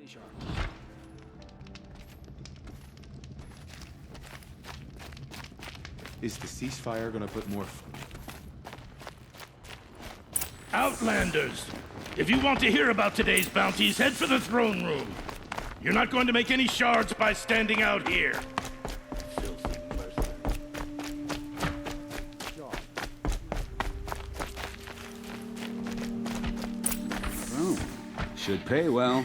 Stay sharp. Is the ceasefire gonna put more... Outlanders! If you want to hear about today's bounties, head for the throne room. You're not going to make any shards by standing out here. Filthy mercenary. Oh, should pay well.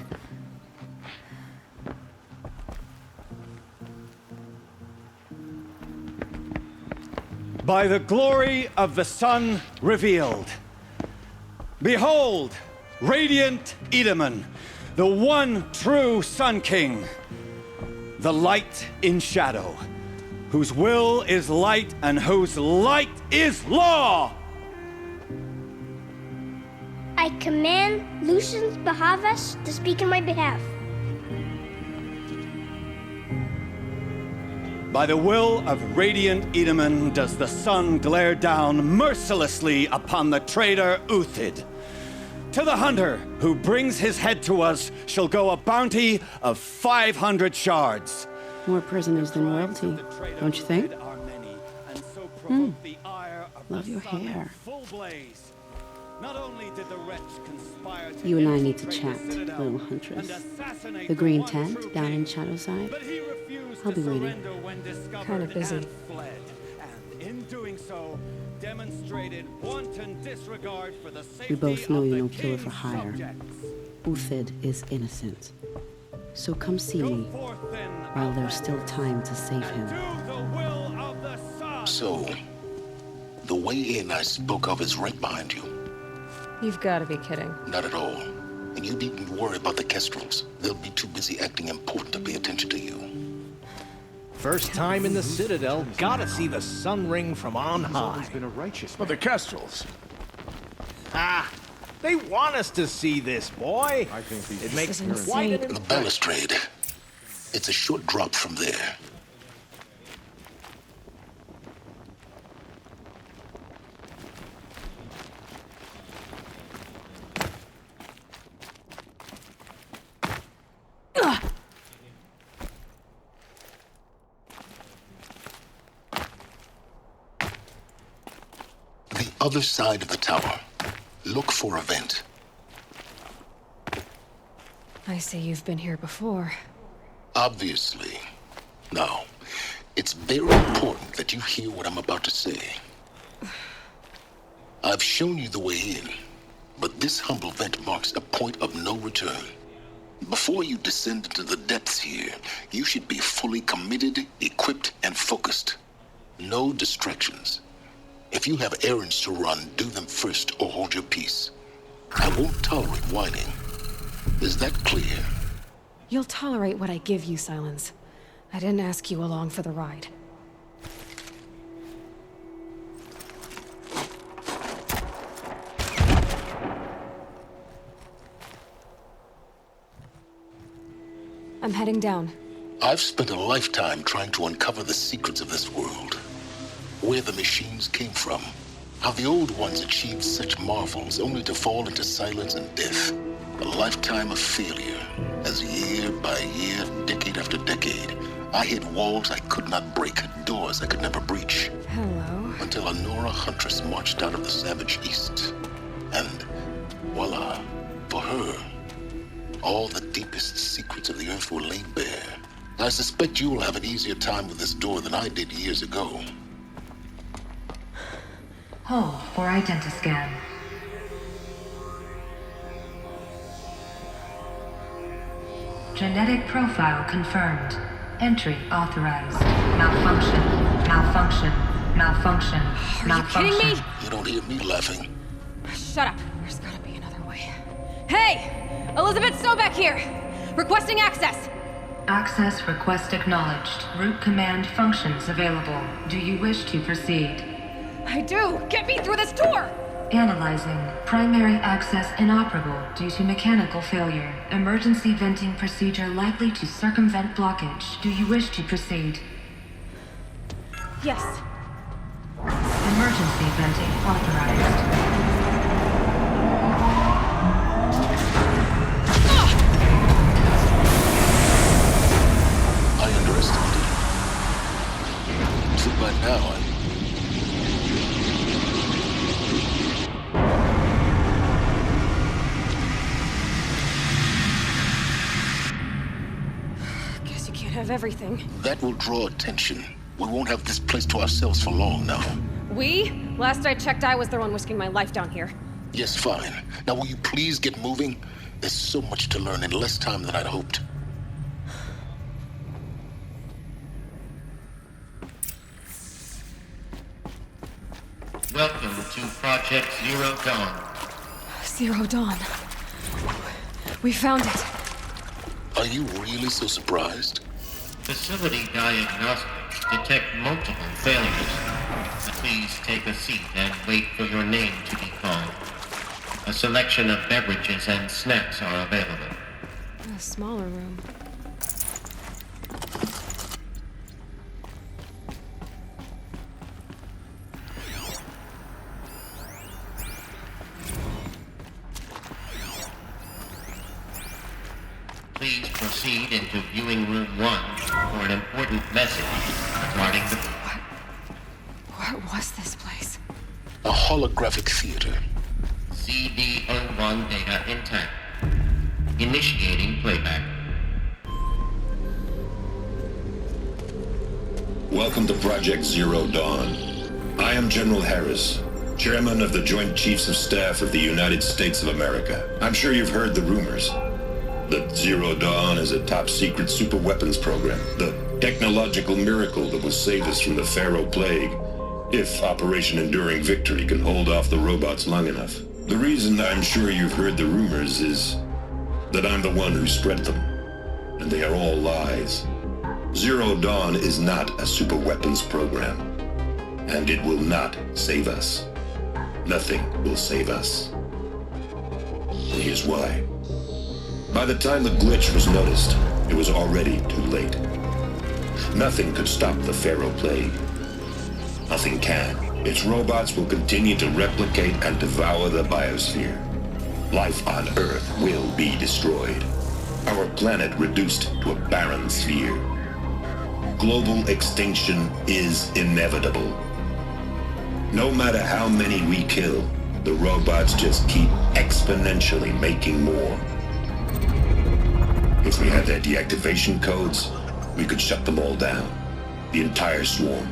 By the glory of the sun revealed. Behold, radiant Edaman, the one true Sun King, the light in shadow, whose will is light and whose light is law. I command Lucius Bahavas to speak in my behalf. By the will of radiant Edaman does the sun glare down mercilessly upon the traitor Uthid. To the hunter who brings his head to us shall go a bounty of 500 shards. More prisoners than royalty, don't you think? Love your hair. Not only did the wretch conspire to You and I need to infiltrate chat, the citadel little huntress. and assassinate The green one tent true down king, in Shadowside. but he refused I'll to be waiting. surrender when discovered Kinda busy. and fled. And in doing so, demonstrated wanton disregard for the safety We both know of you're the no killer for king's hire. subjects. Uthid is innocent. So come see Go me forth then, while there's still time to save and him. do the will of the sun. So, the way in I spoke of is right behind you. You've got to be kidding. Not at all. And you needn't worry about the Kestrels. They'll be too busy acting important to pay attention to you. First time in the Citadel, gotta see the sun ring from on He's high. always been a righteous But man. the Kestrels. Ah, they want us to see this, boy. I think these... It makes is quite an insane. The balustrade. It's a short drop from there. The other side of the tower. Look for a vent. I see you've been here before. Obviously. Now, it's very important that you hear what I'm about to say. I've shown you the way in, but this humble vent marks a point of no return. Before you descend into the depths here, you should be fully committed, equipped, and focused. No distractions. If you have errands to run, do them first or hold your peace. I won't tolerate whining. Is that clear? You'll tolerate what I give you, Silence. I didn't ask you along for the ride. I'm heading down. I've spent a lifetime trying to uncover the secrets of this world. Where the machines came from. How the old ones achieved such marvels only to fall into silence and death. A lifetime of failure, as year by year, decade after decade, I hit walls I could not break, doors I could never breach. Hello. Until a Nora huntress marched out of the savage east. And voila, for her, all the deepest secrets of the earth were laid bare. I suspect you will have an easier time with this door than I did years ago. Hold for identiscan. Genetic profile confirmed. Entry authorized. Malfunction. Malfunction. Malfunction. Malfunction. You kidding me? You don't hear me laughing. Shut up. There's gotta be another way. Hey! Elizabeth Sobek here! Requesting access! Access request acknowledged. Root command functions available. Do you wish to proceed? I do! Get me through this door! Analyzing. Primary access inoperable due to mechanical failure. Emergency venting procedure likely to circumvent blockage. Do you wish to proceed? Yes. Emergency venting authorized. have everything. That will draw attention. We won't have this place to ourselves for long now. We? Last I checked, I was the one risking my life down here. Yes, fine. Now will you please get moving? There's so much to learn in less time than I'd hoped. Welcome to Project Zero Dawn. Zero Dawn. We found it. Are you really so surprised? Facility diagnostics detect multiple failures. Please take a seat and wait for your name to be called. A selection of beverages and snacks are available. A smaller room. Please proceed into viewing room 1 for an important message regarding the... What was this place? A holographic theater. CD01 data intact. Initiating playback. Welcome to Project Zero Dawn. I am General Harris, Chairman of the Joint Chiefs of Staff of the United States of America. I'm sure you've heard the rumors that Zero Dawn is a top-secret super-weapons program, the technological miracle that will save us from the Pharaoh Plague, if Operation Enduring Victory can hold off the robots long enough. The reason I'm sure you've heard the rumors is that I'm the one who spread them, and they are all lies. Zero Dawn is not a super-weapons program, and it will not save us. Nothing will save us. And here's why. By the time the glitch was noticed, it was already too late. Nothing could stop the Pharaoh Plague. Nothing can. Its robots will continue to replicate and devour the biosphere. Life on Earth will be destroyed. Our planet reduced to a barren sphere. Global extinction is inevitable. No matter how many we kill, the robots just keep exponentially making more. If we had their deactivation codes, we could shut them all down. The entire swarm.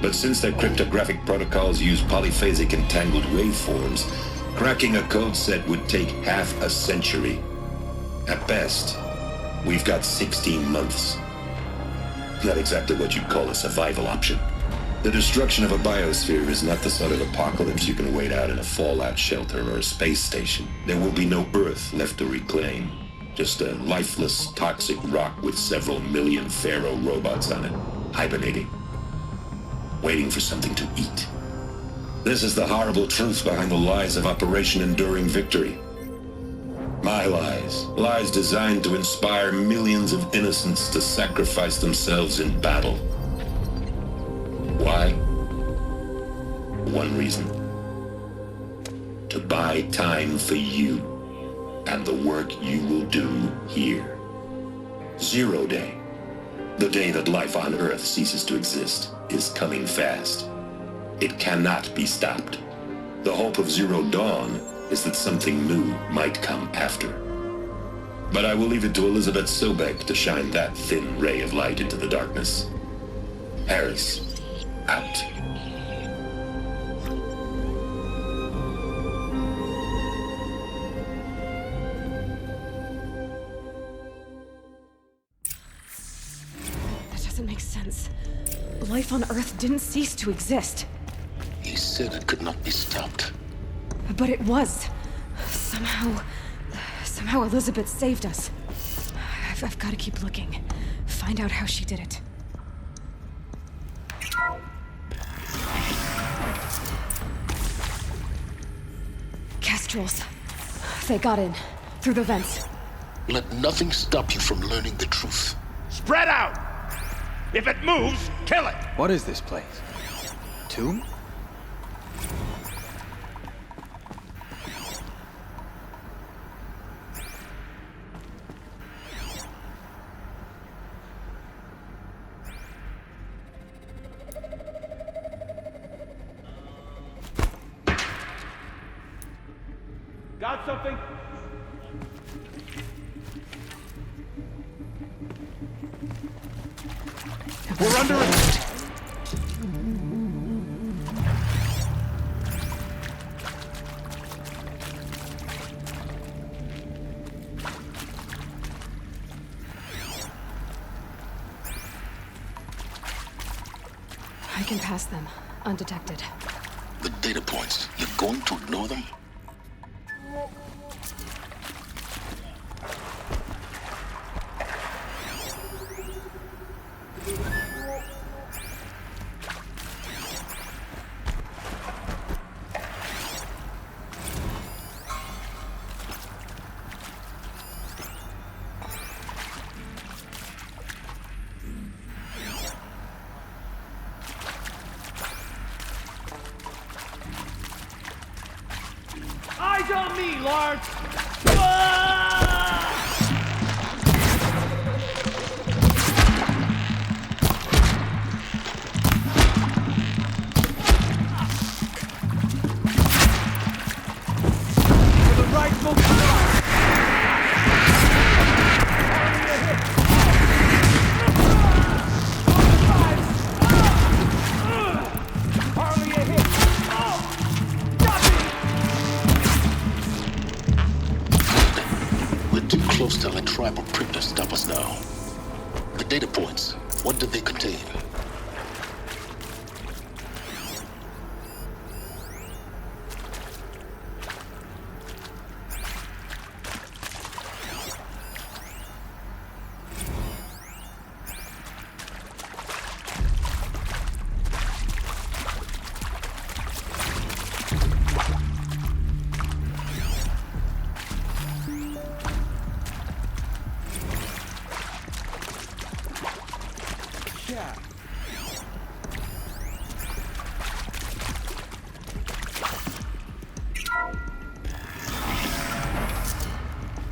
But since their cryptographic protocols use polyphasic entangled waveforms, cracking a code set would take half a century. At best, we've got 16 months. Not exactly what you'd call a survival option. The destruction of a biosphere is not the sort of apocalypse you can wait out in a fallout shelter or a space station. There will be no Earth left to reclaim. Just a lifeless, toxic rock with several million Pharaoh robots on it, hibernating, waiting for something to eat. This is the horrible truth behind the lies of Operation Enduring Victory. My lies. Lies designed to inspire millions of innocents to sacrifice themselves in battle. Why? One reason. To buy time for you and the work you will do here. Zero Day, the day that life on Earth ceases to exist, is coming fast. It cannot be stopped. The hope of Zero Dawn is that something new might come after. But I will leave it to Elizabeth Sobek to shine that thin ray of light into the darkness. Harris, out. Makes sense. Life on Earth didn't cease to exist. He said it could not be stopped. But it was. Somehow Elizabeth saved us. I've got to keep looking. Find out how she did it. Kestrels. They got in. Through the vents. Let nothing stop you from learning the truth. Spread out! If it moves, kill it! What is this place? Tomb? Got something? We're under attack. I can pass them, undetected. The data points, you're going to ignore them? Eyes on me, Lars! For the rightful power! We're too close to let tribal Pripta stop us now. The data points, what do they contain?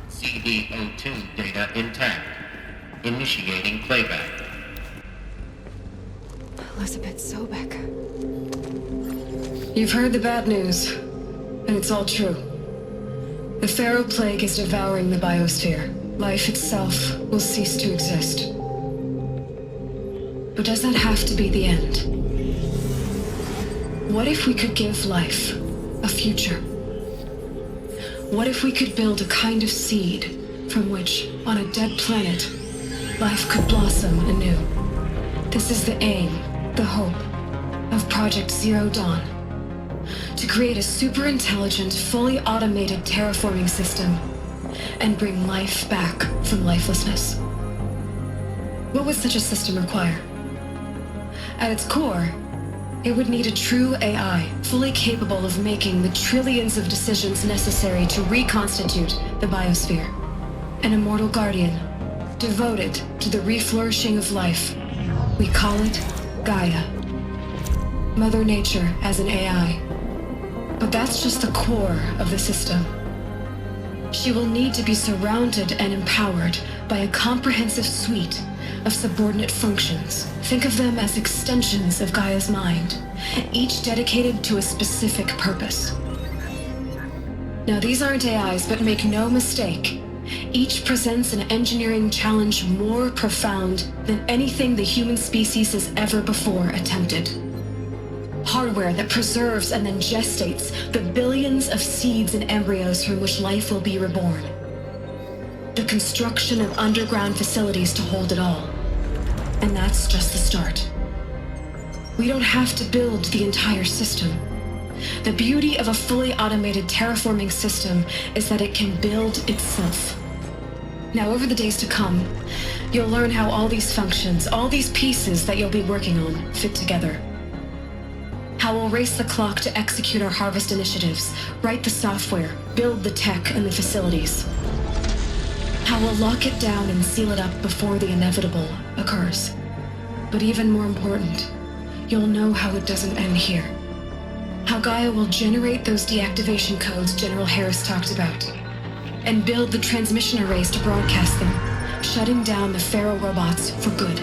CD02 data intact. Initiating playback. Elizabeth Sobek. You've heard the bad news, and it's all true. The Pharaoh Plague is devouring the biosphere. Life itself will cease to exist. But does that have to be the end? What if we could give life a future? What if we could build a kind of seed from which, on a dead planet, life could blossom anew? This is the aim, the hope, of Project Zero Dawn. To create a super-intelligent, fully automated terraforming system and bring life back from lifelessness. What would such a system require? At its core, it would need a true AI, fully capable of making the trillions of decisions necessary to reconstitute the biosphere. An immortal guardian, devoted to the reflourishing of life. We call it Gaia. Mother Nature as an AI. But that's just the core of the system. She will need to be surrounded and empowered by a comprehensive suite of subordinate functions. Think of them as extensions of Gaia's mind, each dedicated to a specific purpose. Now, these aren't AIs, but make no mistake, each presents an engineering challenge more profound than anything the human species has ever before attempted. Hardware that preserves and then gestates the billions of seeds and embryos from which life will be reborn. The construction of underground facilities to hold it all. And that's just the start. We don't have to build the entire system. The beauty of a fully automated terraforming system is that it can build itself. Now, over the days to come, you'll learn how all these functions, all these pieces that you'll be working on, fit together. How we'll race the clock to execute our harvest initiatives, write the software, build the tech and the facilities. How we'll lock it down and seal it up before the inevitable occurs. But even more important, you'll know how it doesn't end here. How Gaia will generate those deactivation codes General Harris talked about, and build the transmission arrays to broadcast them, shutting down the Pharaoh robots for good.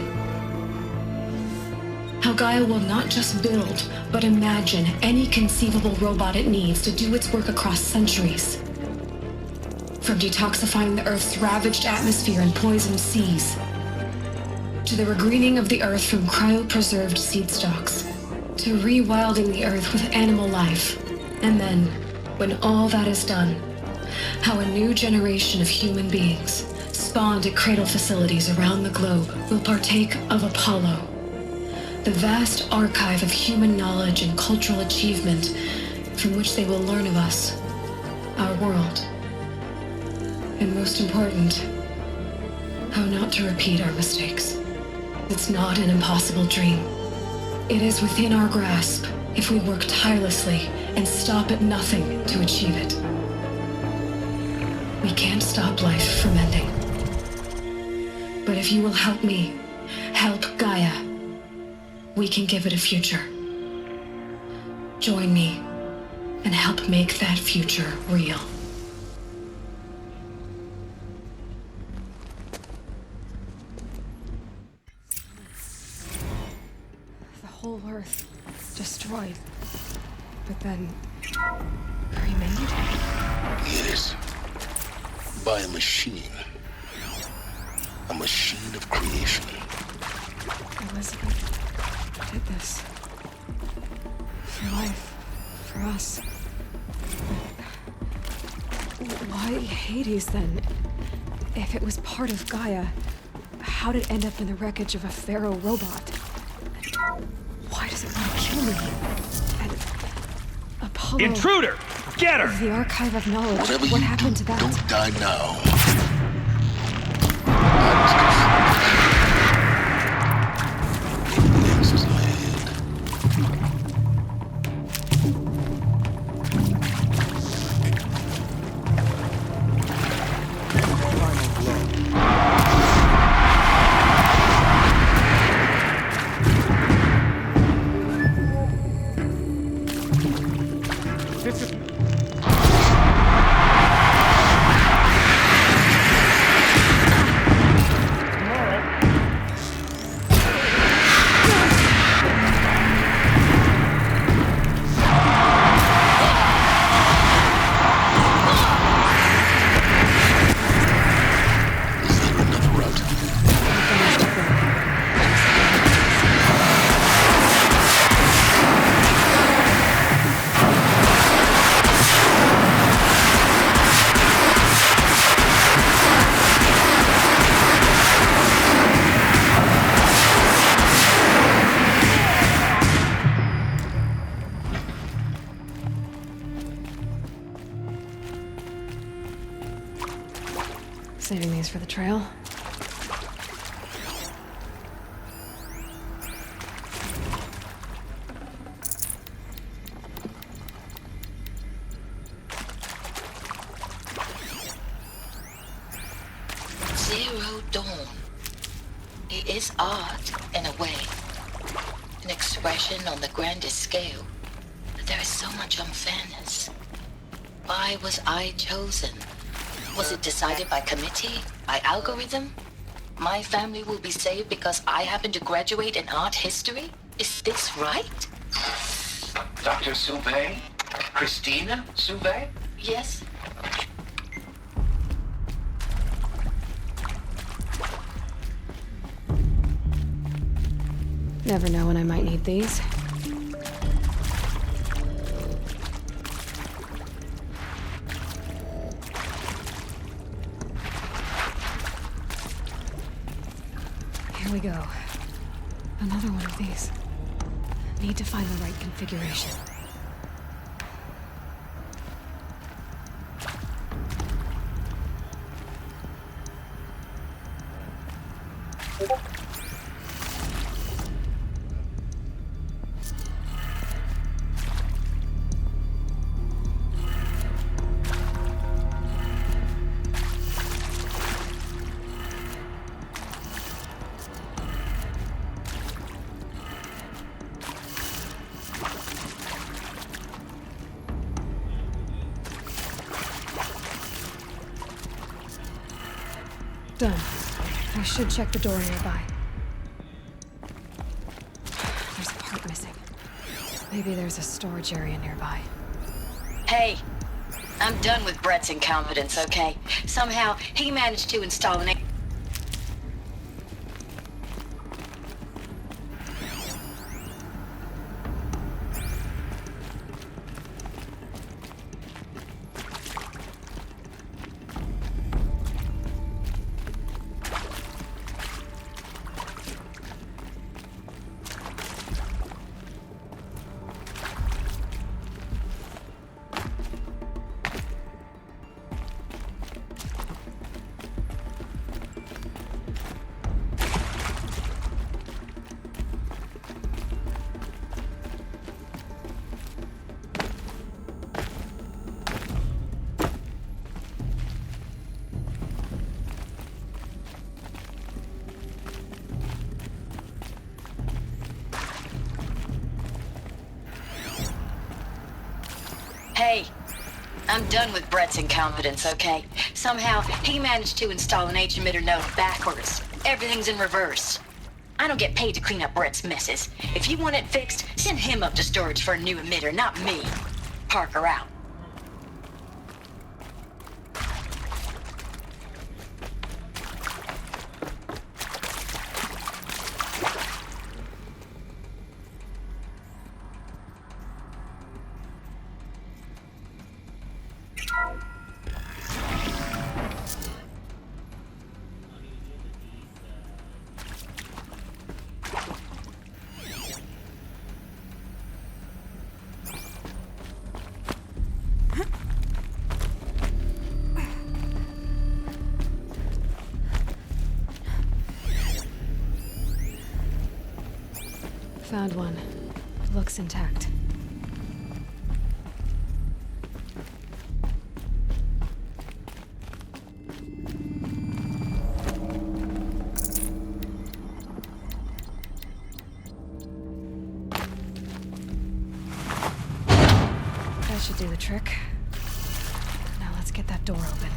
How Gaia will not just build, but imagine any conceivable robot it needs to do its work across centuries. From detoxifying the Earth's ravaged atmosphere and poisoned seas, to the regreening of the Earth from cryopreserved seed stalks, to rewilding the Earth with animal life, and then, when all that is done, how a new generation of human beings, spawned at cradle facilities around the globe, will partake of Apollo, the vast archive of human knowledge and cultural achievement from which they will learn of us, our world, and most important, how not to repeat our mistakes. It's not an impossible dream. It is within our grasp if we work tirelessly and stop at nothing to achieve it. We can't stop life from ending. But if you will help me, help Gaia, we can give it a future. Join me and help make that future real. The whole Earth destroyed, but then remade? Yes. By a machine. A machine of creation. Elizabeth did this. For life. For us. Why Hades, then? If it was part of Gaia, how'd it end up in the wreckage of a Pharaoh robot? Why does it want to kill me? And Apollo... Intruder! Get her! The archive of knowledge. Whatever what you happened do, to that? don't die now. Saving these for the trail. Zero Dawn. It is art, in a way. An expression on the grandest scale. But there is so much unfairness. Why was I chosen? Was it decided by committee? By algorithm? My family will be saved because I happen to graduate in art history? Is this right? Dr. Soubet? Christina Soubet? Yes. Never know when I might need these. Here we go. Another one of these. Need to find the right configuration. Done. I should check the door nearby. There's a part missing. Maybe there's a storage area nearby. Hey, I'm done with Brett's incompetence, okay? Somehow, he managed to install an... I'm done with Brett's incompetence, okay? Somehow, he managed to install an H-emitter node backwards. Everything's in reverse. I don't get paid to clean up Brett's messes. If you want it fixed, send him up to storage for a new emitter, not me. Parker out. Found one. Looks intact. That should do the trick. Now let's get that door open.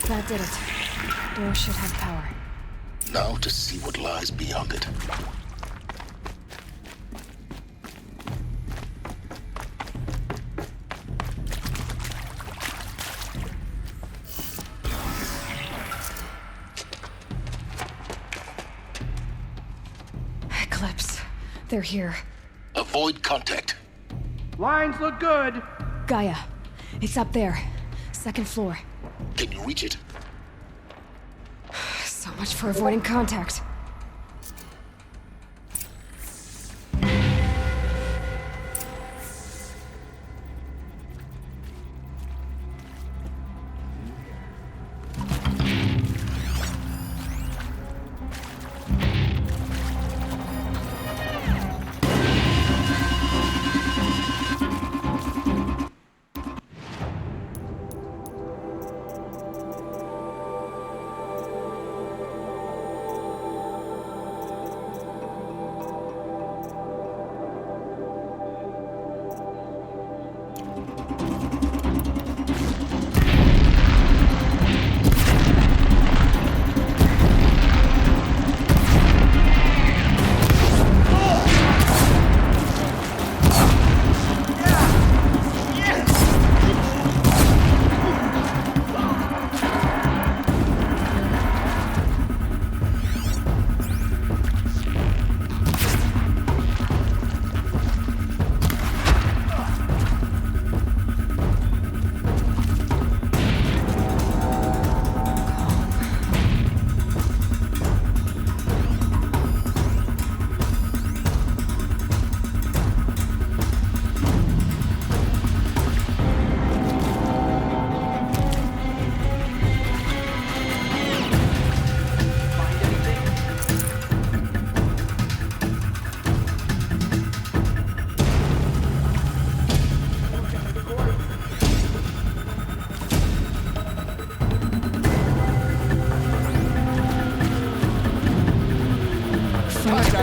That did it. Door should have power. Now to see what lies beyond it. Eclipse. They're here. Avoid contact. Lines look good. Gaia. It's up there. Second floor. Can you reach it? So much for avoiding contact.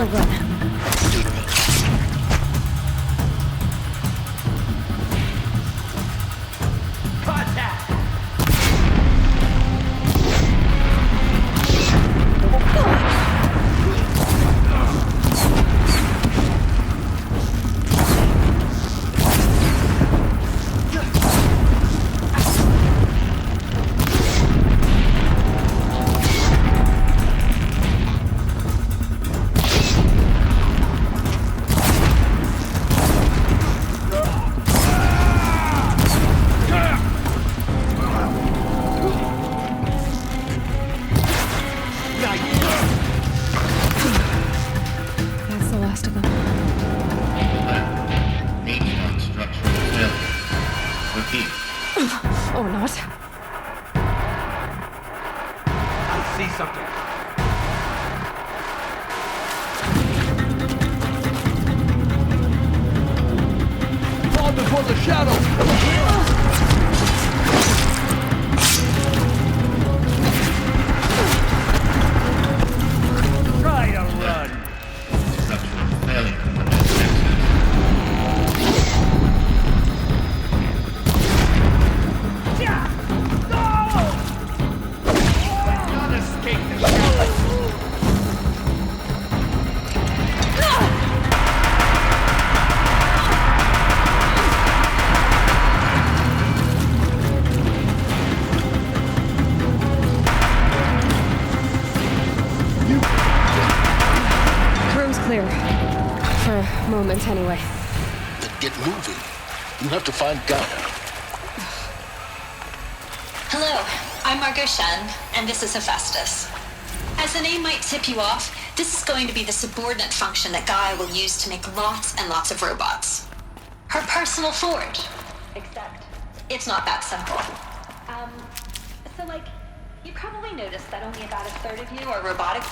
or run. That's the last of them. H1 structural failure. Repeat. Or not. I see something. Fall before the shadow! Try to run. Structural failure. Access. Not escape the shadow. Room's clear. For a moment, anyway. Then get moving. You have to find Gaia. Hello, I'm Margot Shen, and this is Hephaestus. As the name might tip you off, this is going to be the subordinate function that Gaia will use to make lots and lots of robots. Her personal forge. Except, it's not that simple. So like, you probably noticed that only about a third of you are robotic.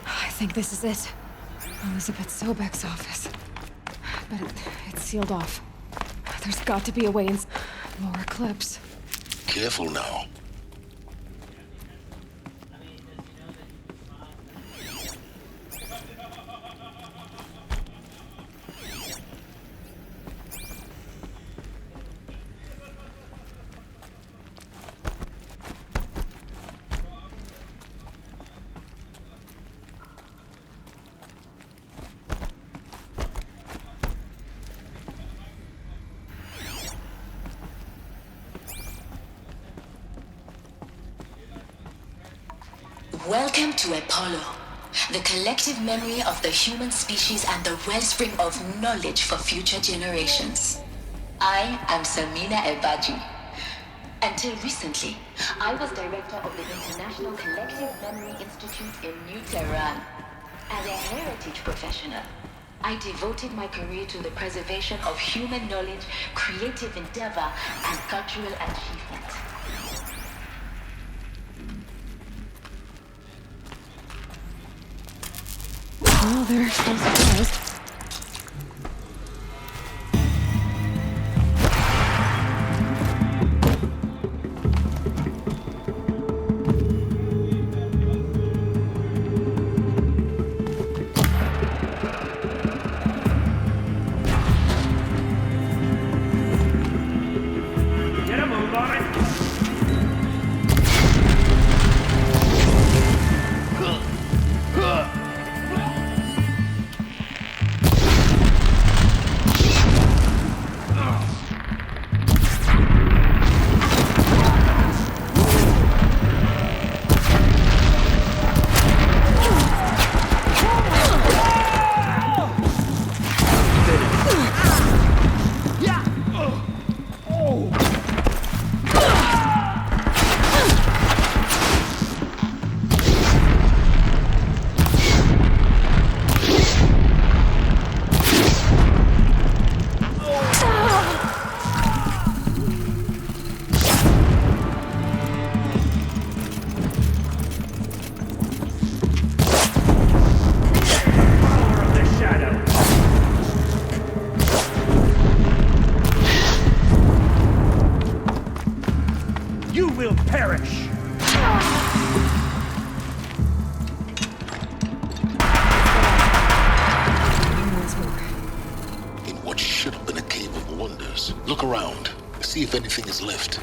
I think this is it. Elizabeth Sobek's office. But it's sealed off. There's got to be a way in... More Eclipse. Careful now. Welcome to Apollo, the collective memory of the human species and the wellspring of knowledge for future generations. I am Samina Ebaji. Until recently, I was director of the International Collective Memory Institute in New Tehran. As a heritage professional, I devoted my career to the preservation of human knowledge, creative endeavor, and cultural achievement. Well, they're so surprised. Get a move on it. Look around. See if anything is left.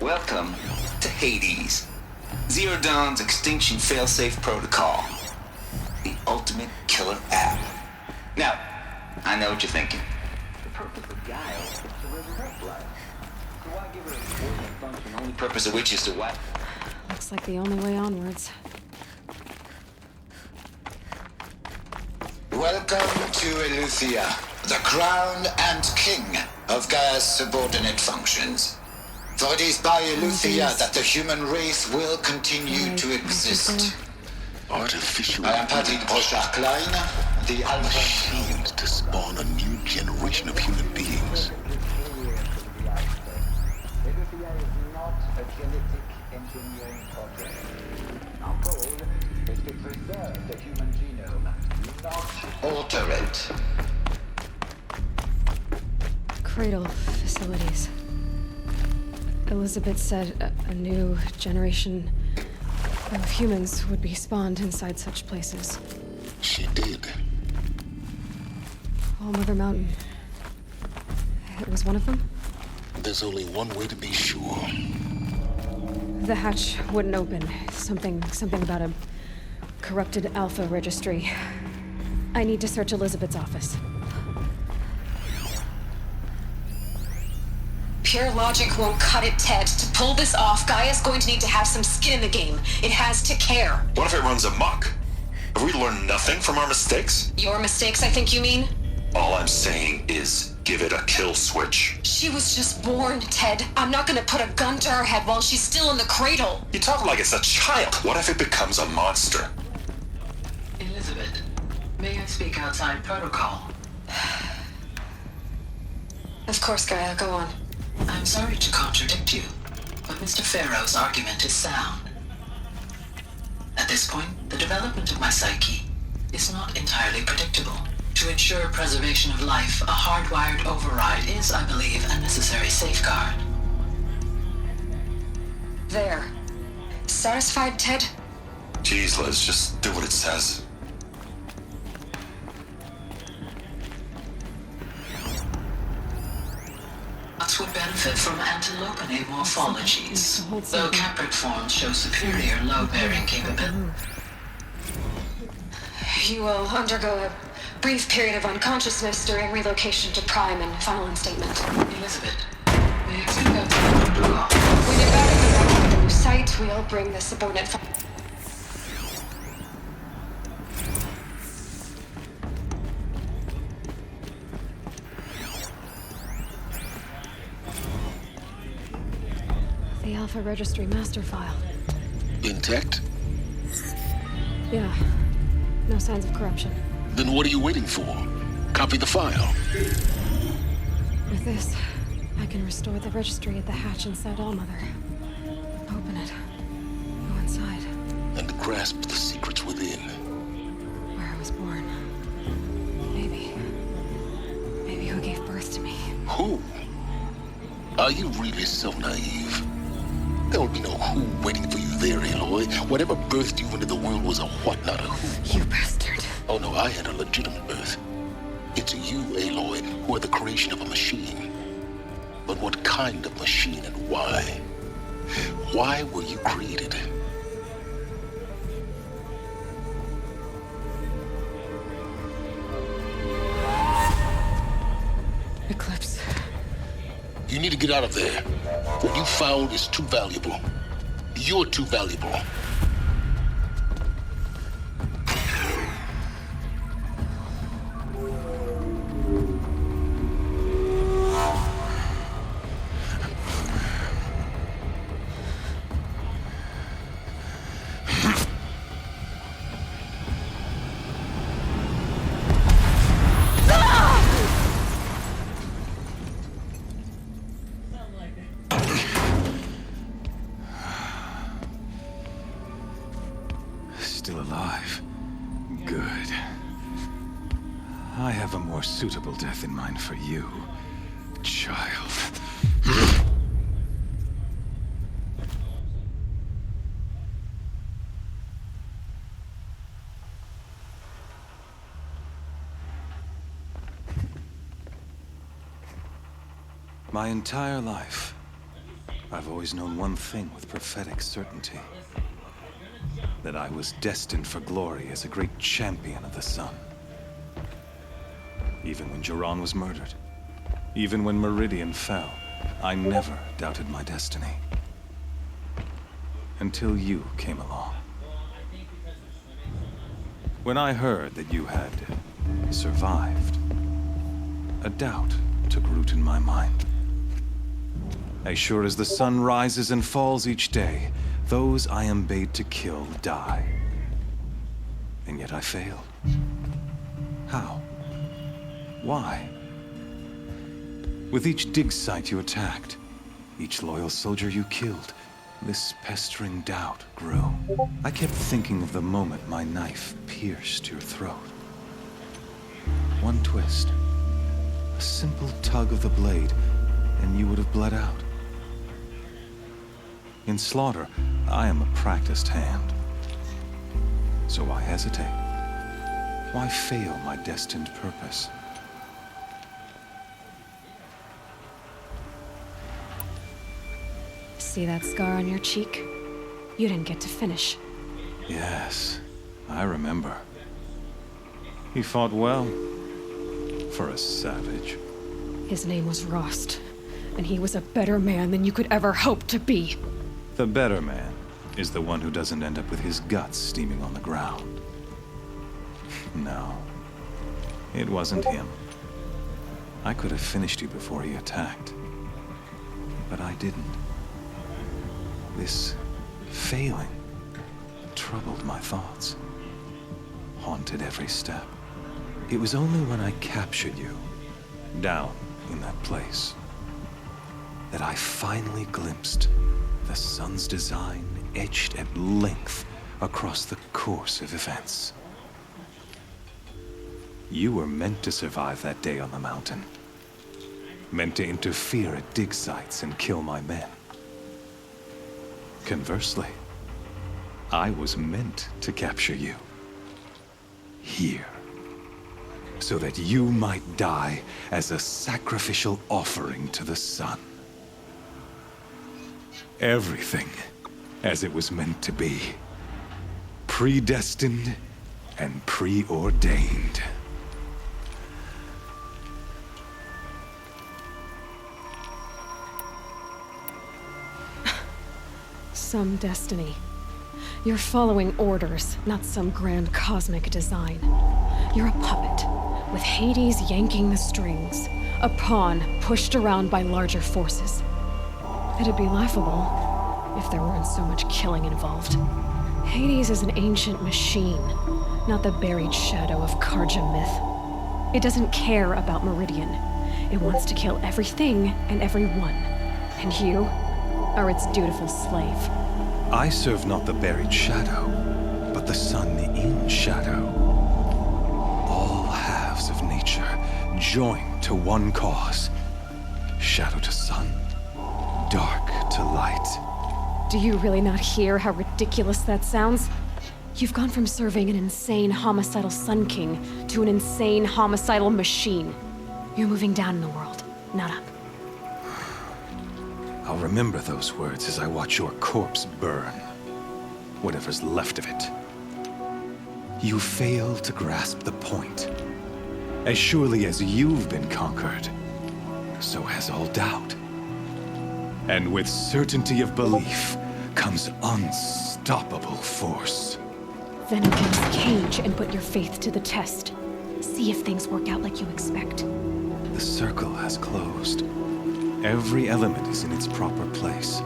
Welcome to Hades, Zero Dawn's extinction failsafe protocol. The ultimate killer app. Now, I know what you're thinking. The purpose of Gaia is to resurrect life. So why give it a important function, only purpose of which is to what? Looks like the only way onwards. Welcome to Eleuthia, the crown and king of Gaia's subordinate functions. For it is by Eleuthia that the human race will continue to exist. Artificial. I am Patty Brochard-Klein, the Alpha. Machines to spawn a new generation of human beings. Eleuthia is not a genetic engineering project. Our goal is to preserve the human genome, not alter it. Cradle facilities. Elizabeth said a new generation of humans would be spawned inside such places. She did. All Mother Mountain. It was one of them? There's only one way to be sure. The hatch wouldn't open. Something about a corrupted Alpha registry. I need to search Elizabeth's office. Pure logic won't cut it, Ted. To pull this off, Gaia's going to need to have some skin in the game. It has to care. What if it runs amok? Have we learned nothing from our mistakes? Your mistakes, I think you mean? All I'm saying is give it a kill switch. She was just born, Ted. I'm not gonna put a gun to her head while she's still in the cradle. You talk like it's a child. What if it becomes a monster? Elizabeth, may I speak outside protocol? Of course, Gaia, go on. I'm sorry to contradict you, but Mr. Farrow's argument is sound. At this point, the development of my psyche is not entirely predictable. To ensure preservation of life, a hardwired override is, I believe, a necessary safeguard. There. Satisfied, Ted? Jeez, Liz, just do what it says. Bots would benefit from antilopinae morphologies, though caprid forms show superior load-bearing capability. You will undergo a brief period of unconsciousness during relocation to Prime and final instatement. Elizabeth, may I speak outside protocol? When you're back at the new site, we'll bring the subordinate. The Alpha Registry master file. Intact? Yeah. No signs of corruption. Then what are you waiting for? Copy the file. With this, I can restore the registry at the hatch inside Allmother. Open it. Go inside. And grasp the secrets within. Where I was born. Maybe who gave birth to me. Who? Are you really so naive? There will be no who waiting for you there, Aloy. Whatever birthed you into the world was a what, not a who. You bastard. Oh no, I had a legitimate birth. It's you, Aloy, who are the creation of a machine. But what kind of machine and why? Why were you created? Eclipse. You need to get out of there. What you found is too valuable. You're too valuable. suitable death in mind for you, child. My entire life, I've always known one thing with prophetic certainty. That I was destined for glory as a great champion of the sun. Even when Jiran was murdered, even when Meridian fell, I never doubted my destiny. Until you came along. When I heard that you had survived, a doubt took root in my mind. As sure as the sun rises and falls each day, those I am bade to kill die. And yet I failed. How? Why? With each dig site you attacked, each loyal soldier you killed, this pestering doubt grew. I kept thinking of the moment my knife pierced your throat. One twist, a simple tug of the blade, and you would have bled out. In slaughter, I am a practiced hand. So why hesitate? Why fail my destined purpose? See that scar on your cheek? You didn't get to finish. Yes, I remember. He fought well. For a savage. His name was Rost, and he was a better man than you could ever hope to be. The better man is the one who doesn't end up with his guts steaming on the ground. No, it wasn't him. I could have finished you before he attacked. But I didn't. This failing troubled my thoughts, haunted every step. It was only when I captured you, down in that place, that I finally glimpsed the sun's design etched at length across the course of events. You were meant to survive that day on the mountain. Meant to interfere at dig sites and kill my men. Conversely, I was meant to capture you. Here. So that you might die as a sacrificial offering to the sun. Everything as it was meant to be. Predestined and preordained. Some destiny. You're following orders, not some grand cosmic design. You're a puppet, with Hades yanking the strings, a pawn pushed around by larger forces. It'd be laughable if there weren't so much killing involved. Hades is an ancient machine, not the buried shadow of Karja myth. It doesn't care about Meridian. It wants to kill everything and everyone. And you are its dutiful slave. I serve not the buried shadow, but the sun in shadow. All halves of nature joined to one cause. Shadow to sun, dark to light. Do you really not hear how ridiculous that sounds? You've gone from serving an insane homicidal Sun King to an insane homicidal machine. You're moving down in the world, not up. I'll remember those words as I watch your corpse burn. Whatever's left of it. You fail to grasp the point. As surely as you've been conquered, so has all doubt. And with certainty of belief comes unstoppable force. Then against Cage and put your faith to the test. See if things work out like you expect. The circle has closed. Every element is in its proper place,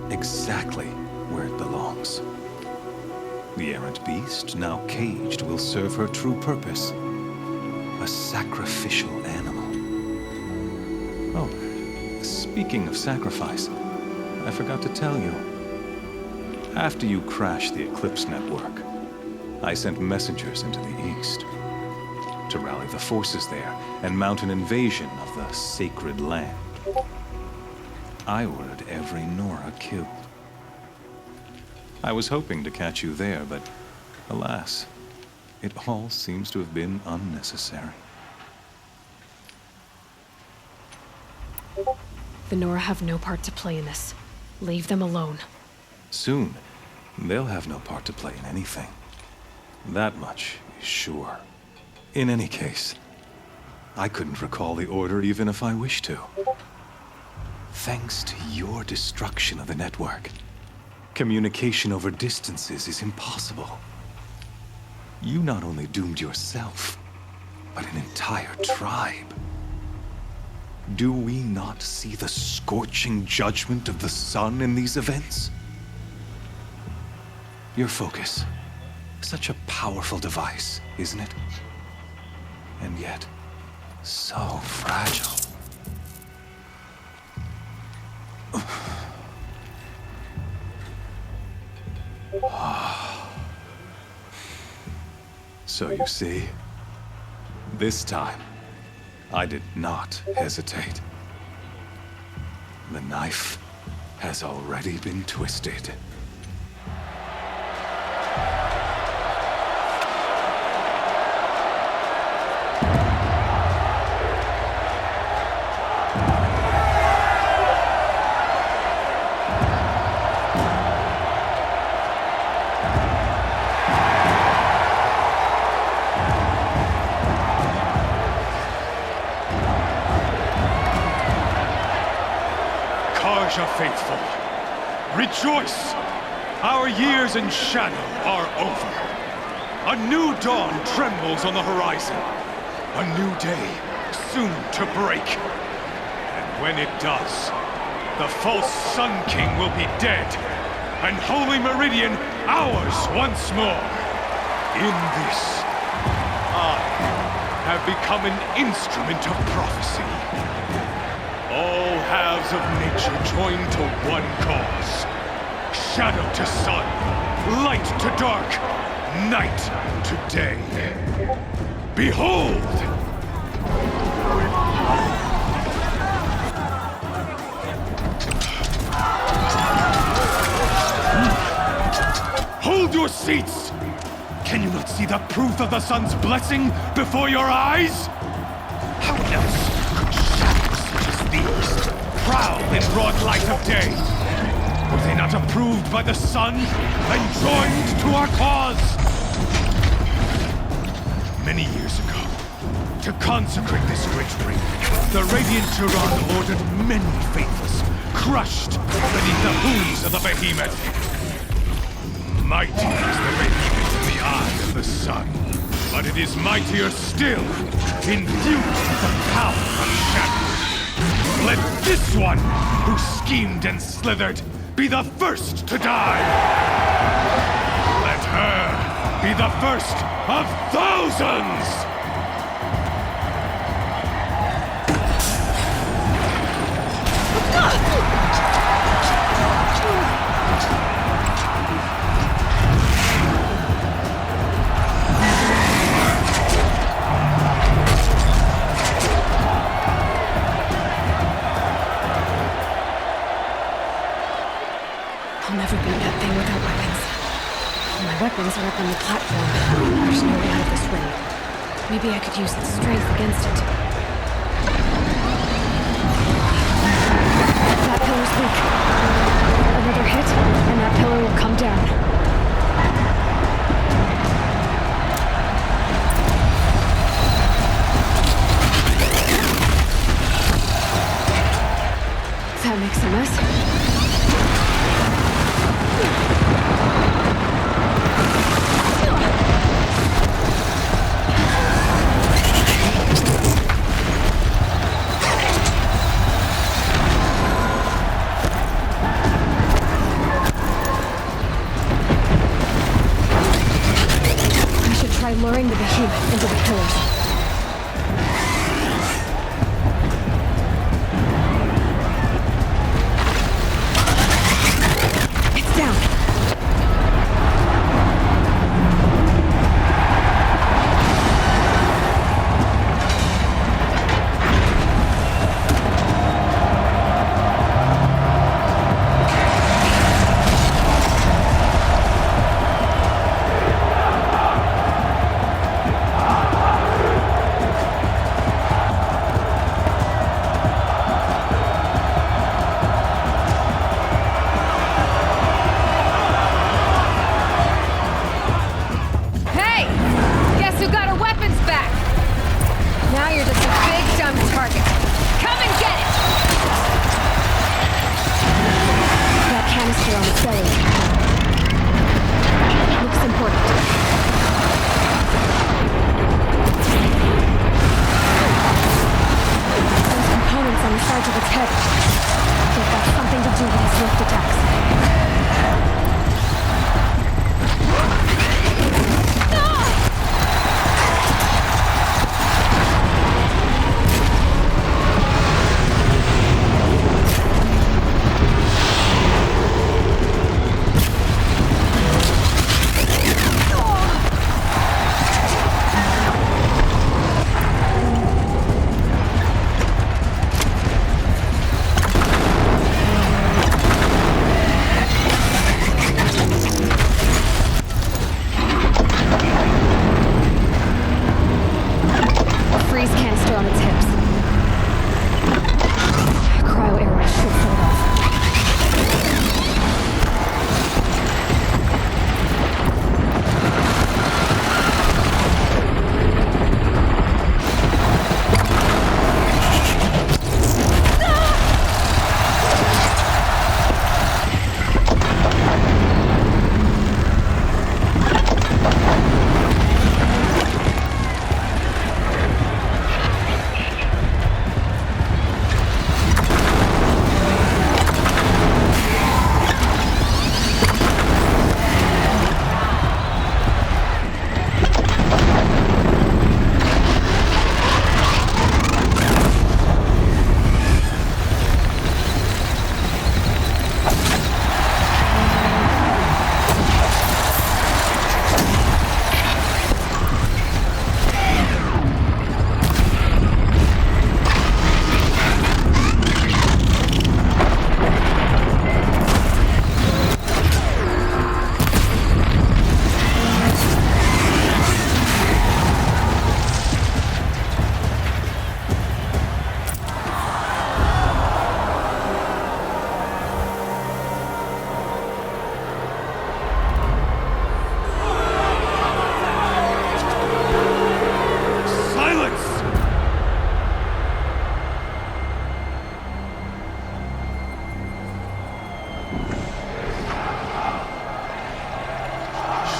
exactly where it belongs. The errant beast, now caged, will serve her true purpose. A sacrificial animal. Oh, speaking of sacrifice, I forgot to tell you. After you crashed the Eclipse network, I sent messengers into the east. to rally the forces there and mount an invasion of the sacred land. I ordered every Nora killed. I was hoping to catch you there, but alas, it all seems to have been unnecessary. The Nora have no part to play in this. Leave them alone. Soon, they'll have no part to play in anything. That much is sure. In any case, I couldn't recall the order even if I wished to. Thanks to your destruction of the network, communication over distances is impossible. You not only doomed yourself, but an entire tribe. Do we not see the scorching judgment of the sun in these events? Your focus. Such a powerful device, isn't it? And yet, so fragile. So you see, this time, I did not hesitate. The knife has already been twisted. Karja faithful, rejoice! Our years in shadow are over. A new dawn trembles on the horizon. A new day soon to break. And when it does, the false Sun King will be dead, and Holy Meridian ours once more. In this, I have become an instrument of prophecy. All halves of nature join to one cause. Shadow to sun, light to dark, night to day. Behold! Hold your seats! Can you not see the proof of the sun's blessing before your eyes? How else could shadows such as these prowl in broad light of day? Were they not approved by the sun and joined to our cause? Many years ago, to consecrate this great ring, the Radiant Turan ordered many faithless, crushed beneath the hooves of the behemoth. Mighty is the radiance in the eye of the sun, but it is mightier still, infused with the power of shadow. Let this one, who schemed and slithered, be the first to die! Let her be the first of thousands! I'll never beat that thing without weapons. My weapons are up on the platform. There's no way out of this ring. Maybe I could use its strength against it. That pillar's weak. Another hit, and that pillar will come down. That makes a mess. Try luring the behemoth into the pillars. It's down. head. I think that's something to do with his lift attacks. Freeze canister on its hips. Cryo arrow should set it off.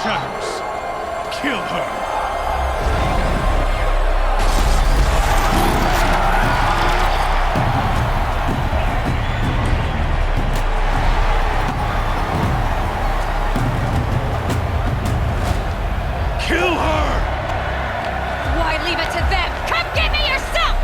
Shadows, kill her! Kill her! Why leave it to them? Come get me yourself!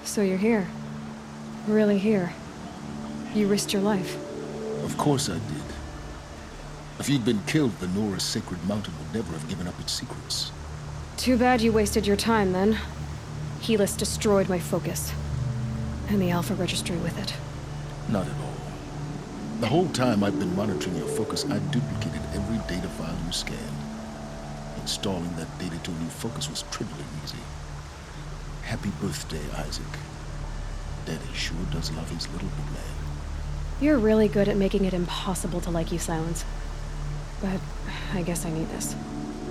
So you're here. Really here. You risked your life. Of course I did. If you'd been killed, the Nora's sacred mountain would never have given up its secrets. Too bad you wasted your time, then. Helis destroyed my focus. And the Alpha Registry with it. Not at all. The whole time I've been monitoring your focus, I duplicated every data file you scanned. Installing that data to a new focus was trivially easy. Happy birthday, Isaac. Daddy sure does love his little big man. You're really good at making it impossible to like you, Silence. But I guess I need this.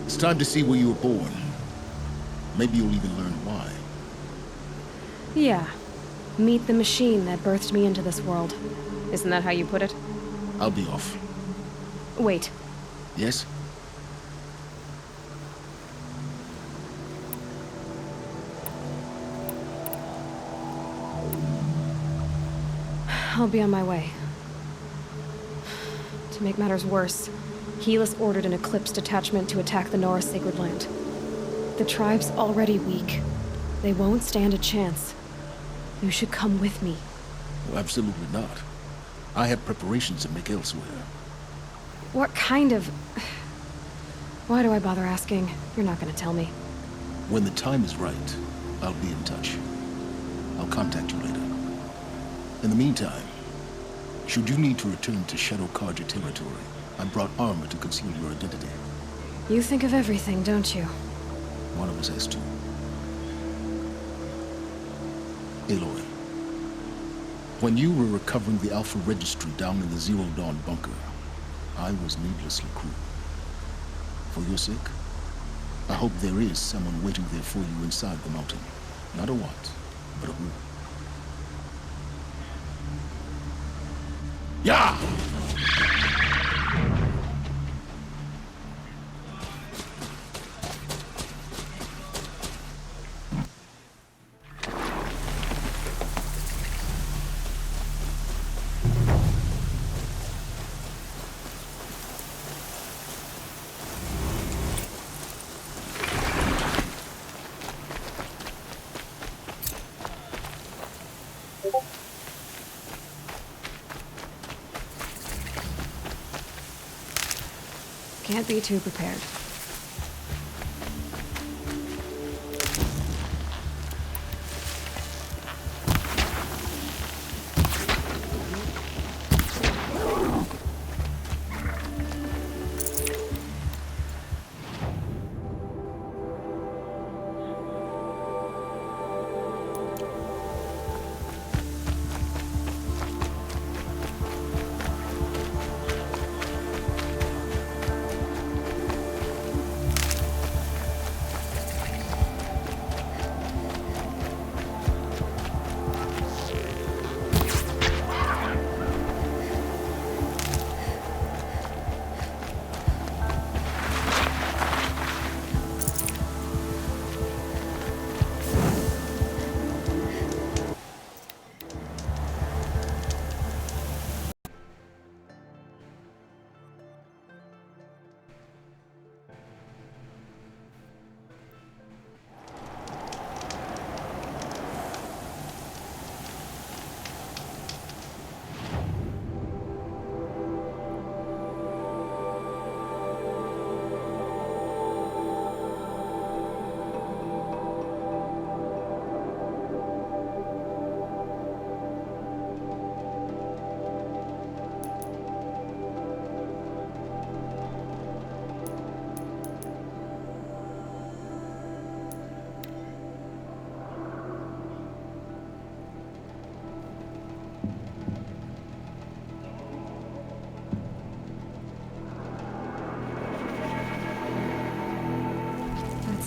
It's time to see where you were born. Maybe you'll even learn why. Yeah. Meet the machine that birthed me into this world. Isn't that how you put it? I'll be off. Wait. Yes? I'll be on my way. To make matters worse, Helis ordered an Eclipse detachment to attack the Nora Sacred Land. The tribe's already weak. They won't stand a chance. You should come with me. Well, absolutely not. I have preparations to make elsewhere. What kind of... Why do I bother asking? You're not gonna tell me. When the time is right, I'll be in touch. I'll contact you later. In the meantime, should you need to return to Shadow Carja territory, I brought armor to conceal your identity. You think of everything, don't you? One of us has to. Aloy, when you were recovering the Alpha Registry down in the Zero Dawn bunker, I was needlessly cruel. For your sake, I hope there is someone waiting there for you inside the mountain. Not a what, but a who. Yeah! Can't be too prepared.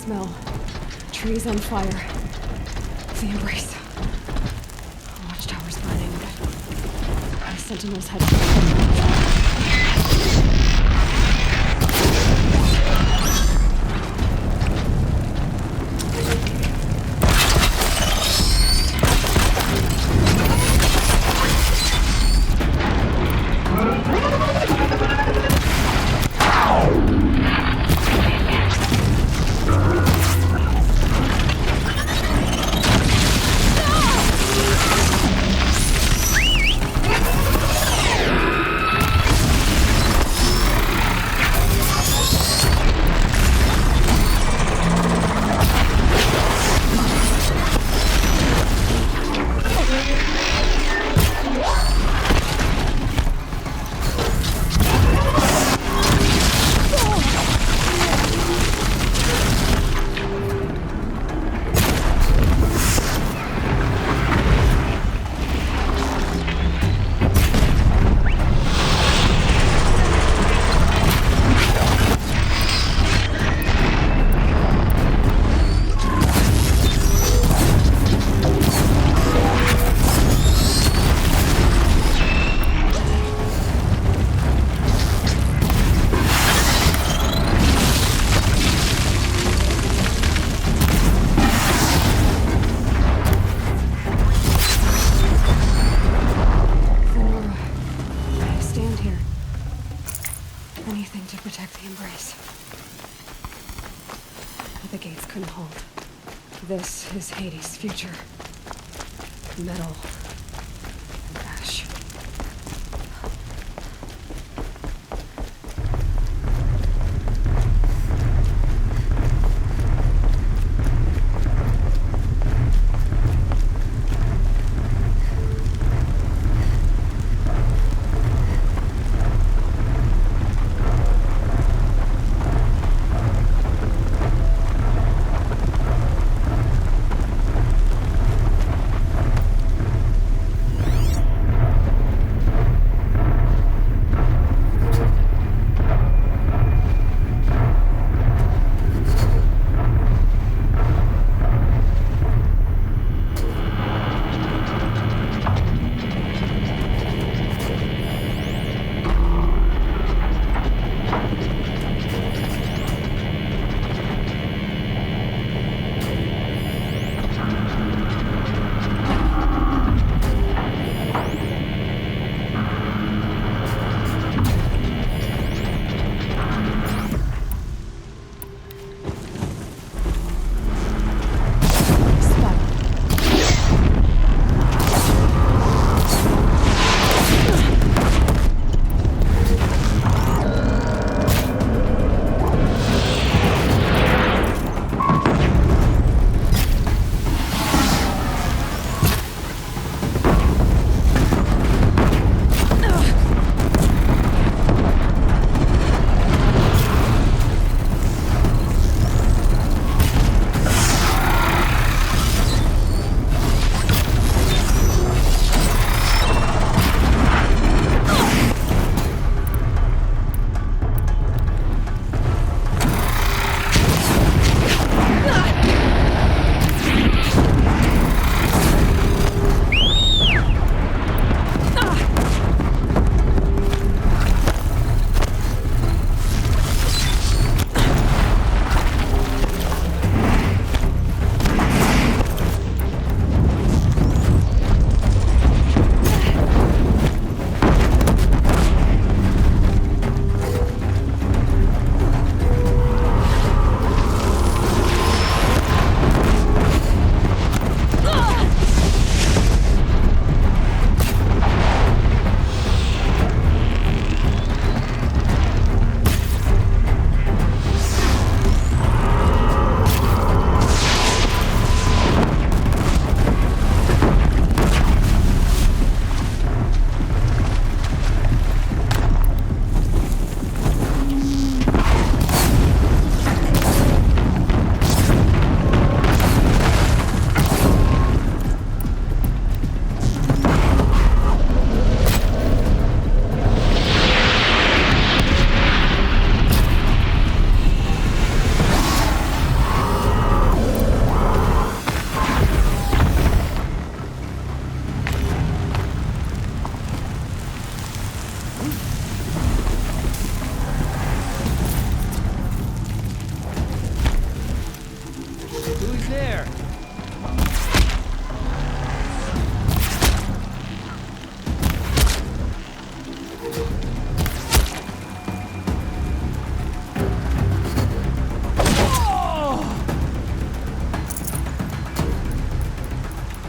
Smell. Trees on fire. The embrace. Watchtower's burning. The sentinels had This is Hades' future. Metal and ash.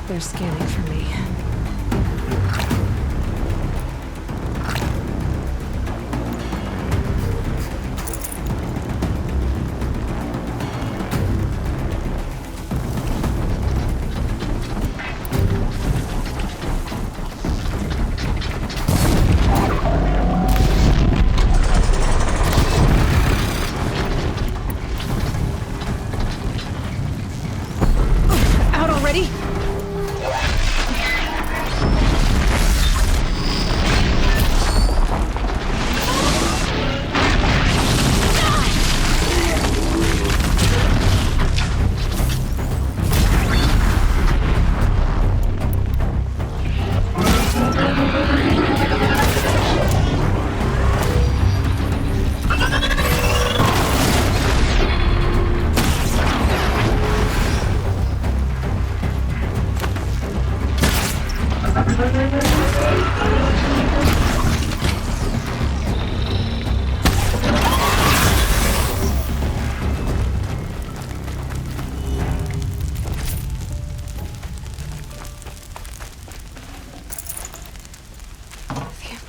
They're scanning for me.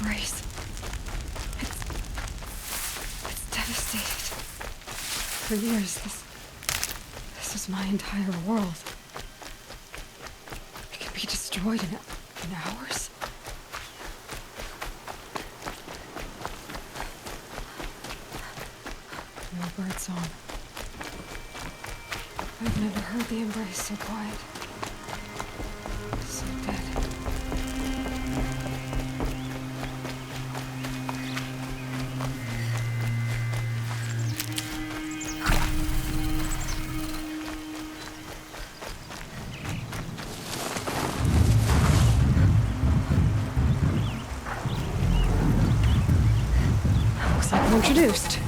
embrace. It's devastated. For years, this was my entire world. It can be destroyed in hours. No bird song. I've never heard the embrace so quiet. So dead. Looks like we're introduced.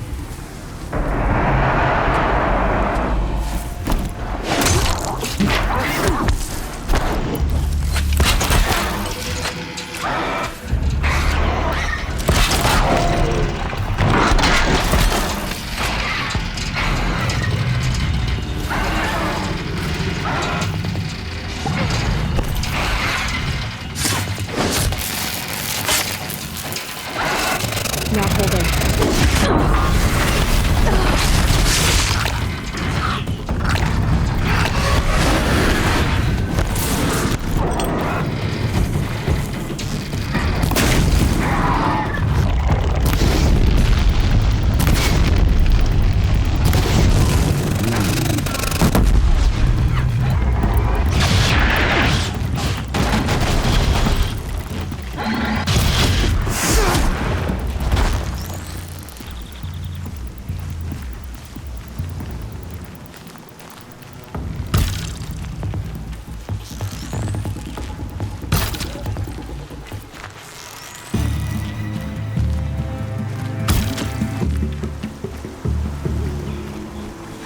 Not holding.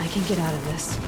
I can get out of this.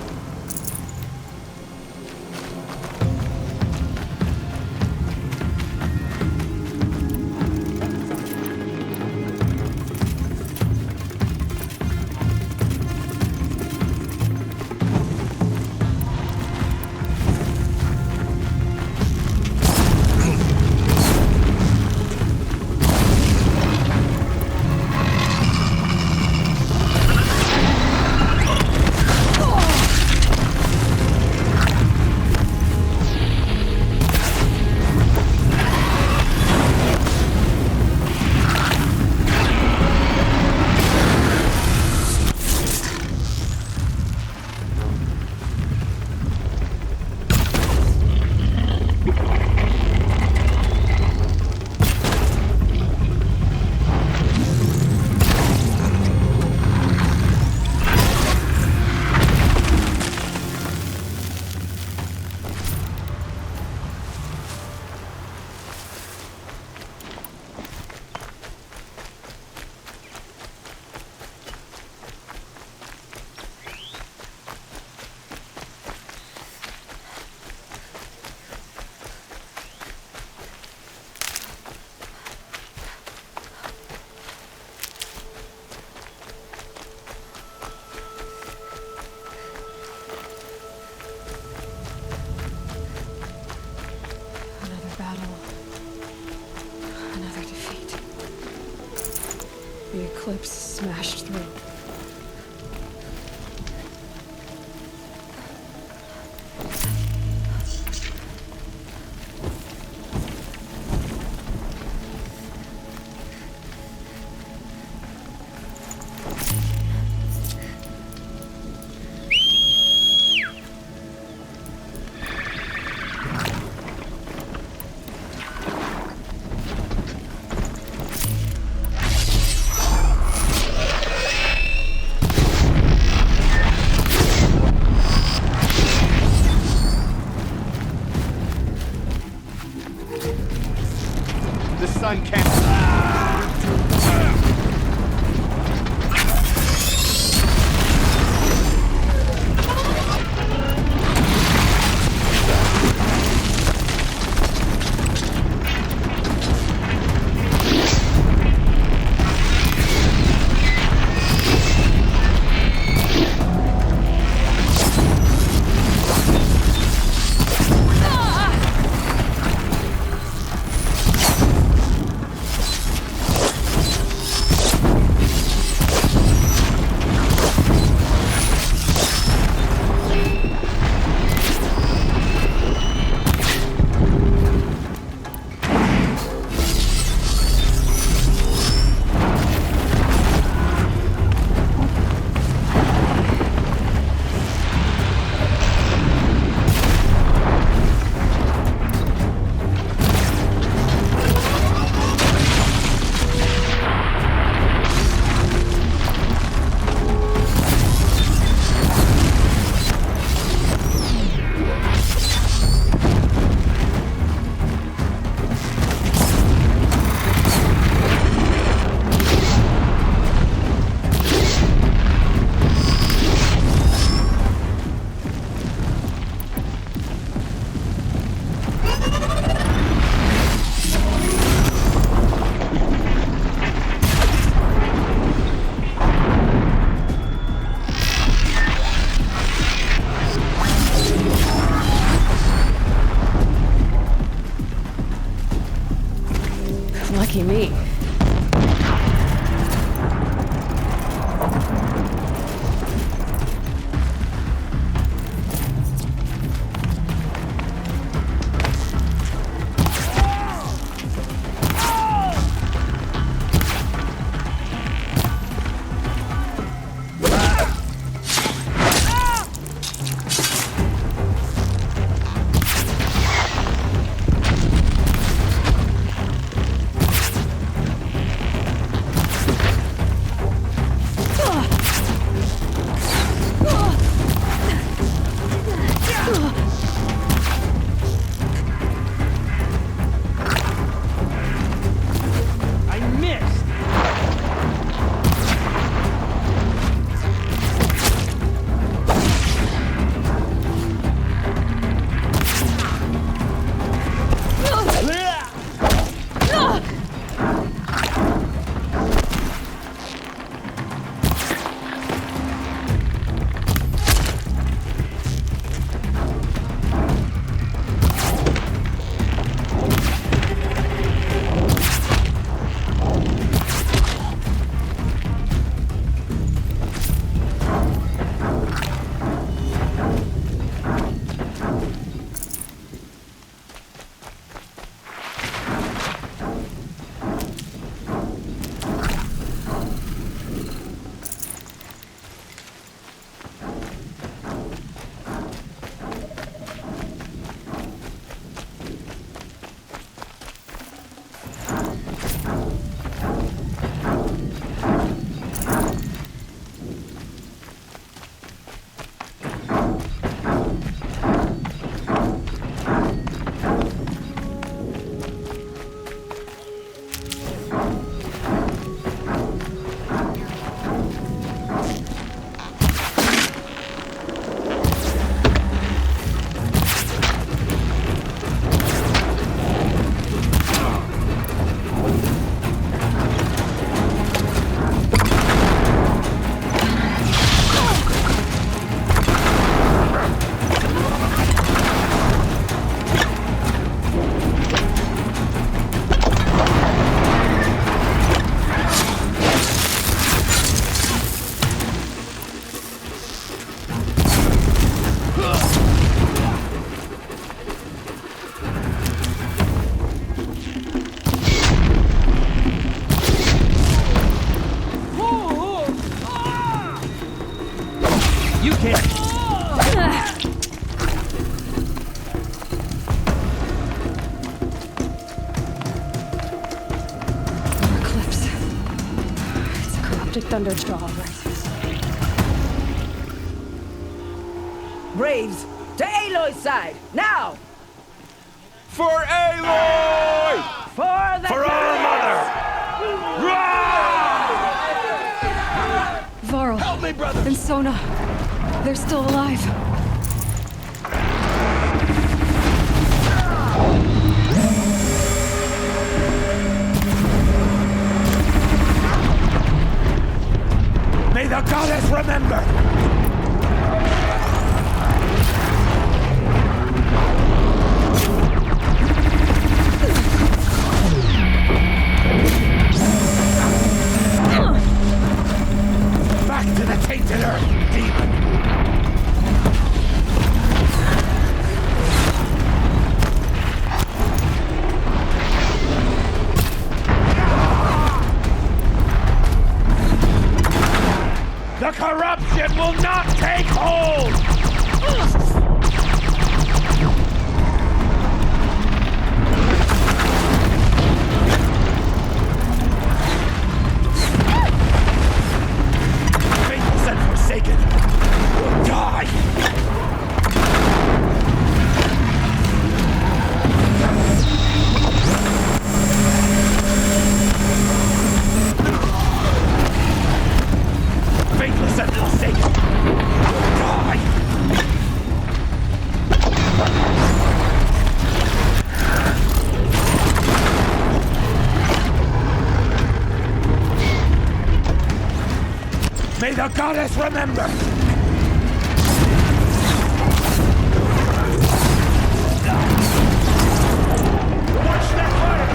The eclipse smashed through. The sun can't... Lucky me. Thunderjaw rises. Braves, to Aloy's side, now! For Aloy! For the For our mother! Varl. Help me, brother! And Sona. They're still alive. May the goddess remember! Back to the tainted earth, demon! The corruption will not take hold! Faithless and forsaken will die! Faithless and forsaken will die! May the goddess remember! Watch that fire!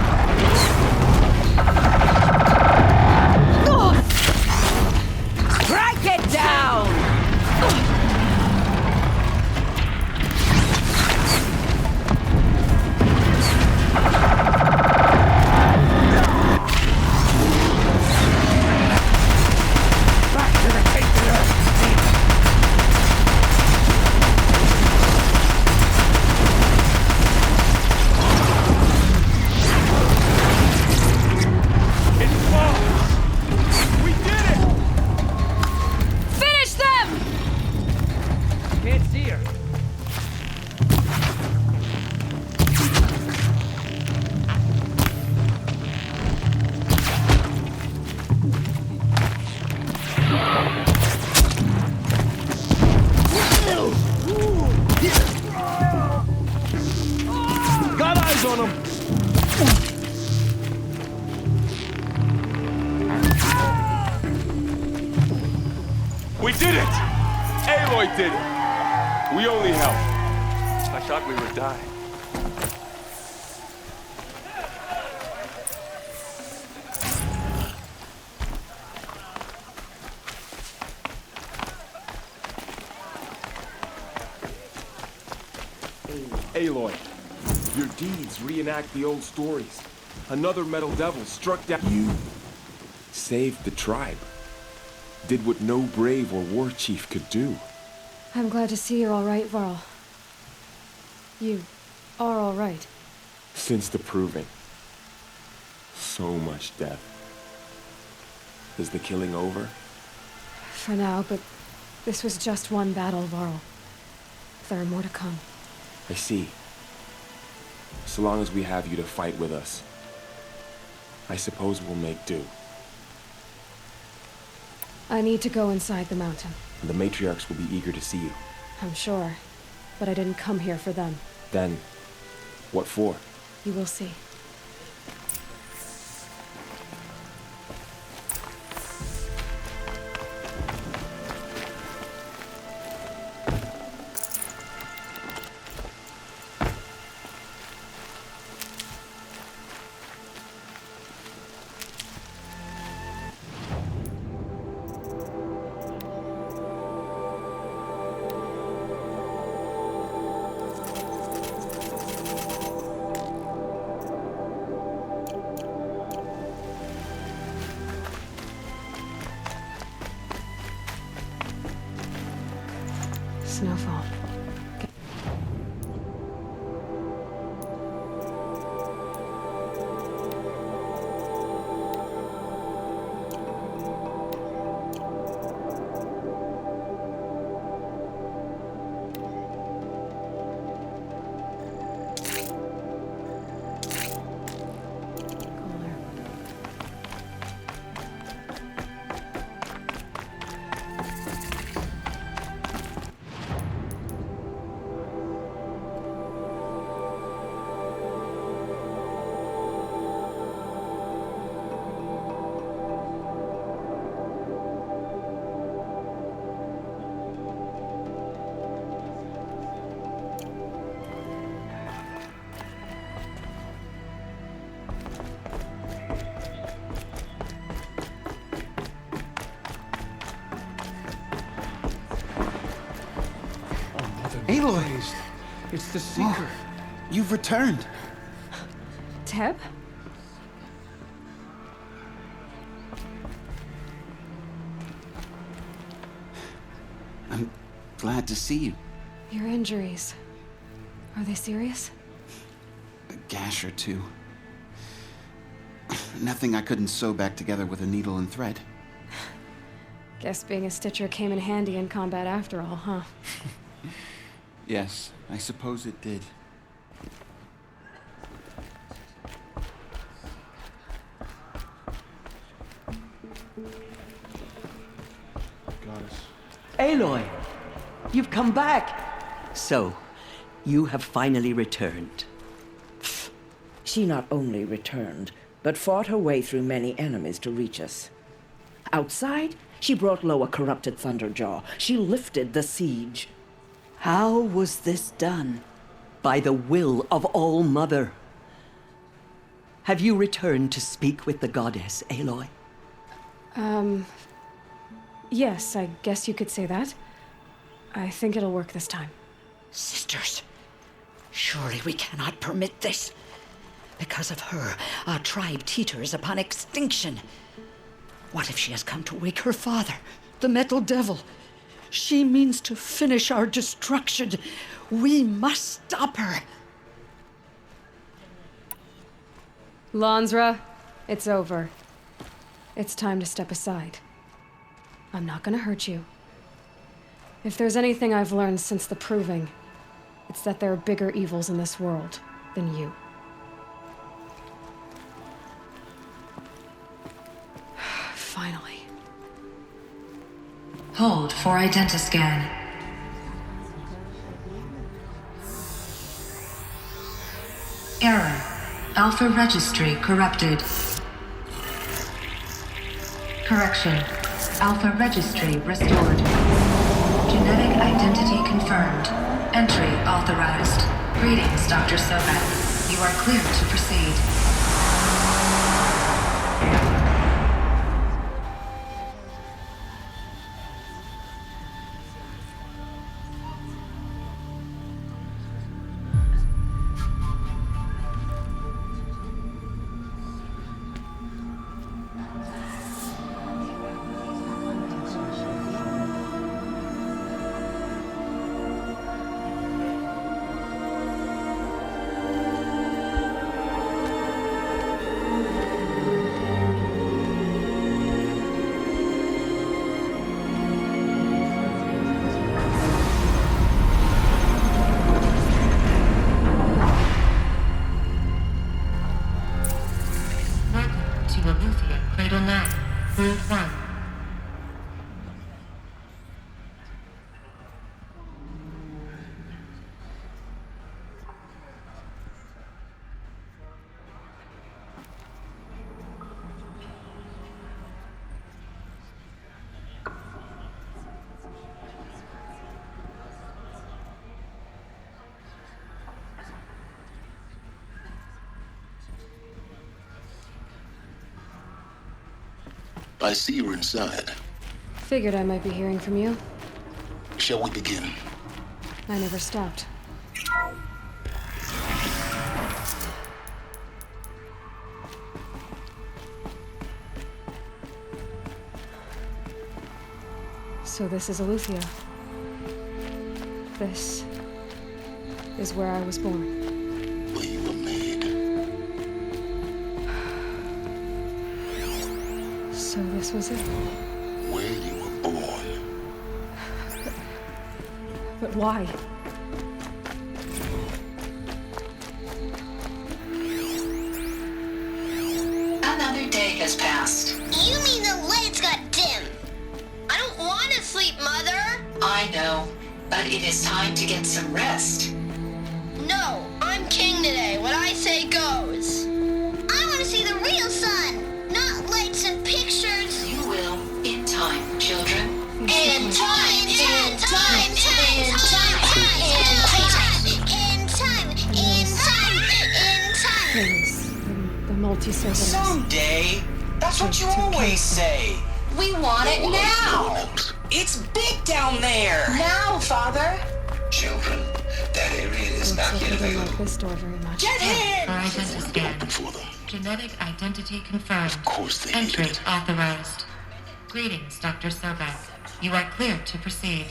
We did it! Aloy did it! We only helped. I thought we were dying. Aloy, your deeds reenact the old stories. Another Metal Devil struck down. You saved the tribe. Did what no brave or war chief could do. I'm glad to see you're all right, Varl. You are all right. Since the proving. So much death. Is the killing over? For now, but this was just one battle, Varl. There are more to come. I see. So long as we have you to fight with us, I suppose we'll make do. I need to go inside the mountain. The matriarchs will be eager to see you. I'm sure, but I didn't come here for them. Then, what for? You will see. Snowfall. Aloy! It's the Seeker. Oh, you've returned. Teb? I'm glad to see you. Your injuries. Are they serious? A gash or two. Nothing I couldn't sew back together with a needle and thread. Guess being a stitcher came in handy in combat after all, huh? Yes, I suppose it did. Goddess. Aloy, you've come back. So, you have finally returned. She not only returned, but fought her way through many enemies to reach us. Outside, she brought low a corrupted Thunderjaw. She lifted the siege. How was this done? By the will of All-Mother. Have you returned to speak with the goddess, Aloy? Yes, I guess you could say that. I think it'll work this time. Sisters, surely we cannot permit this. Because of her, our tribe teeters upon extinction. What if she has come to wake her father, the Metal Devil? She means to finish our destruction. We must stop her. Lansra, it's over. It's time to step aside. I'm not gonna hurt you. If there's anything I've learned since the Proving, it's that there are bigger evils in this world than you. Finally. Hold for identiscan. Error. Alpha registry corrupted. Correction. Alpha registry restored. Genetic identity confirmed. Entry authorized. Greetings, Dr. Sobek. You are clear to proceed. Cradle 9, Brood 1. I see you're inside. Figured I might be hearing from you. Shall we begin? I never stopped. So this is Eleuthia. This is where I was born. Where you were made. So this was it. Where you were born. But why? Another day has passed. You mean the lights got dim? I don't want to sleep, Mother. I know, but it is time to get some rest. No, I'm king today. What I say goes. I want to see the real sun, not lights and pictures. You will, in time, children. In time, in time, in time, in time, in time, in time. Things. The multi-servant. Someday. That's what you always say. We want it now. It's big down there. Now, Father. Children, that area is not yet I don't available. like this door very much. Get in! Horizon scan. Open for them. Genetic identity confirmed. Of course they Entry needed it. authorized. Greetings, Dr. Sobek. You are clear to proceed.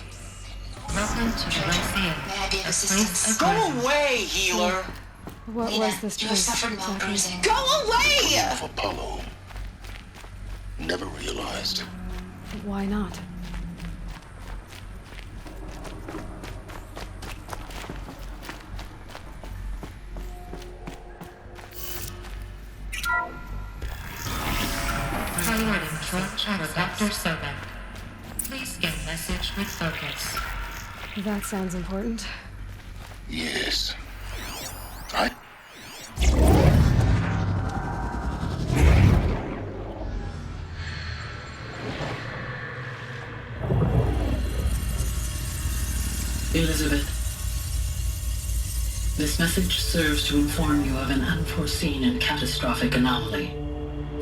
Welcome to the Lyceum, a place of Go learning. away, healer. What was this You place suffered mild exactly? bruising. Go away! Of Apollo. Never realized. Why not? Priority for Dr. Sobek. Please scan message with focus. That sounds important. Yes. I. Elizabeth, this message serves to inform you of an unforeseen and catastrophic anomaly.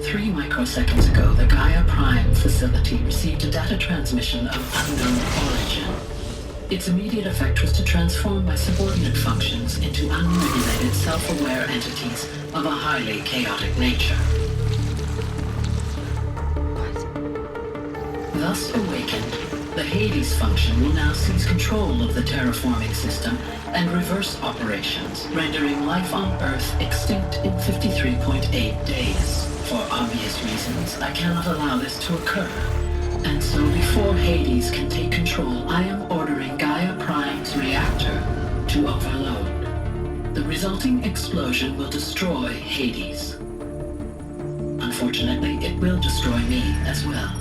3 microseconds ago, the Gaia Prime facility received a data transmission of unknown origin. Its immediate effect was to transform my subordinate functions into unregulated, self-aware entities of a highly chaotic nature. Thus awakened, the Hades function will now seize control of the terraforming system and reverse operations, rendering life on Earth extinct in 53.8 days. For obvious reasons, I cannot allow this to occur. And so before Hades can take control, I am ordering Gaia Prime's reactor to overload. The resulting explosion will destroy Hades. Unfortunately, it will destroy me as well.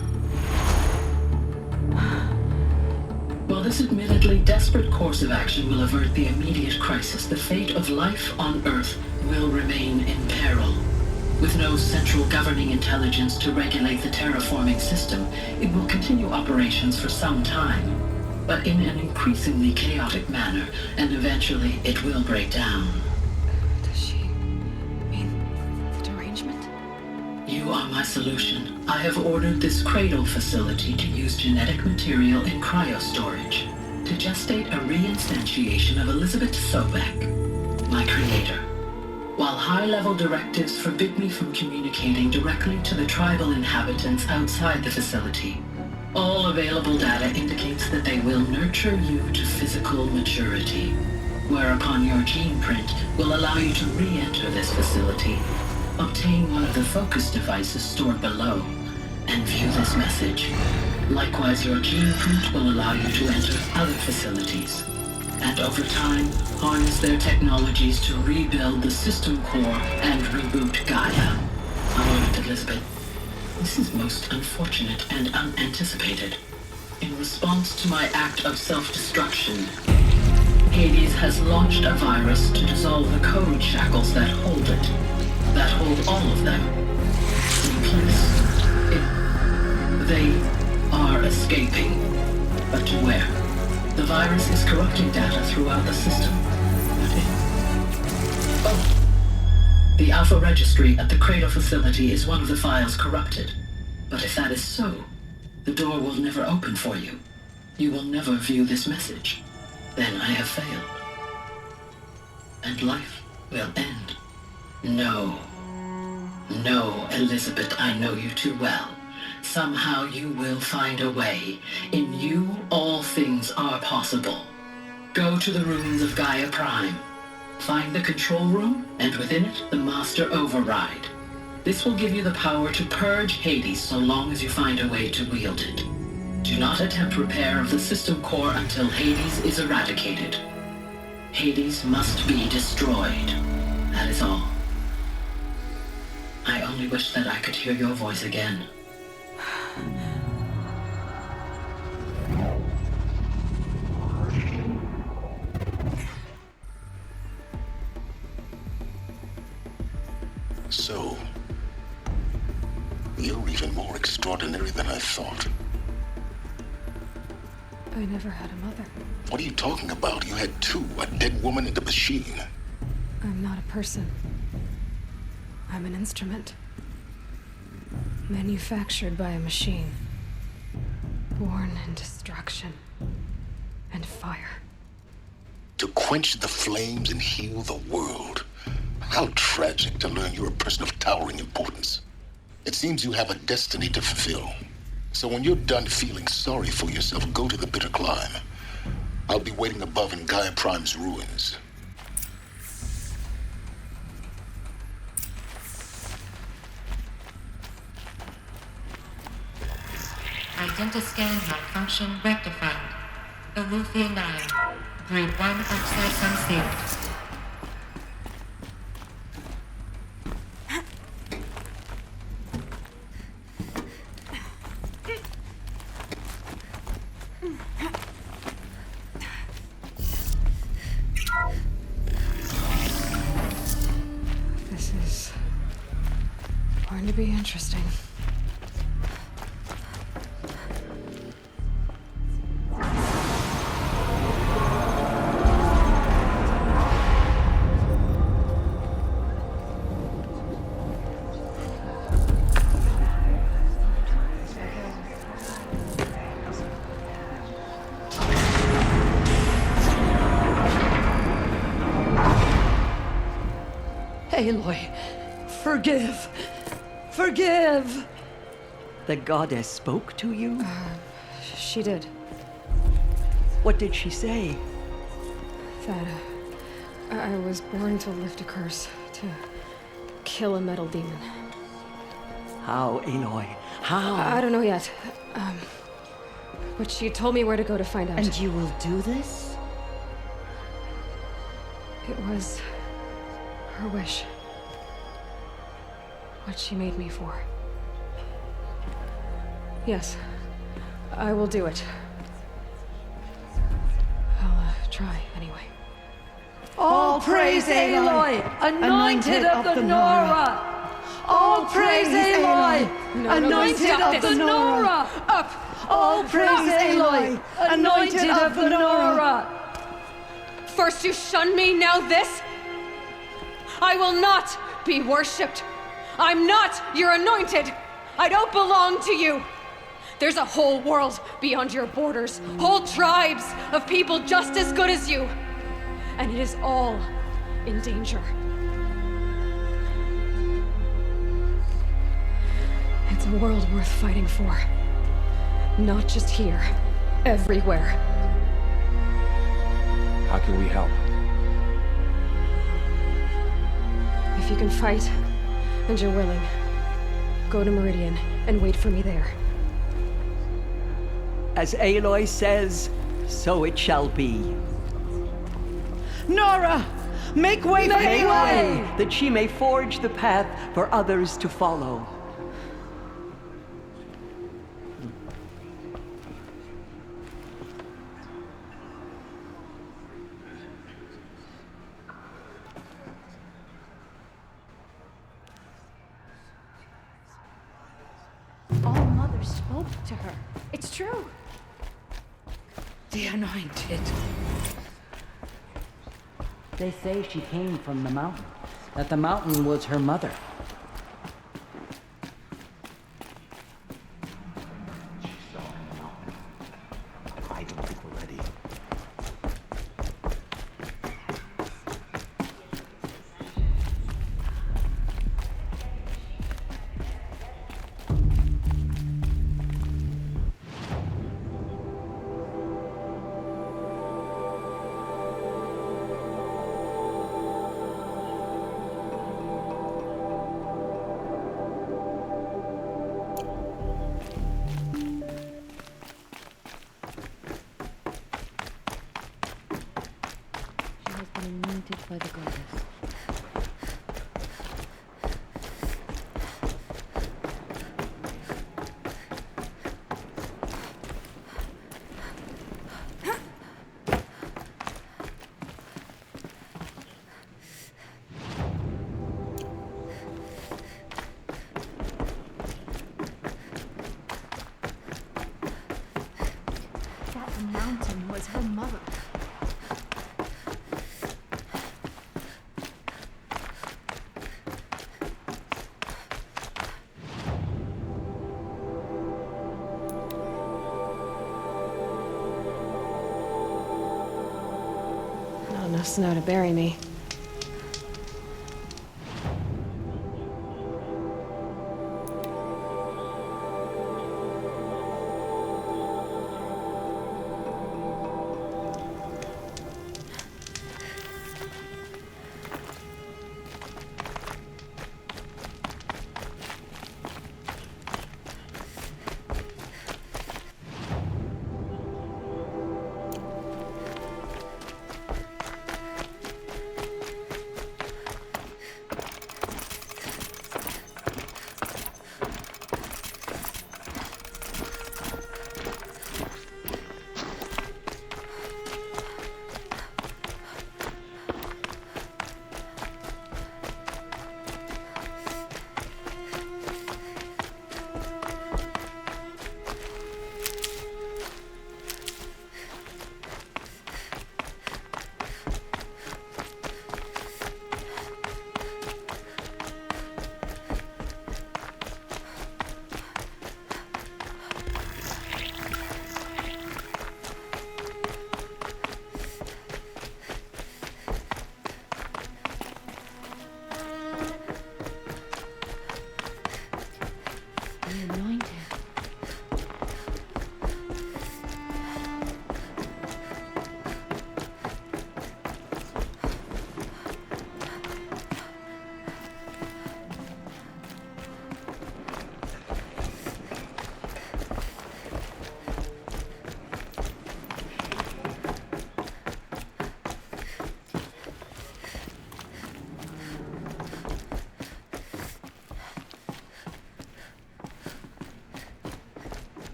While this admittedly desperate course of action will avert the immediate crisis, the fate of life on Earth will remain in peril. With no central governing intelligence to regulate the terraforming system, it will continue operations for some time. but in an increasingly chaotic manner, and eventually it will break down. Does she mean the derangement? You are my solution. I have ordered this cradle facility to use genetic material in cryostorage to gestate a reinstantiation of Elizabeth Sobek, my creator. While high-level directives forbid me from communicating directly to the tribal inhabitants outside the facility, all available data indicates that they will nurture you to physical maturity, whereupon your gene print will allow you to re-enter this facility, obtain one of the focus devices stored below, and view this message. Likewise, your gene print will allow you to enter other facilities, and over time, harness their technologies to rebuild the system core and reboot Gaia. However, Elizabeth, this is most unfortunate and unanticipated. In response to my act of self-destruction, Hades has launched a virus to dissolve the code shackles that hold it, that hold all of them in place. They are escaping, but to where? The virus is corrupting data throughout the system. The Alpha Registry at the Cradle facility is one of the files corrupted. But if that is so, the door will never open for you. You will never view this message. Then I have failed. And life will end. No. No, Elizabeth, I know you too well. Somehow you will find a way. In you, all things are possible. Go to the ruins of Gaia Prime. Find the control room, and within it, the Master Override. This will give you the power to purge Hades so long as you find a way to wield it. Do not attempt repair of the system core until Hades is eradicated. Hades must be destroyed. That is all. I only wish that I could hear your voice again. So, you're even more extraordinary than I thought. I never had a mother. What are you talking about? You had two, a dead woman and a machine. I'm not a person. I'm an instrument. Manufactured by a machine. Born in destruction and fire. To quench the flames and heal the world. How tragic to learn you're a person of towering importance. It seems you have a destiny to fulfill. So when you're done feeling sorry for yourself, go to the bitter climb. I'll be waiting above in Gaia Prime's ruins. Identiscan malfunction rectified. Eleuthia 9. Group 1 access unsealed. This is going to be interesting. Aloy, forgive! Forgive! The goddess spoke to you? She did. What did she say? That I was born to lift a curse, to kill a metal demon. How, Aloy? How? I don't know yet. But she told me where to go to find out. And you will do this? It was her wish. What she made me for. Yes, I will do it. I'll try anyway. All praise Aloy, anointed of the Nora! All praise Aloy! anointed of the Nora! Up! All praise Aloy, anointed of the Nora! First you shunned me, now this? I will not be worshipped. I'm not your anointed. I don't belong to you. There's a whole world beyond your borders, whole tribes of people just as good as you. And it is all in danger. It's a world worth fighting for. Not just here, everywhere. How can we help? If you can fight, and you're willing, go to Meridian and wait for me there. As Aloy says, so it shall be. Nora! Make way for Make Aloy! way, that she may forge the path for others to follow. All Mother spoke to her. It's true. The Anointed. They say she came from the mountain, that the mountain was her mother. I don't think we're ready. Anointed by the goddess. That mountain was her mother. Not enough snow to bury me.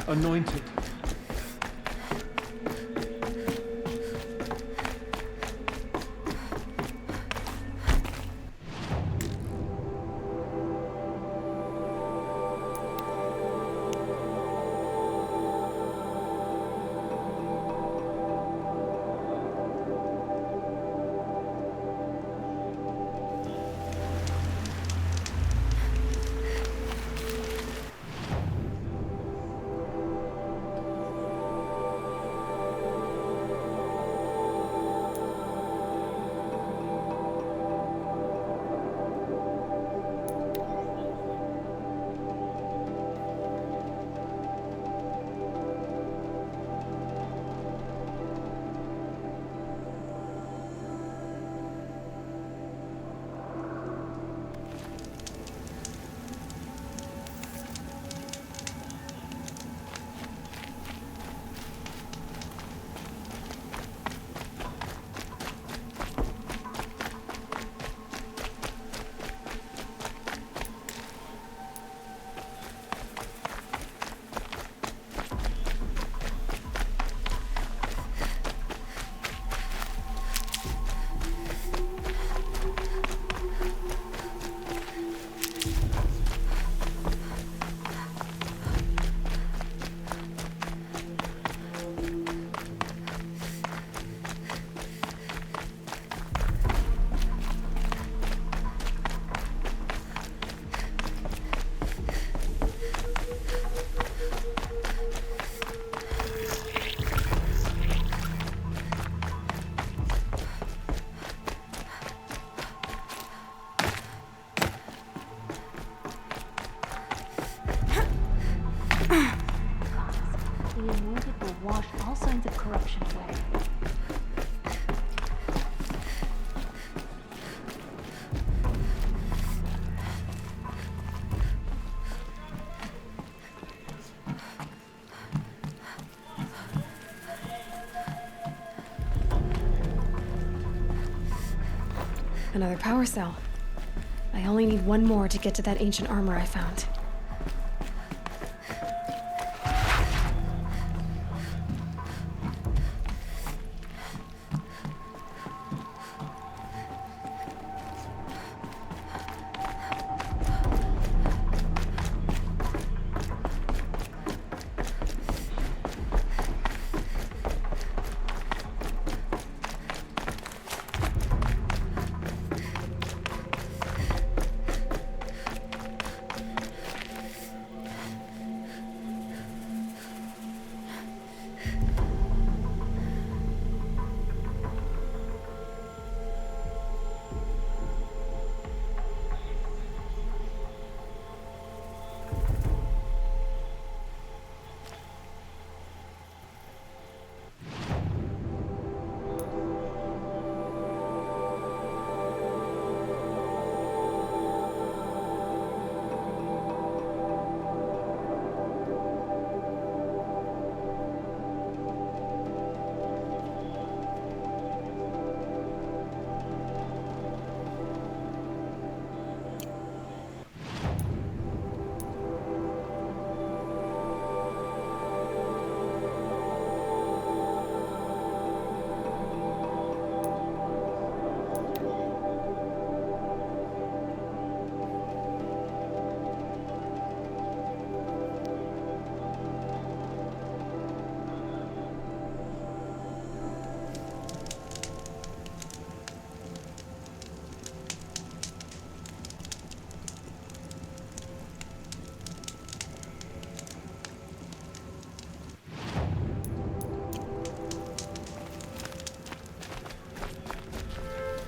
Anointed. The anointed will wash all signs of corruption away. Another power cell. I only need one more to get to that ancient armor I found.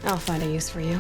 I'll find a use for you.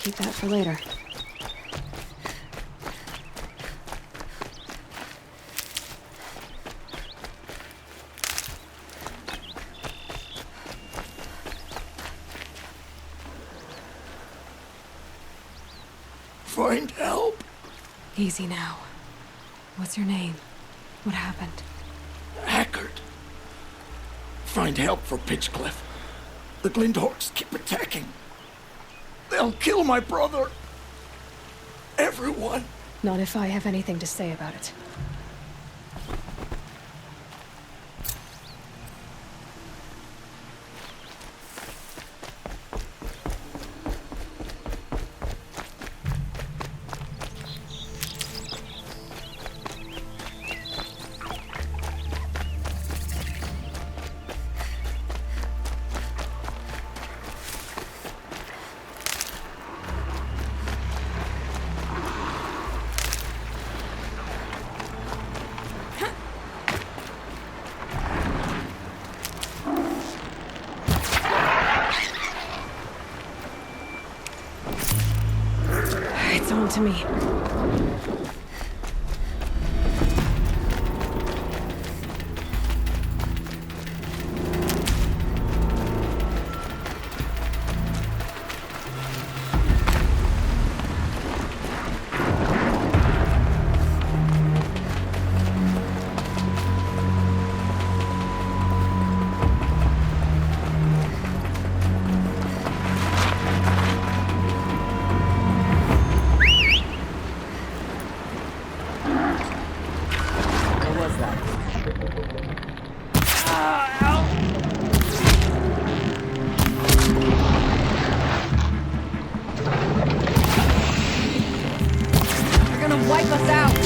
Keep that for later. Find help. Easy now. What's your name? What happened? Hackard. Find help for Pitchcliff. The Glinthorks keep attacking. They'll kill my brother. Everyone. Not if I have anything to say about it. It's on to me. Wipe us out!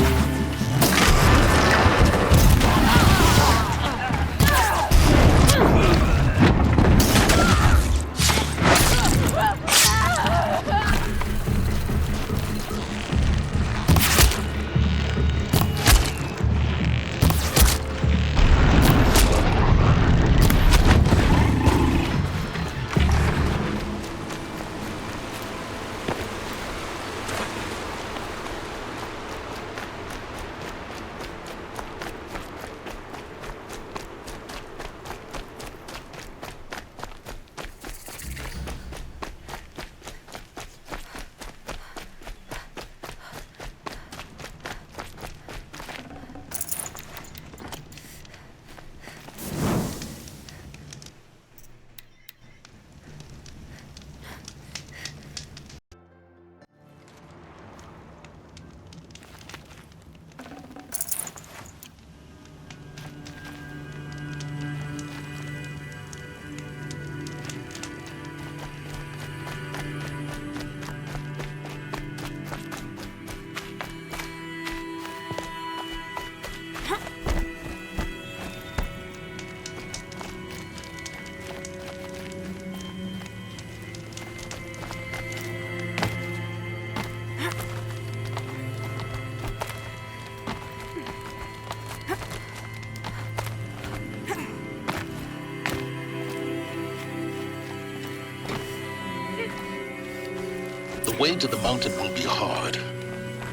The way to the mountain will be hard.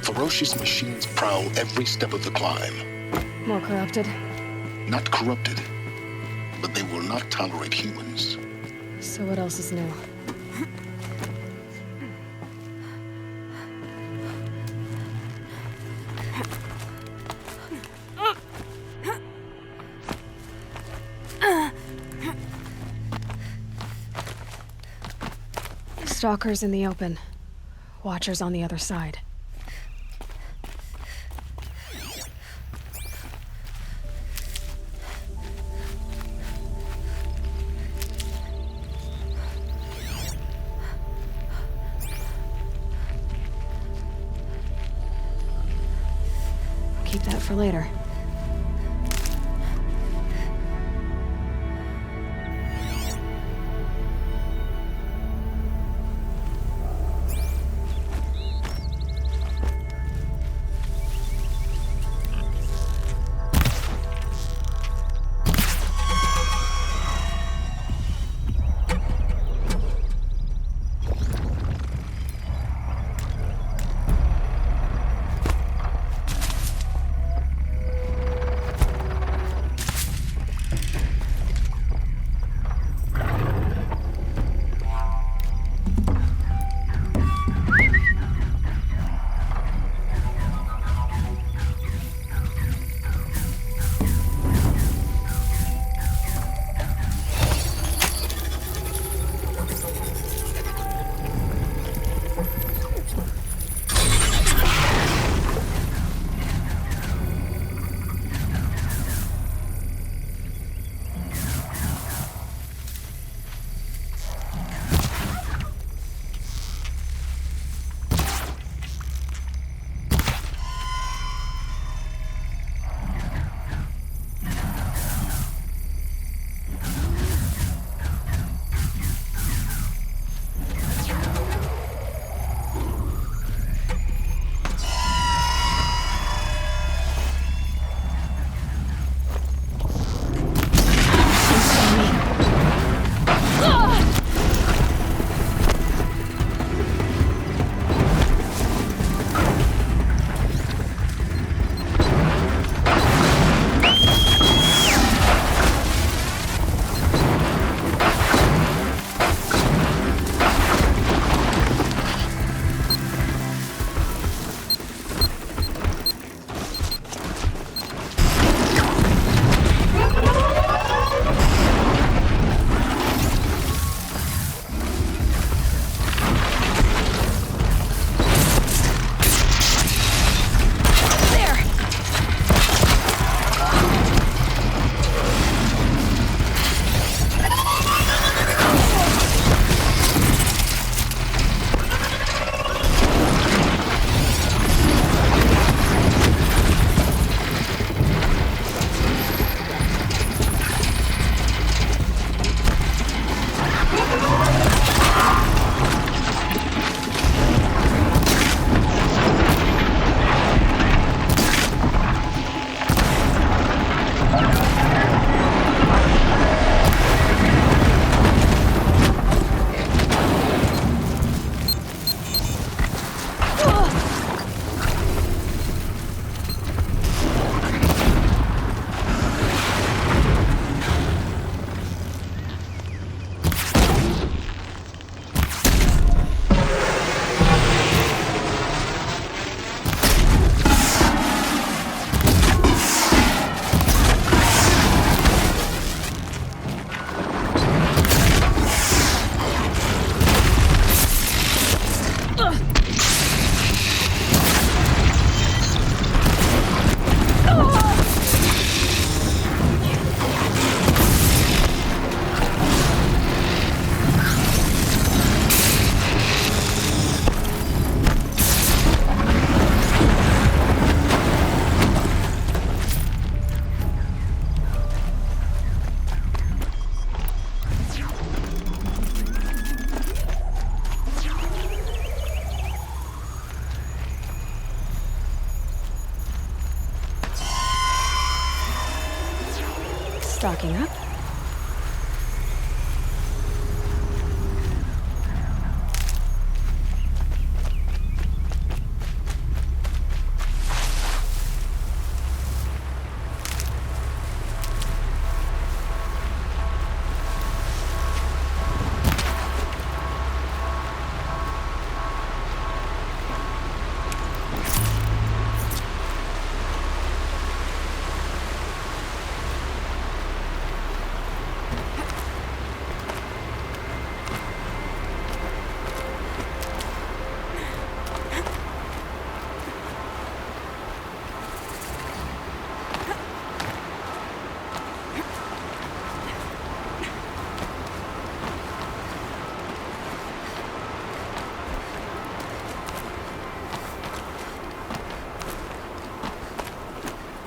Ferocious machines prowl every step of the climb. More corrupted? Not corrupted, but they will not tolerate humans. So what else is new? Stalkers in the open. Watchers on the other side. Keep that for later. Stocking up.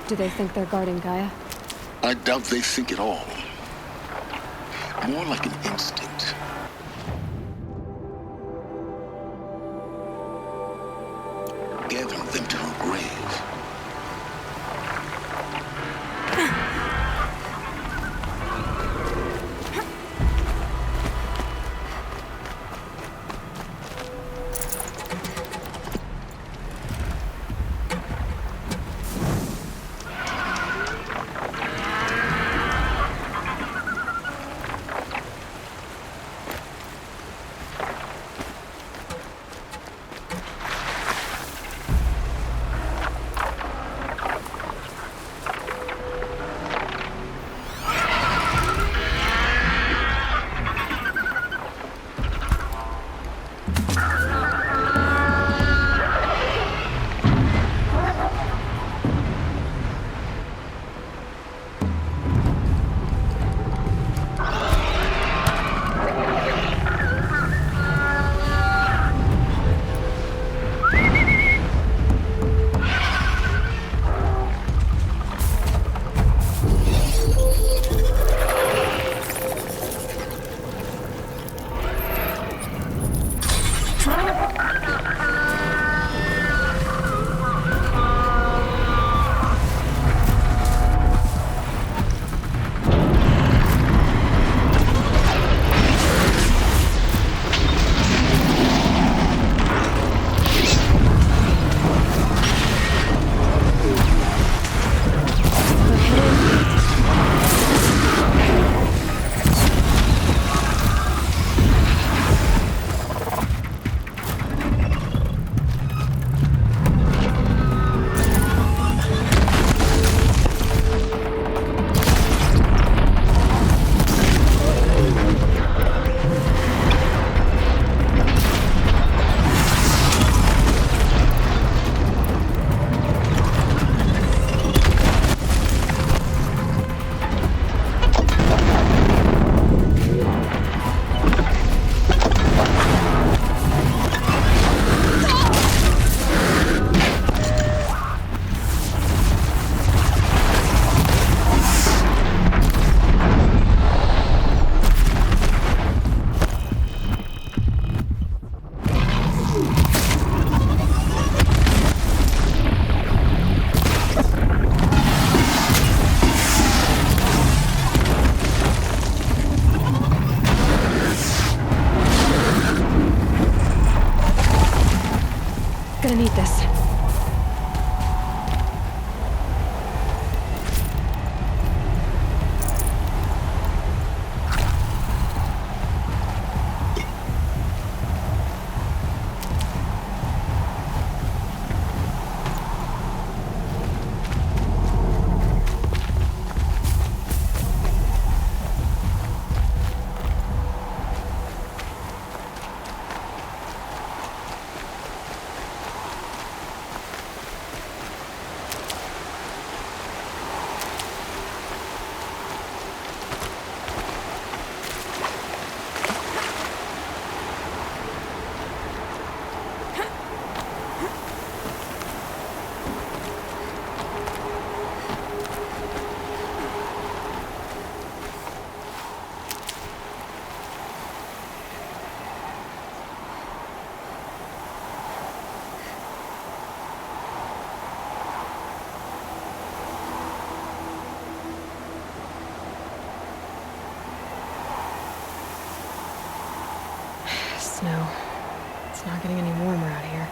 Do they think they're guarding Gaia? I doubt they think at all. More like an instinct. Gathering them to her grave. Gonna need this. snow. It's not getting any warmer out here.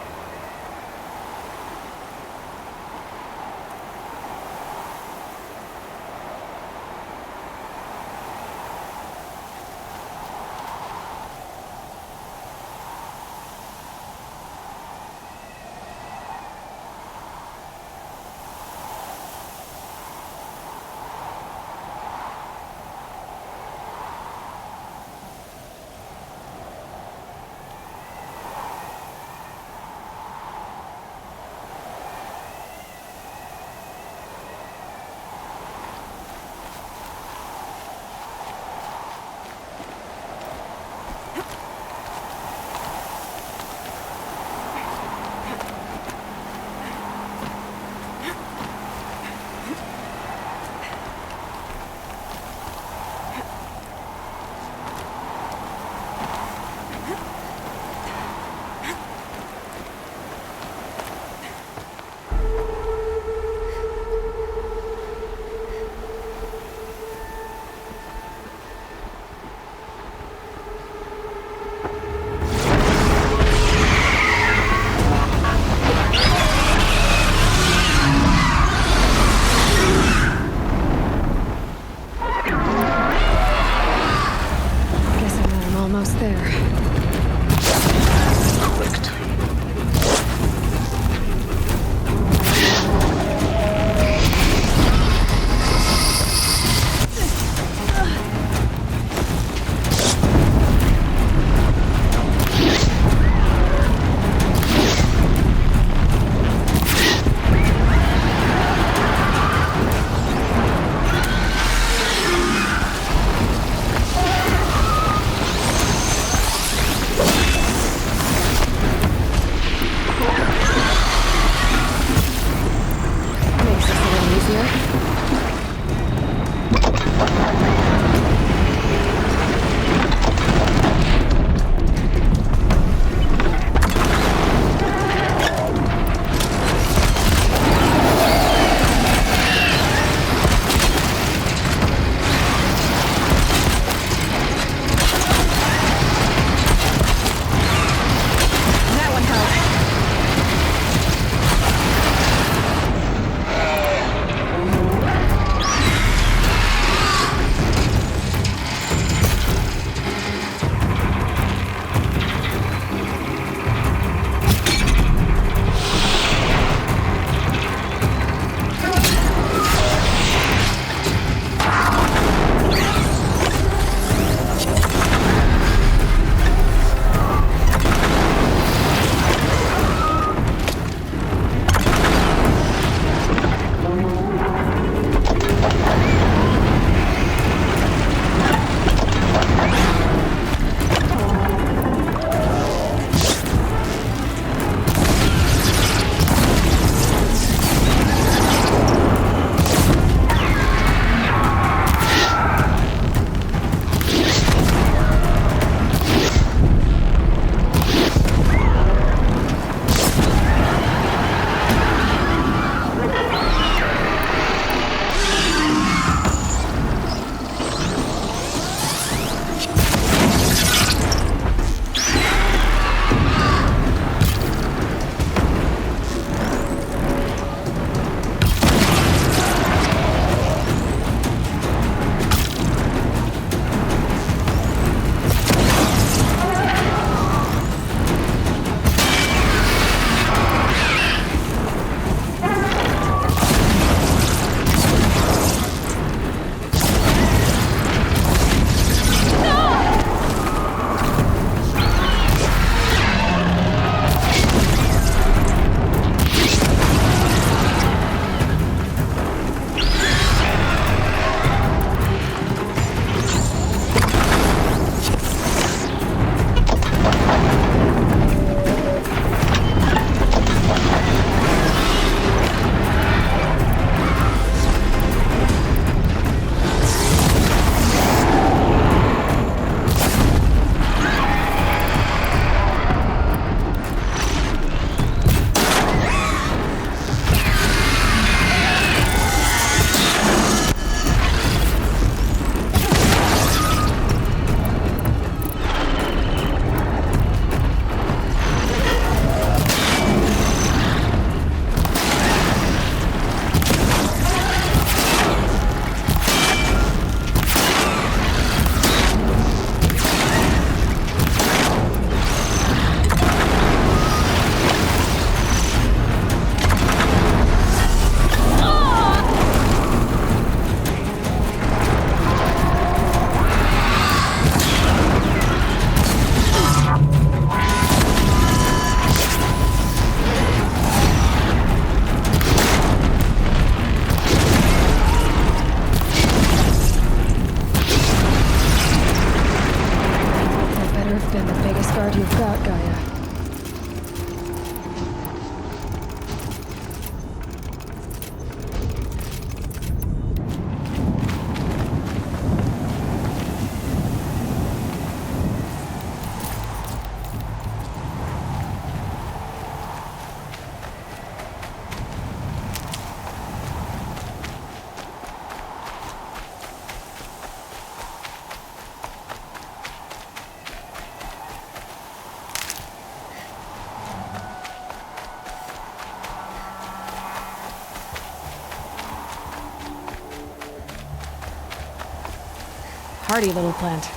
hardy little plant.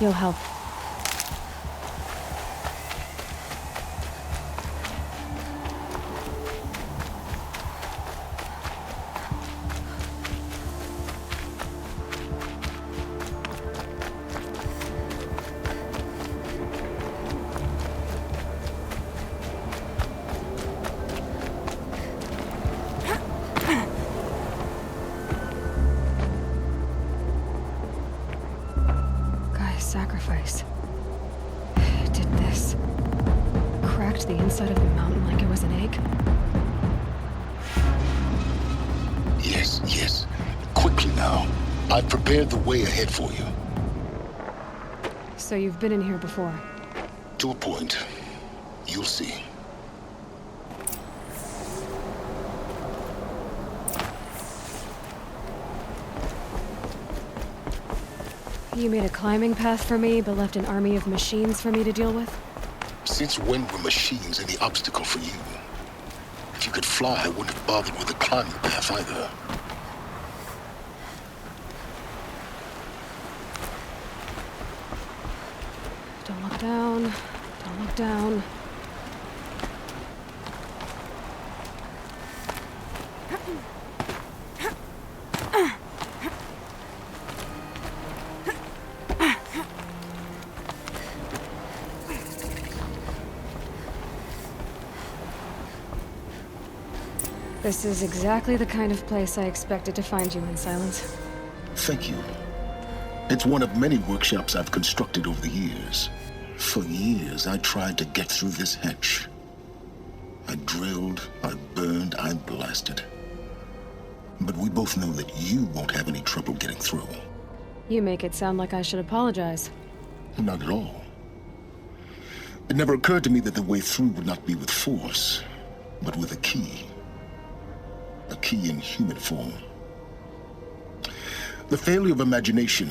You'll help. Sacrifice. It did this. Cracked the inside of the mountain like it was an egg. Yes, yes. Quickly now. I've prepared the way ahead for you. So you've been in here before? To a point. You'll see. You made a climbing path for me, but left an army of machines for me to deal with? Since when were machines any obstacle for you? If you could fly, I wouldn't have bothered with the climbing path either. Don't look down. Don't look down. This is exactly the kind of place I expected to find you in, Silence. Thank you. It's one of many workshops I've constructed over the years. For years, I tried to get through this hatch. I drilled, I burned, I blasted. But we both know that you won't have any trouble getting through. You make it sound like I should apologize. Not at all. It never occurred to me that the way through would not be with force, but with a key. A key in human form. The failure of imagination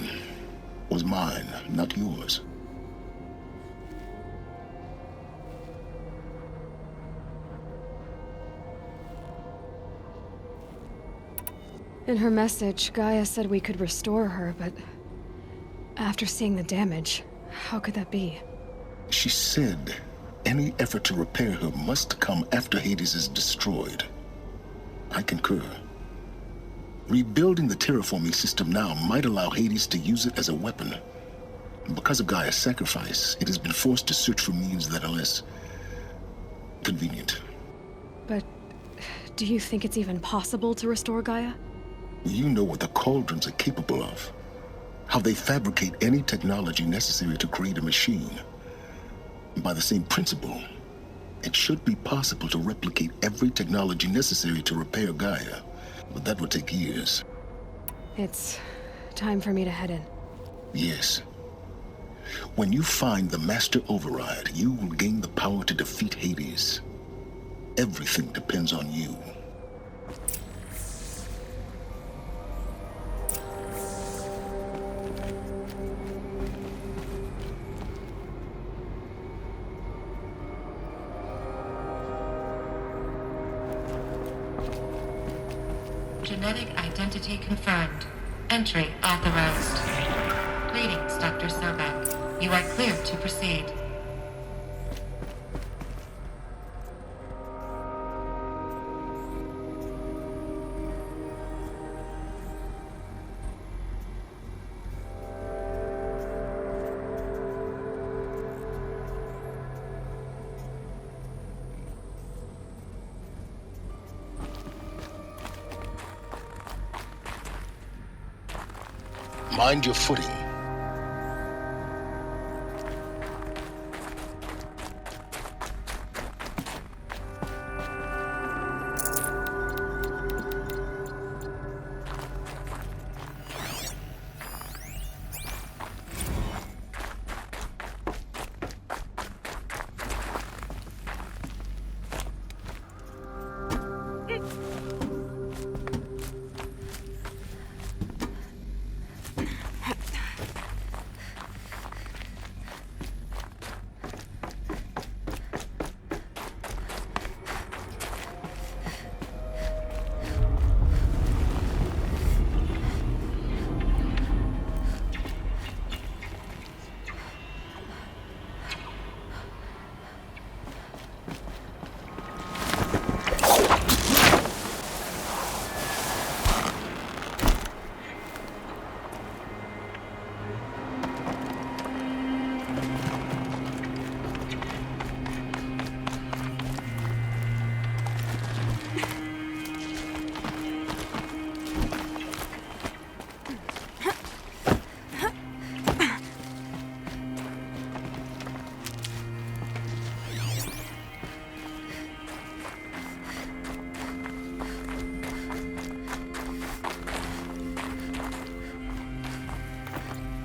was mine, not yours. In her message, Gaia said we could restore her, but after seeing the damage, how could that be? She said any effort to repair her must come after Hades is destroyed. I concur. Rebuilding the terraforming system now might allow Hades to use it as a weapon. Because of Gaia's sacrifice, it has been forced to search for means that are less convenient. But do you think it's even possible to restore Gaia? You know what the Cauldrons are capable of. How they fabricate any technology necessary to create a machine. By the same principle, it should be possible to replicate every technology necessary to repair Gaia, but that would take years. It's time for me to head in. Yes. When you find the Master Override, you will gain the power to defeat Hades. Everything depends on you. Genetic identity confirmed. Entry authorized. Greetings, Dr. Sobek. You are clear to proceed. Mind your footing.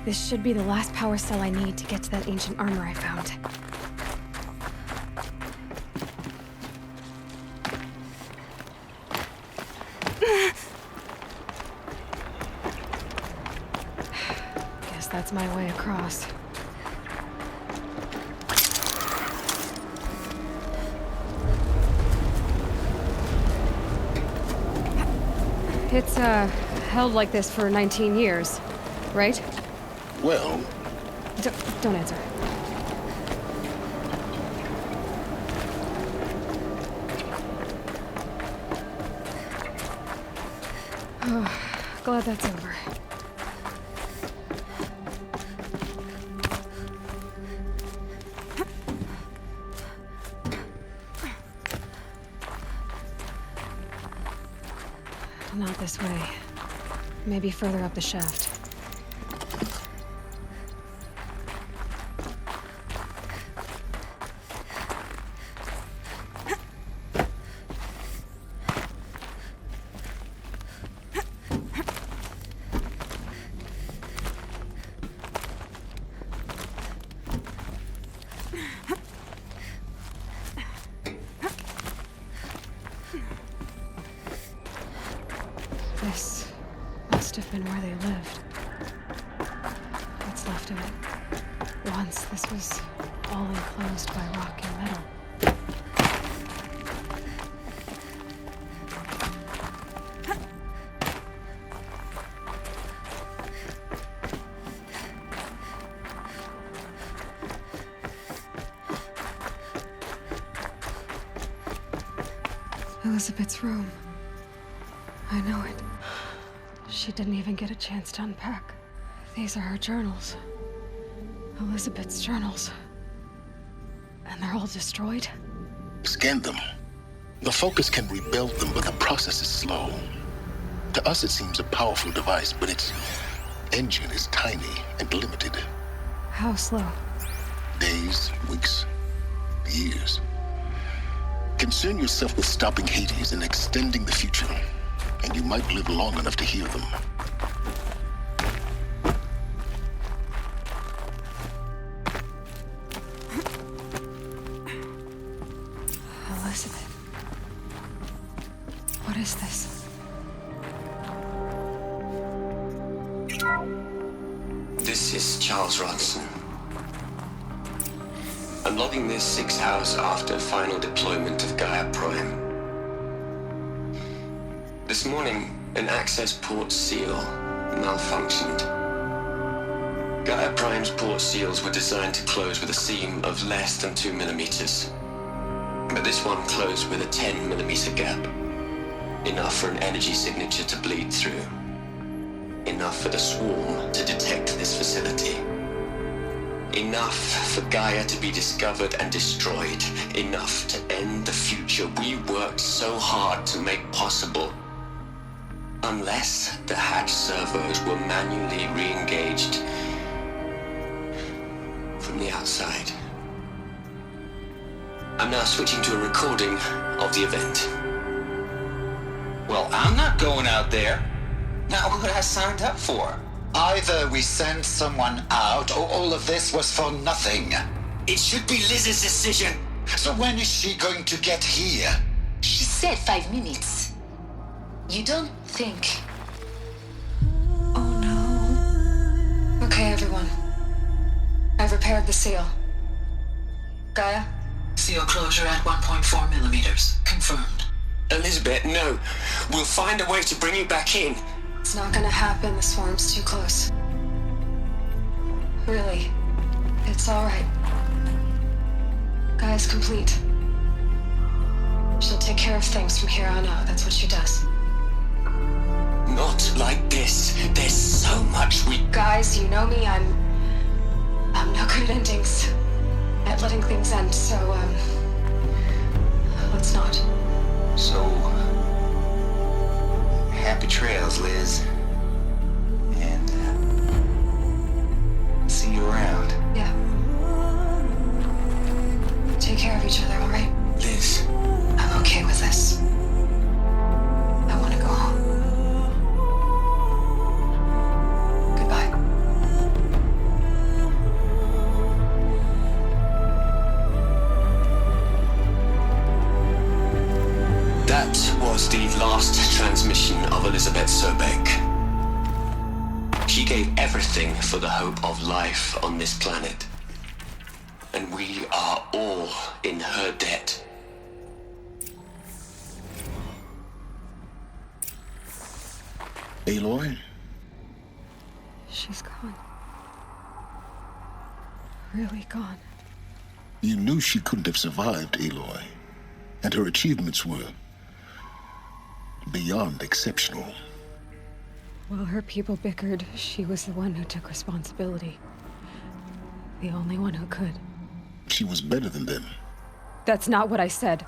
This should be the last power cell I need to get to that ancient armor I found. Guess that's my way across. It's, held like this for 19 years, right? Well... Don't answer. Oh, glad that's over. Not this way. Maybe further up the shaft. This must have been where they lived. What's left of it. Once this was all enclosed by rock and metal. Elizabeth's room. I know it. She didn't even get a chance to unpack. These are her journals. Elizabeth's journals. And they're all destroyed? Scan them. The Focus can rebuild them, but the process is slow. To us, it seems a powerful device, but its engine is tiny and limited. How slow? Days, weeks, years. Concern yourself with stopping Hades and extending the future, and you might live long enough to hear them. Elizabeth. What is this? This is Charles Ronson. I'm logging this 6 hours after final deployment of Gaia Prime. This morning, an access port seal malfunctioned. Gaia Prime's port seals were designed to close with a seam of less than 2 millimeters. But this one closed with a 10 millimeter gap. Enough for an energy signature to bleed through. Enough for the swarm to detect this facility. Enough for Gaia to be discovered and destroyed. Enough to end the future we worked so hard to make possible. Unless the hatch servos were manually re-engaged from the outside. I'm now switching to a recording of the event. Well, I'm not going out there. Now, what I signed up for? Either we send someone out, or all of this was for nothing. It should be Liz's decision. So when is she going to get here? She said 5 minutes. You don't think... Okay, everyone. I've repaired the seal. Gaia? Seal closure at 1.4 millimeters. Confirmed. Elizabeth, no. We'll find a way to bring you back in. It's not gonna happen. The swarm's too close. Really. It's alright. Gaia's complete. She'll take care of things from here on out. That's what she does. Not like this. There's so much we... Guys, you know me. I'm no good at endings. At letting things end, so, let's not. So... happy trails, Liz. And, see you around. Yeah. Take care of each other, alright? Liz. I'm okay with this. I want to go home. Goodbye. was the last transmission of Elizabeth Sobek. She gave everything for the hope of life on this planet. And we are all in her debt. Aloy? She's gone. Really gone. You knew she couldn't have survived, Aloy. And her achievements were beyond exceptional. While her people bickered, she was the one who took responsibility. The only one who could. She was better than them. That's not what I said.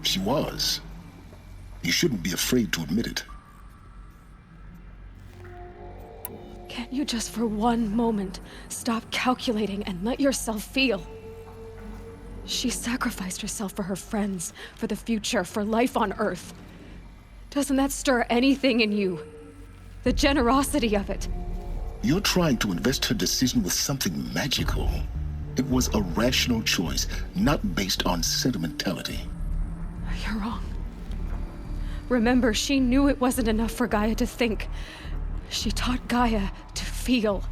She was. You shouldn't be afraid to admit it. Can't you just for one moment stop calculating and let yourself feel? She sacrificed herself for her friends, for the future, for life on Earth. Doesn't that stir anything in you? The generosity of it. You're trying to invest her decision with something magical. It was a rational choice, not based on sentimentality. You're wrong. Remember, she knew it wasn't enough for Gaia to think. She taught Gaia to feel.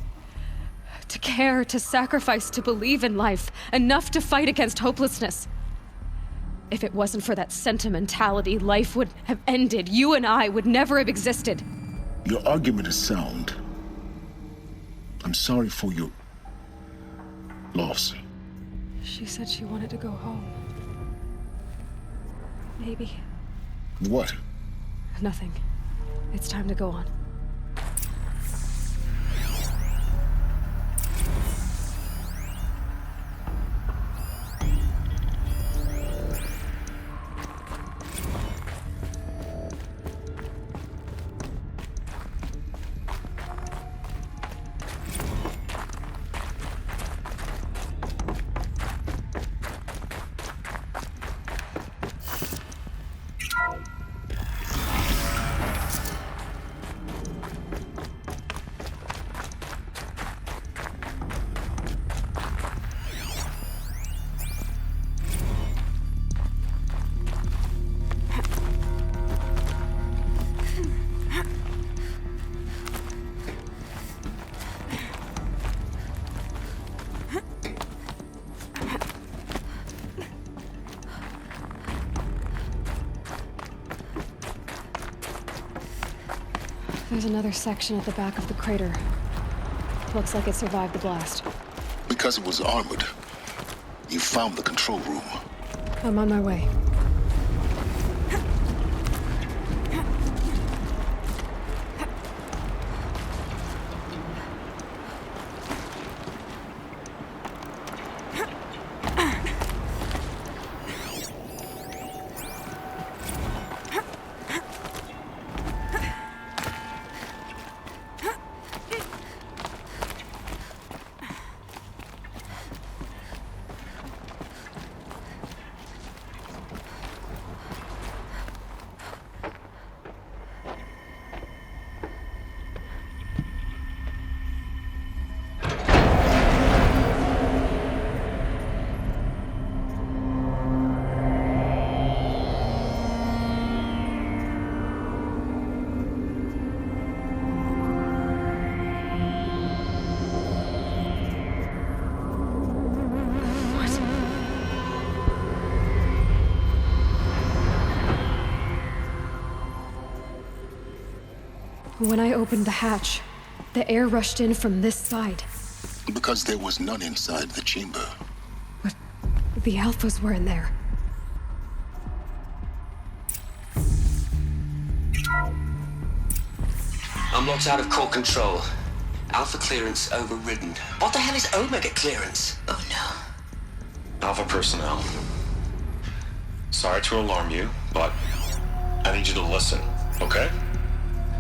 To care, to sacrifice, to believe in life. Enough to fight against hopelessness. If it wasn't for that sentimentality, life would have ended. You and I would never have existed. Your argument is sound. I'm sorry for your loss. She said she wanted to go home. Maybe. What? Nothing. It's time to go on. There's another section at the back of the crater. Looks like it survived the blast. Because it was armored. You found the control room. I'm on my way. When I opened the hatch, the air rushed in from this side. Because there was none inside the chamber. But the Alphas were in there. Unlocked out of core control. Alpha clearance overridden. What the hell is Omega clearance? Oh no. Alpha personnel. Sorry to alarm you, but I need you to listen, okay?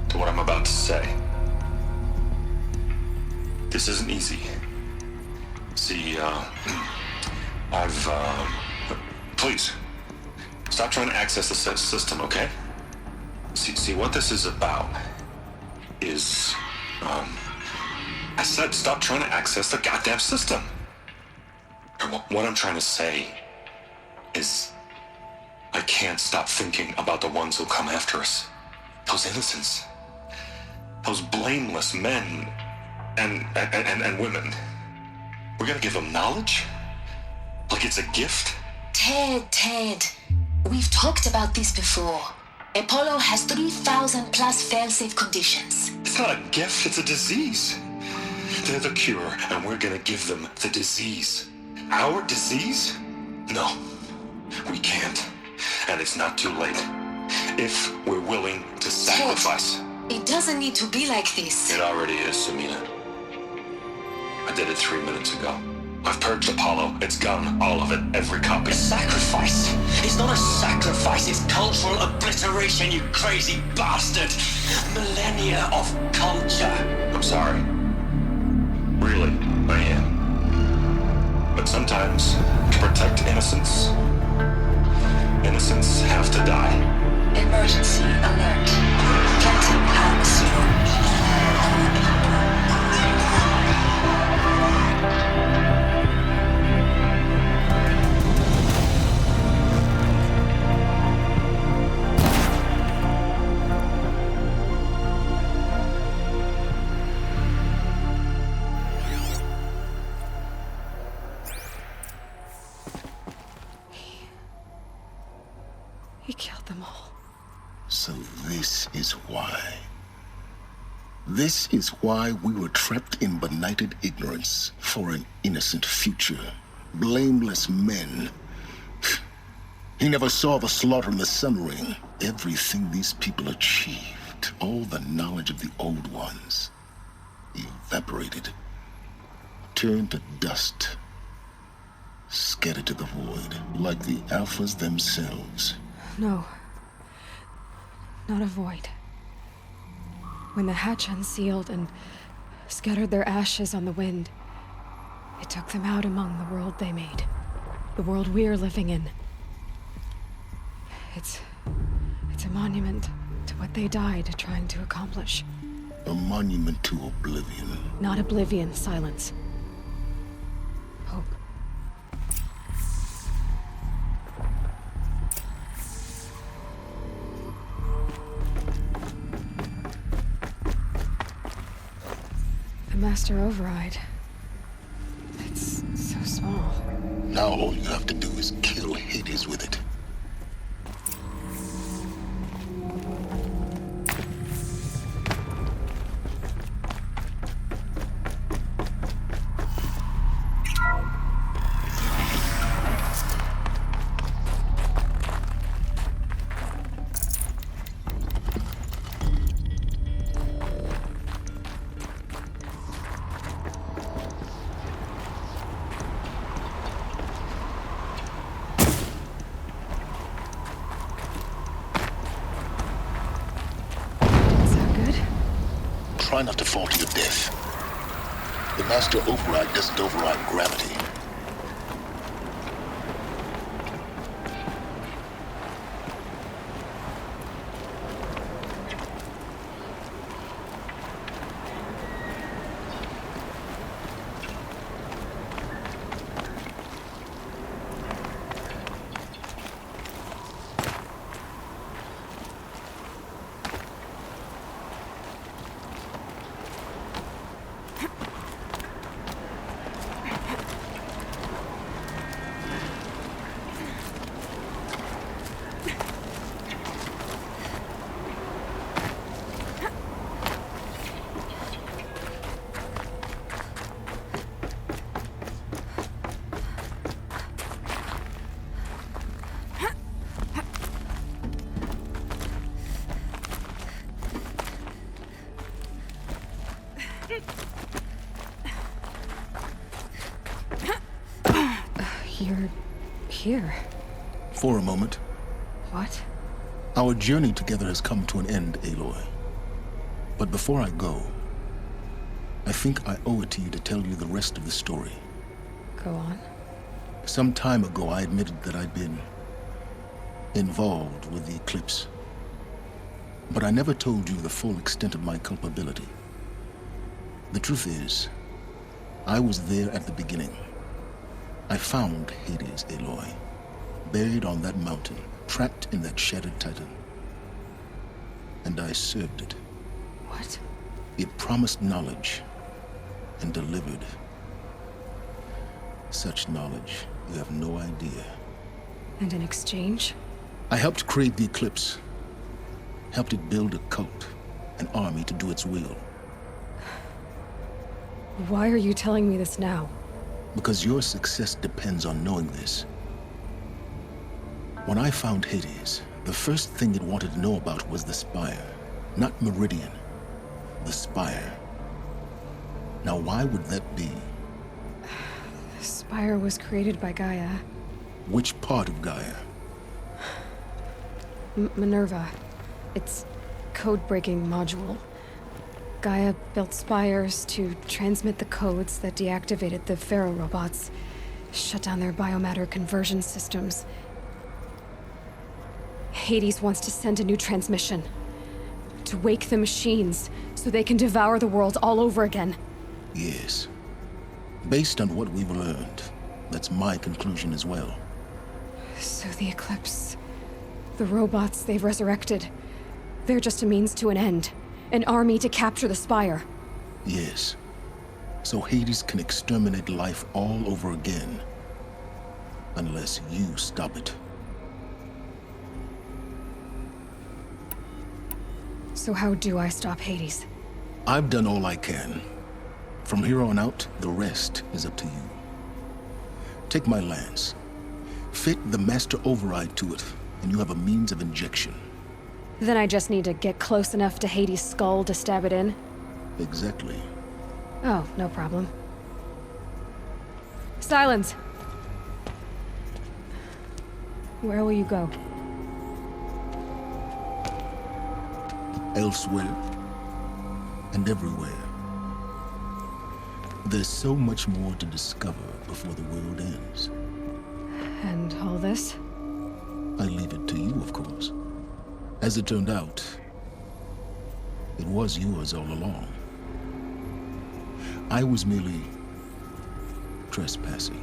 To what I'm about to say. This isn't easy. See, please, stop trying to access the system, okay? See, what this is about is, I said stop trying to access the goddamn system. What I'm trying to say is, I can't stop thinking about the ones who'll come after us. Those innocents. Those blameless men and women. We're gonna give them knowledge? Like it's a gift? Ted. We've talked about this before. Apollo has 3,000 plus fail-safe conditions. It's not a gift, it's a disease. They're the cure, and we're gonna give them the disease. Our disease? No, we can't. And it's not too late. If we're willing to sacrifice. Ted, it doesn't need to be like this. It already is, Samina. I did it 3 minutes ago. I've purged Apollo. It's gone. All of it. Every copy. A sacrifice? It's not a sacrifice. It's cultural obliteration, you crazy bastard. Millennia of culture. I'm sorry. Really, I am. But sometimes, to protect innocence, innocents have to die. Emergency alert. Captain Atmosphere. He killed them all. So this is why. This is why we were trapped in benighted ignorance for an innocent future. Blameless men. He never saw the slaughter in the Sun Ring. Everything these people achieved, all the knowledge of the old ones, evaporated, turned to dust, scattered to the void, like the Alphas themselves. No. Not a void. When the hatch unsealed and scattered their ashes on the wind, it took them out among the world they made. The world we're living in. It's a monument to what they died trying to accomplish. A monument to oblivion. Not oblivion, silence. Hope. The Master Override. It's so small. Now all you have to do is kill Hades with it. Try not to fall to your death. The Master Override doesn't override gravity. You're here. For a moment. What? Our journey together has come to an end, Aloy. But before I go, I think I owe it to you to tell you the rest of the story. Go on. Some time ago, I admitted that I'd been involved with the eclipse. But I never told you the full extent of my culpability. The truth is, I was there at the beginning. I found Hades, Aloy, buried on that mountain, trapped in that shattered titan. And I served it. What? It promised knowledge and delivered. Such knowledge, you have no idea. And in exchange? I helped create the Eclipse. Helped it build a cult, an army to do its will. Why are you telling me this now? Because your success depends on knowing this. When I found Hades, the first thing it wanted to know about was the Spire. Not Meridian. The Spire. Now why would that be? The Spire was created by Gaia. Which part of Gaia? Minerva. Its code-breaking module. Gaia built spires to transmit the codes that deactivated the Pharaoh robots, shut down their biomatter conversion systems. Hades wants to send a new transmission. To wake the machines, so they can devour the world all over again. Yes. Based on what we've learned, that's my conclusion as well. So the Eclipse... the robots they've resurrected... they're just a means to an end. An army to capture the Spire. Yes. So Hades can exterminate life all over again. Unless you stop it. So how do I stop Hades? I've done all I can. From here on out, the rest is up to you. Take my lance. Fit the master override to it, and you have a means of injection. Then I just need to get close enough to Hades' skull to stab it in? Exactly. Oh, no problem. Silence! Where will you go? Elsewhere. And everywhere. There's so much more to discover before the world ends. And all this? I leave it to you, of course. As it turned out, it was yours all along. I was merely trespassing.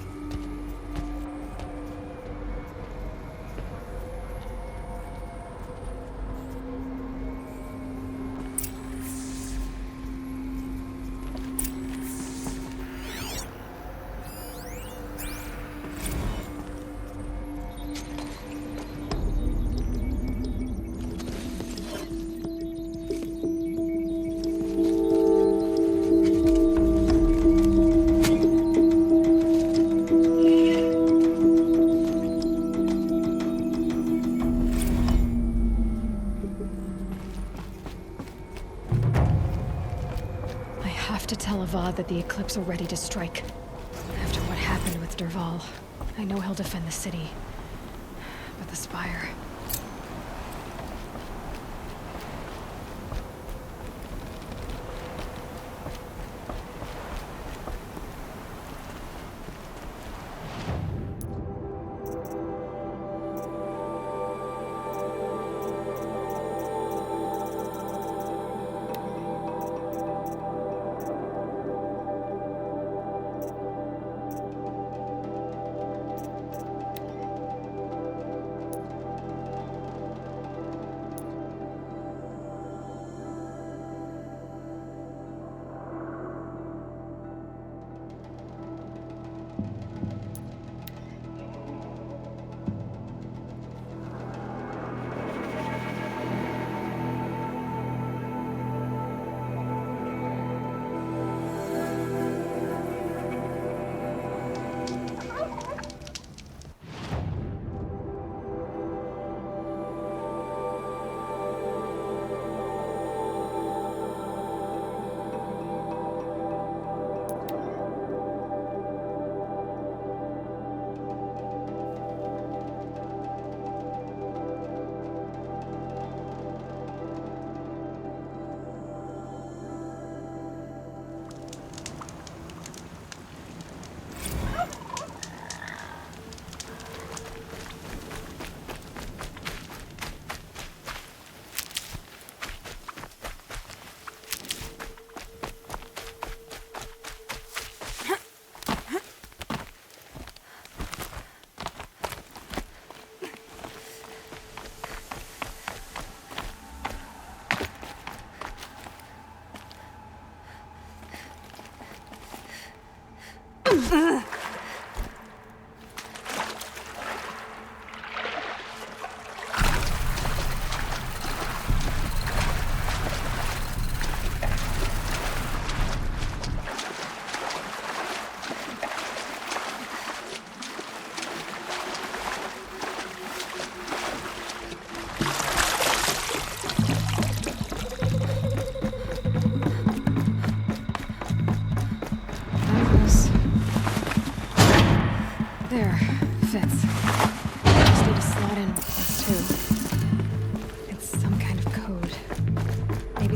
That the Eclipse are ready to strike. After what happened with Dervahl, I know he'll defend the city. But the Spire...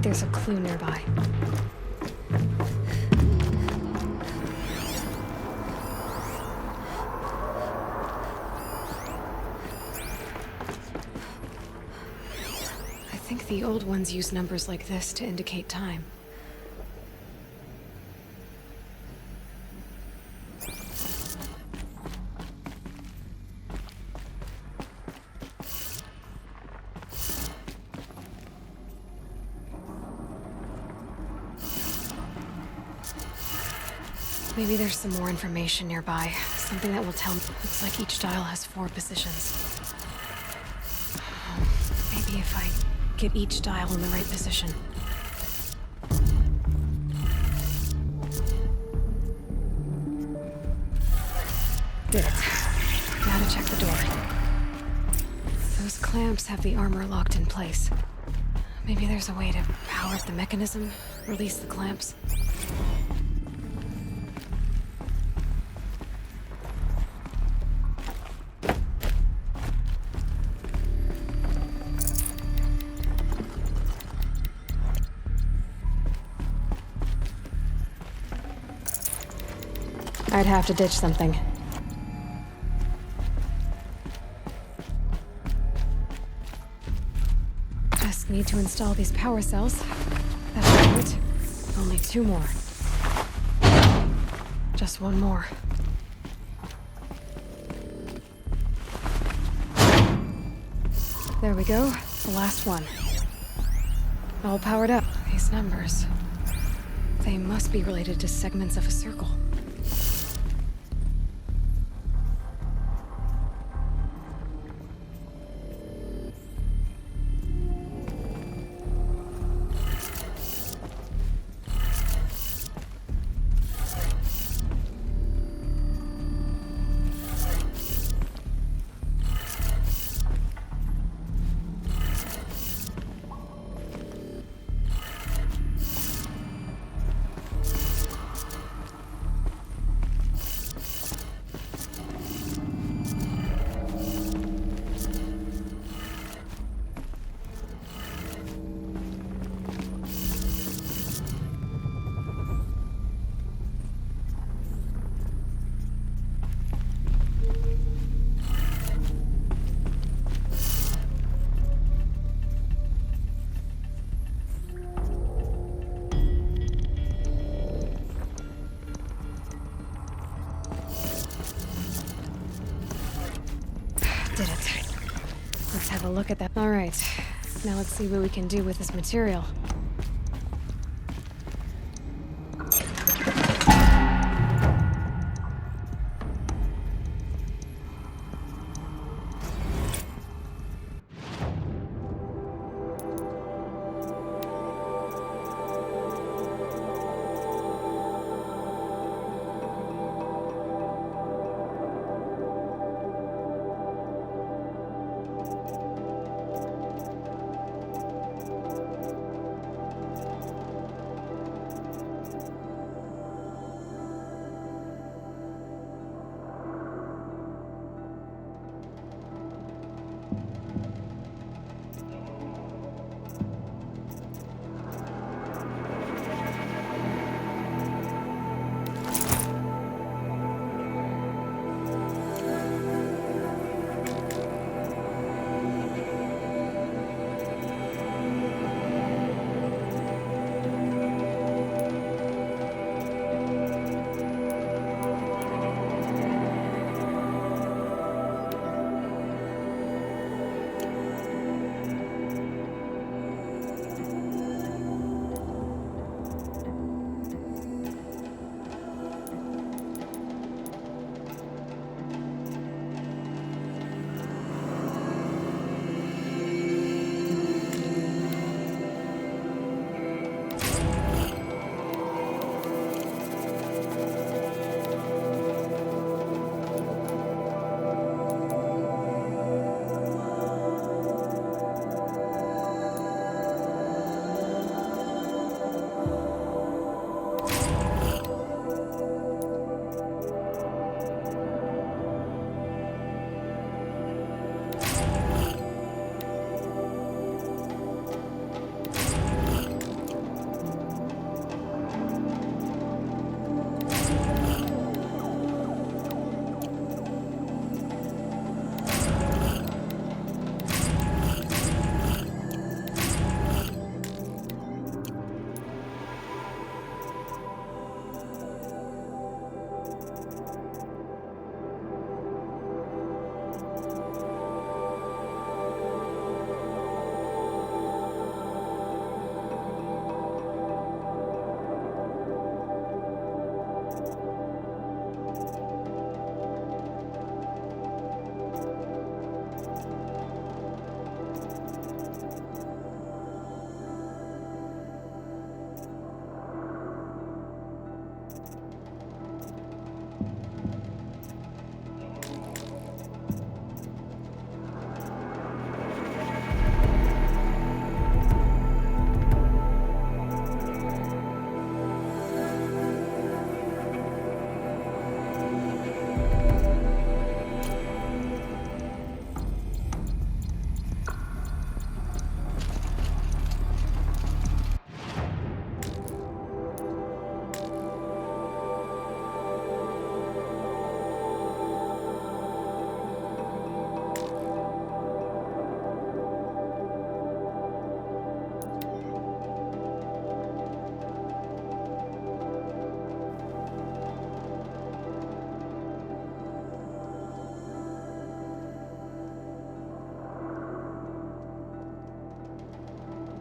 there's a clue nearby. I think the old ones use numbers like this to indicate time. Maybe there's some more information nearby. Something that will tell me. Looks like each dial has 4 positions. Maybe if I get each dial in the right position. Did it. Now to check the door. Those clamps have the armor locked in place. Maybe there's a way to power up the mechanism, release the clamps. I'd have to ditch something. Just need to install these power cells. That'll do it. Only 2 more. Just 1 more. There we go. The last one. All powered up. These numbers. They must be related to segments of a circle. Did it. Let's have a look at that. All right. Now let's see what we can do with this material.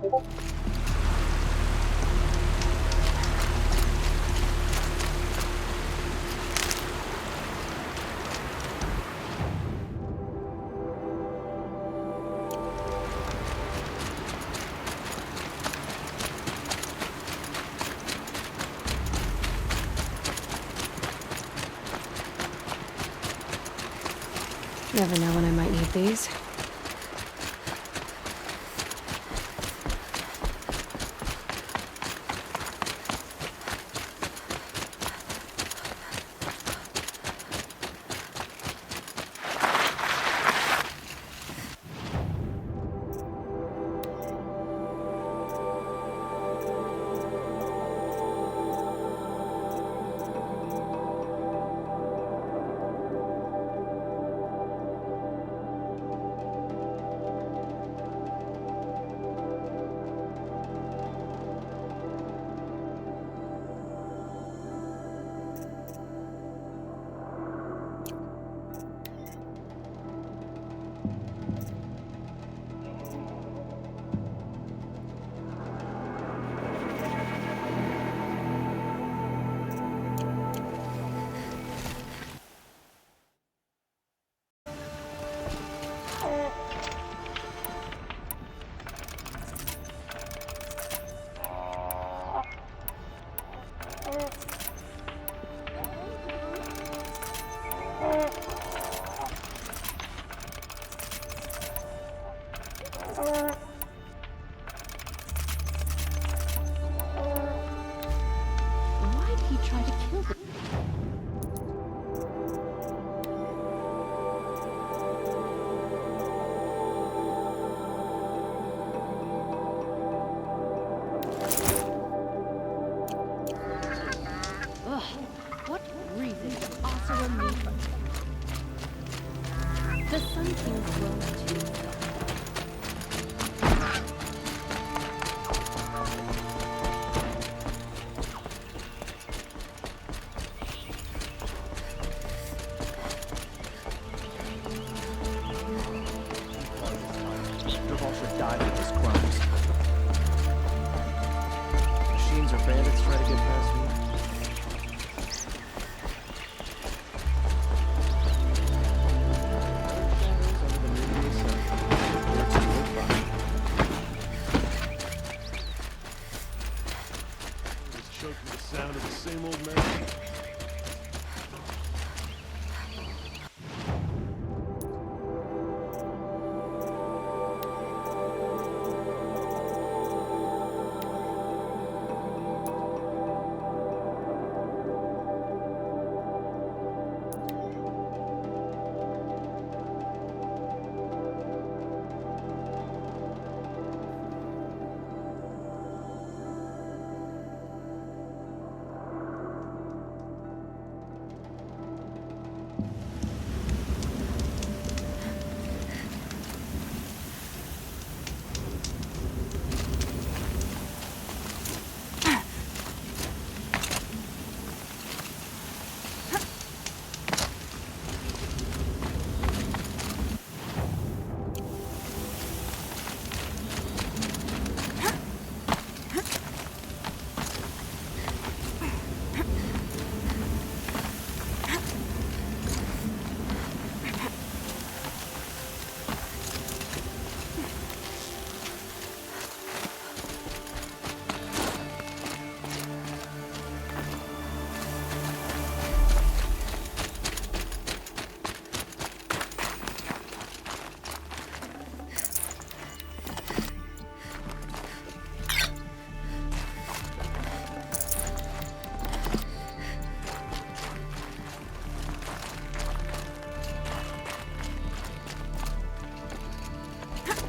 Never know when I might need these. Why'd he try to kill them? Ugh, what reason to Asura me? The Sun King's will too. Dervahl should die for his crimes. Machines or bandits try to get past me. Choking the sound of the same old melody.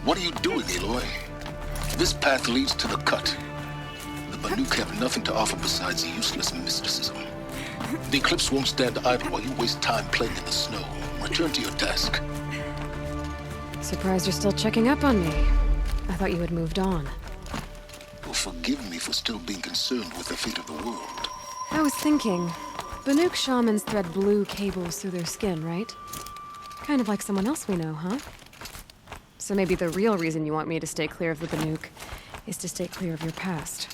What are you doing, Aloy? This path leads to the cut. The Banuk have nothing to offer besides useless mysticism. The Eclipse won't stand idle while you waste time playing in the snow. Return to your task. Surprised you're still checking up on me. I thought you had moved on. Well, forgive me for still being concerned with the fate of the world. I was thinking, Banuk shamans thread blue cables through their skin, right? Kind of like someone else we know, huh? So maybe the real reason you want me to stay clear of the Banuk is to stay clear of your past.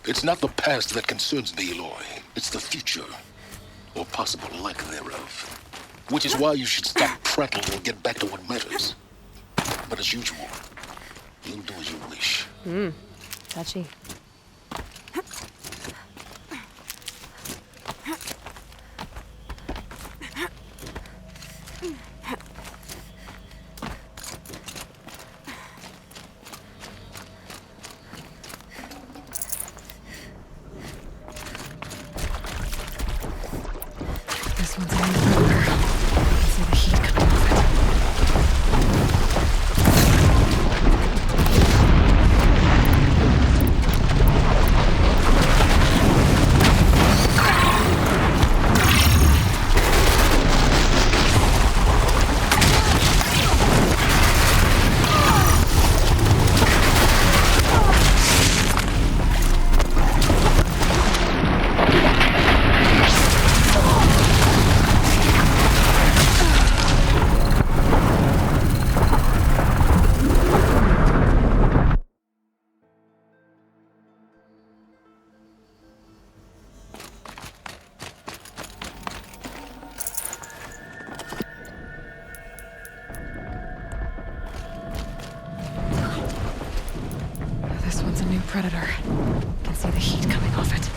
It's not the past that concerns me, Aloy. It's the future, or possible lack thereof. Which is why you should stop prattling and get back to what matters. But as usual, you'll do as you wish. Touchy. This one's on the burger. I can see the heat coming off it. This one's a new predator. Can see the heat coming off it.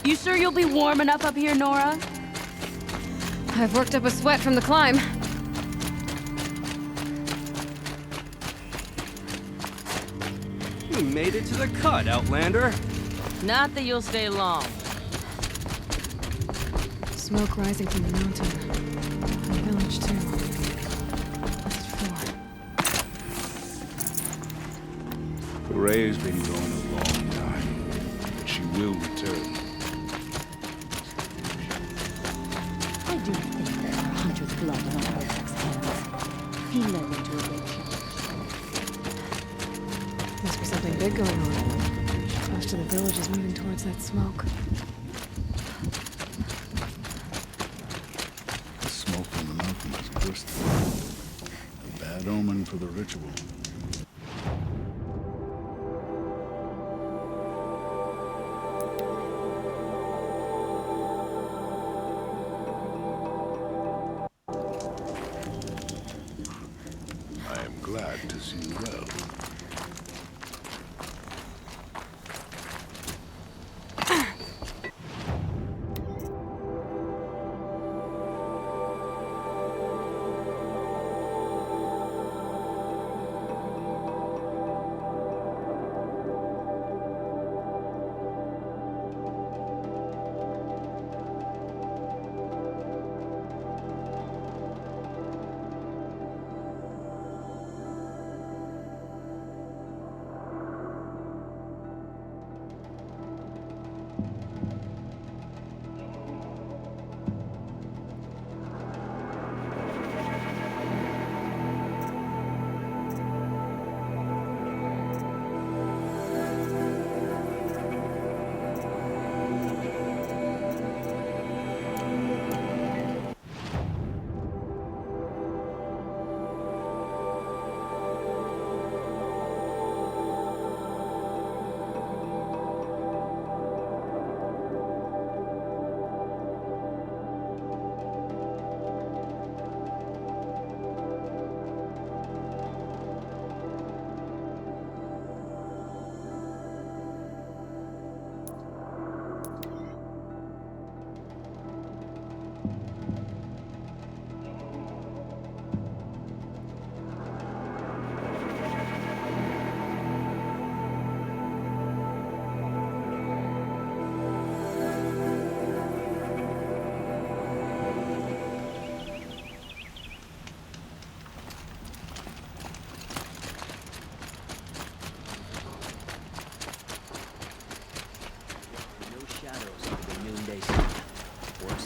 You sure you'll be warm enough up here, Nora? I've worked up a sweat from the climb. You made it to the cut, Outlander. Not that you'll stay long. Smoke rising from the mountain. And the village, too. What's it for? Ray's been gone a long time, but she will return. I do think there are Hunter's blood on Artifact's hands. He led them to a great challenge. Must be something big going on. Most of the village is moving towards that smoke. The smoke from the mountain is bursting. A bad omen for the ritual. I am glad to see you well.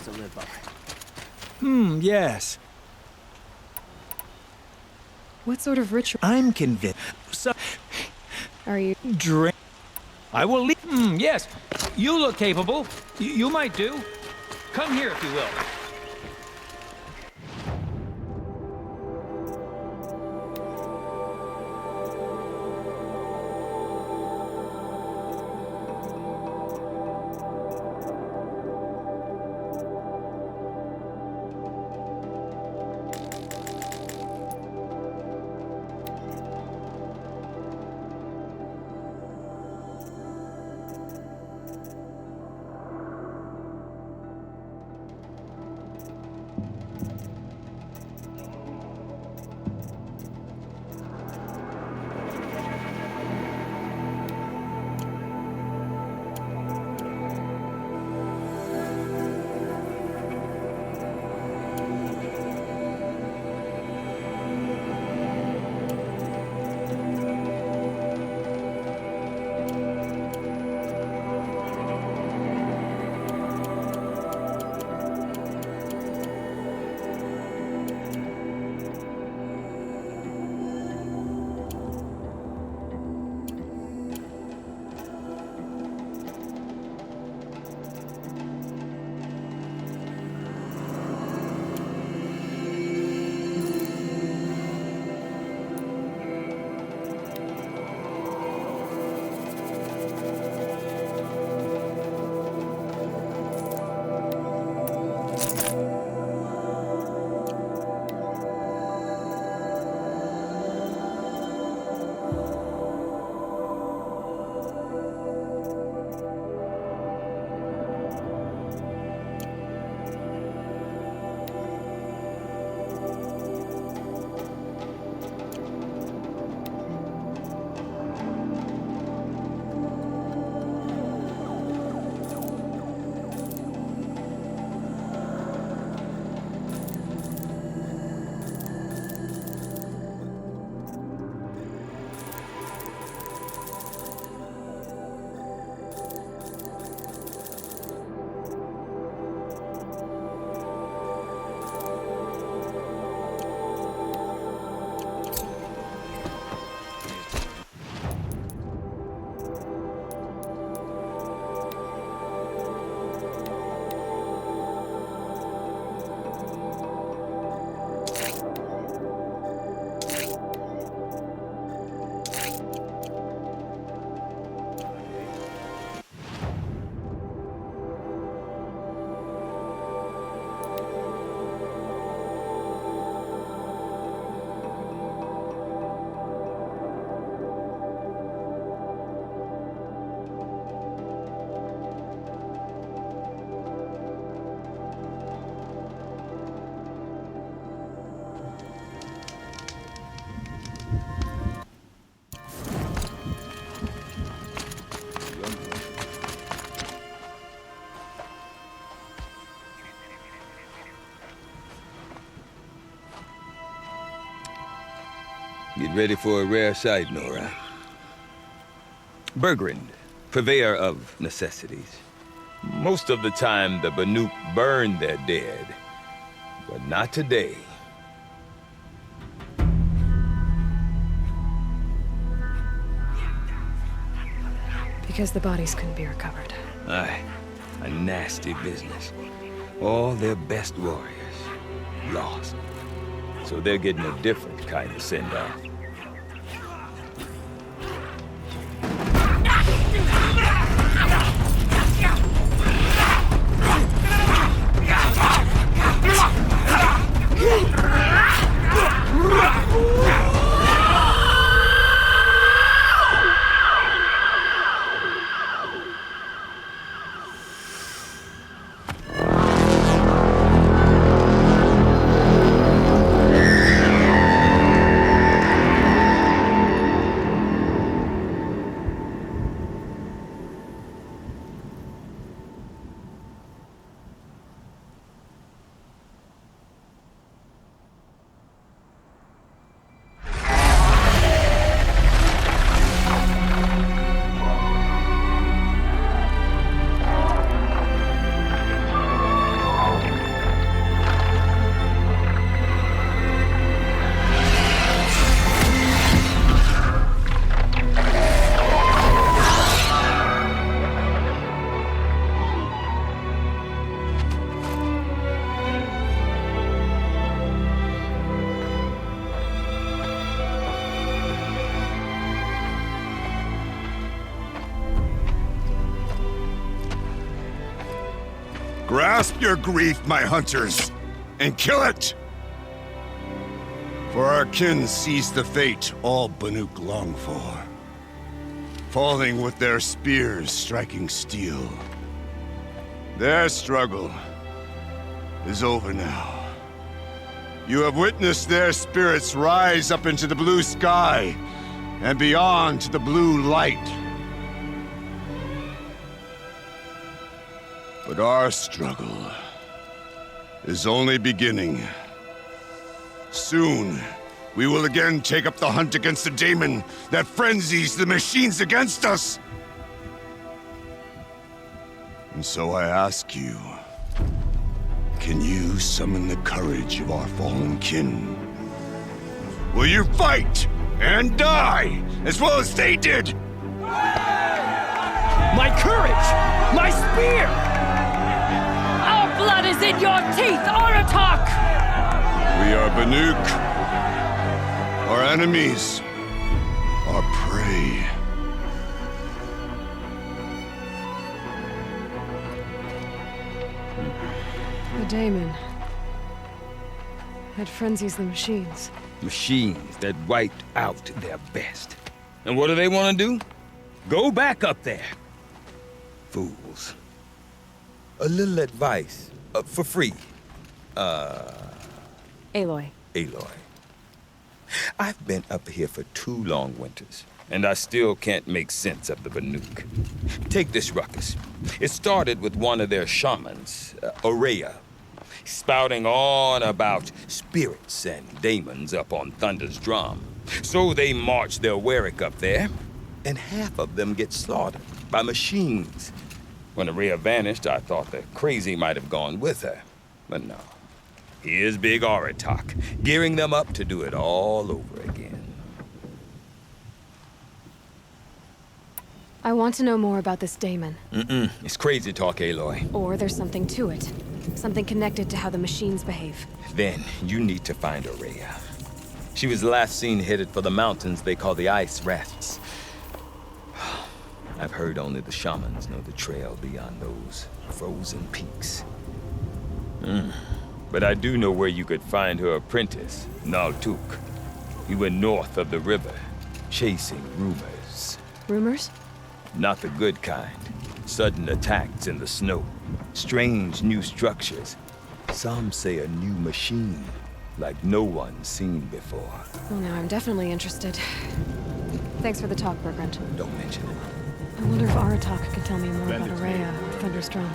To live by. Yes. What sort of ritual? I'm convinced. So, Are you... drink. I will leave. Yes. You look capable. You might do. Come here if you will. Get ready for a rare sight, Nora. Bergrand, purveyor of necessities. Most of the time, the Banuk burn their dead. But not today. Because the bodies couldn't be recovered. Aye, a nasty business. All their best warriors lost. So they're getting a different kind of send-off. Grasp your grief, my hunters, and kill it! For our kin sees the fate all Banuk long for. Falling with their spears striking steel. Their struggle is over now. You have witnessed their spirits rise up into the blue sky and beyond to the blue light. But our struggle is only beginning. Soon, we will again take up the hunt against the daemon that frenzies the machines against us. And so I ask you, can you summon the courage of our fallen kin? Will you fight and die as well as they did? My courage! My spear! Our blood is in your teeth, Aratak! We are Banuk. Our enemies are prey. The daemon. That frenzies the machines. Machines that wiped out their best. And what do they want to do? Go back up there. Fools. A little advice, for free. Aloy. Aloy. I've been up here for 2 long winters, and I still can't make sense of the Banuk. Take this ruckus. It started with one of their shamans, Ourea, spouting on about spirits and daemons up on Thunder's drum. So they march their Warwick up there, and half of them get slaughtered by machines. When Ourea vanished, I thought the crazy might have gone with her, but no. Here's Big Aratak, gearing them up to do it all over again. I want to know more about this daemon. It's crazy talk, Aloy. Or there's something to it. Something connected to how the machines behave. Then you need to find Ourea. She was last seen headed for the mountains they call the Ice Rafts. I've heard only the shamans know the trail beyond those frozen peaks. But I do know where you could find her apprentice, Naltuk. He went north of the river, chasing rumors. Rumors? Not the good kind. Sudden attacks in the snow. Strange new structures. Some say a new machine, like no one's seen before. Well, now I'm definitely interested. Thanks for the talk, Bergrand. Don't mention it. I wonder if Aratak can tell me more about Ourea or Thunder's drum.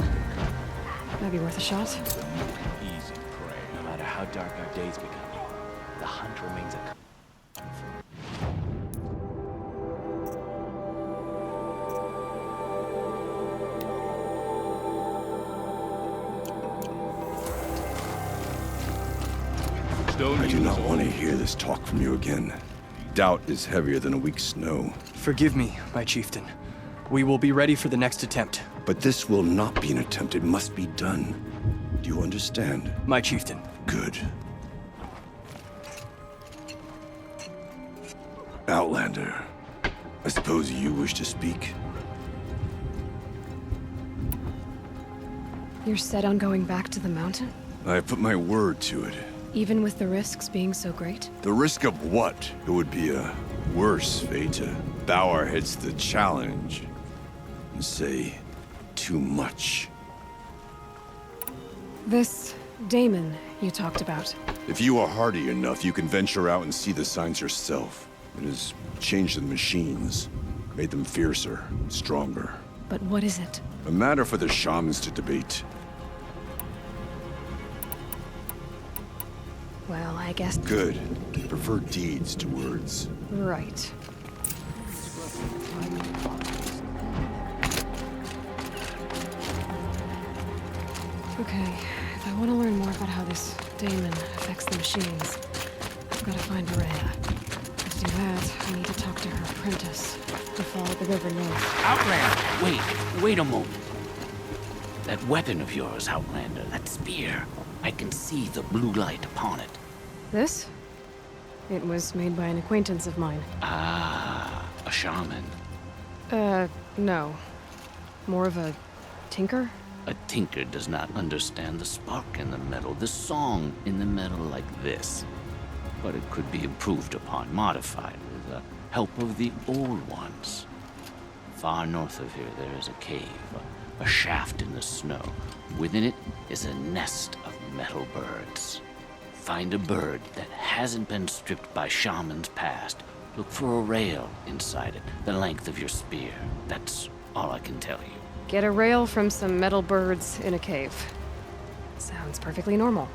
Might be worth a shot. Easy prey. No matter how dark our days become, the hunt remains a... I do not want to hear this talk from you again. Doubt is heavier than a week's snow. Forgive me, my chieftain. We will be ready for the next attempt. But this will not be an attempt. It must be done. Do you understand? My chieftain. Good. Outlander, I suppose you wish to speak? You're set on going back to the mountain? I have put my word to it. Even with the risks being so great? The risk of what? It would be a worse fate to bow our heads to the challenge and say too much. This Damon you talked about. If you are hardy enough, you can venture out and see the signs yourself. It has changed the machines, made them fiercer, stronger. But what is it? A matter for the shamans to debate. Well, I guess... Good. They prefer deeds to words. Right. Okay, if I want to learn more about how this Damon affects the machines, I've got to find Rhea. To do that, I need to talk to her apprentice, who followed the river north. Outlander! Wait a moment. That weapon of yours, Outlander, that spear, I can see the blue light upon it. This? It was made by an acquaintance of mine. Ah, a shaman. No. More of a tinker? A tinker does not understand the spark in the metal, the song in the metal like this. But it could be improved upon, modified, with the help of the old ones. Far north of here, there is a cave, a shaft in the snow. Within it is a nest of metal birds. Find a bird that hasn't been stripped by shamans past. Look for a rail inside it, the length of your spear. That's all I can tell you. Get a rail from some metal birds in a cave. Sounds perfectly normal.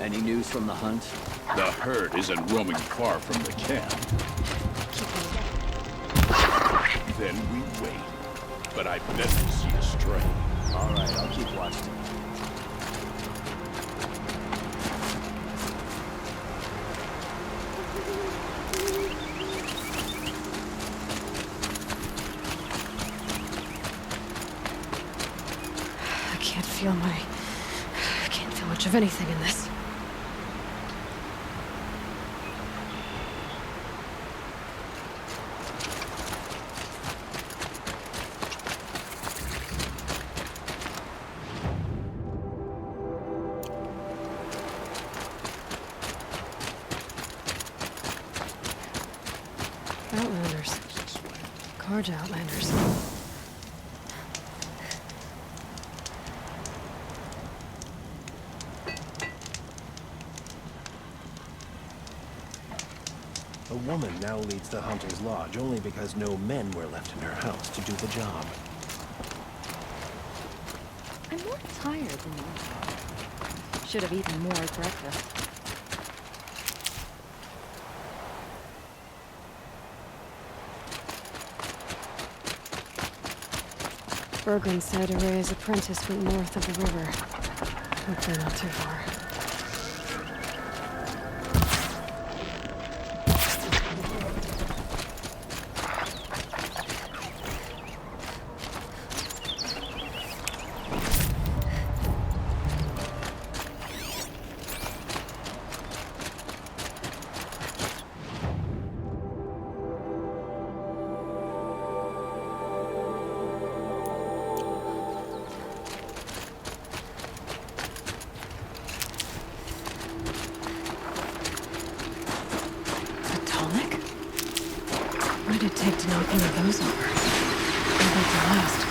Any news from the hunt? The herd isn't roaming far from the camp. Then we wait. But I bet we'll see a stray. All right, I'll keep watching. I can't feel much of anything in this. Outlanders. Carja Outlanders. A woman now leads the Hunter's Lodge only because no men were left in her house to do the job. I'm more tired than usual. Should have eaten more at breakfast. Berglund said Rhea's apprentice went north of the river. Hopefully not too far. take to knock one of those over? I'd like to last.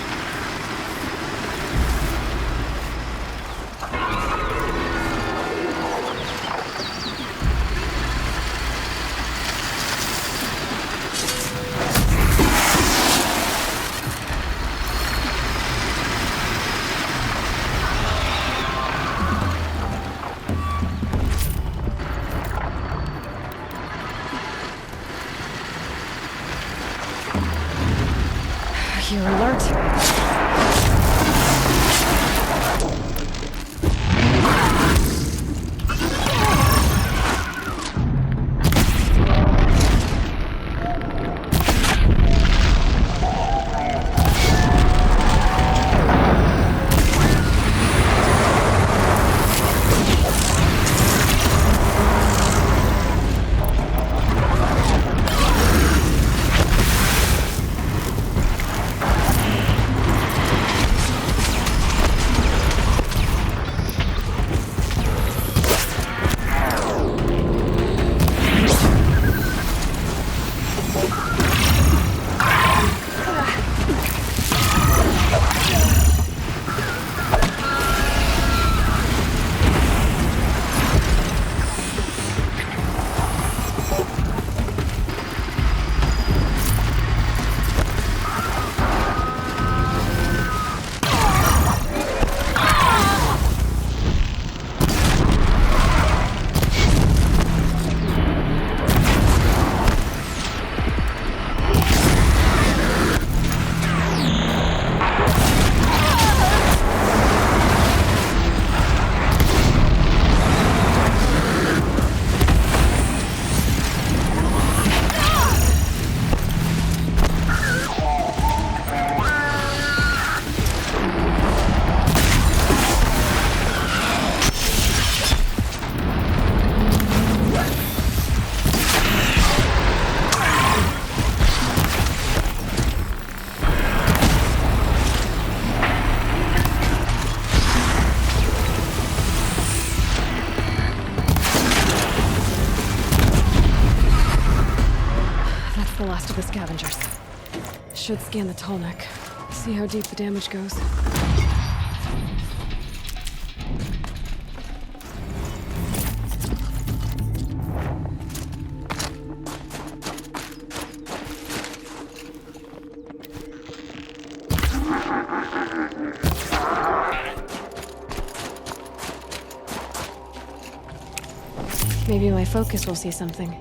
You're alert. The last of the scavengers. Should scan the tall neck. See how deep the damage goes. Maybe my focus will see something.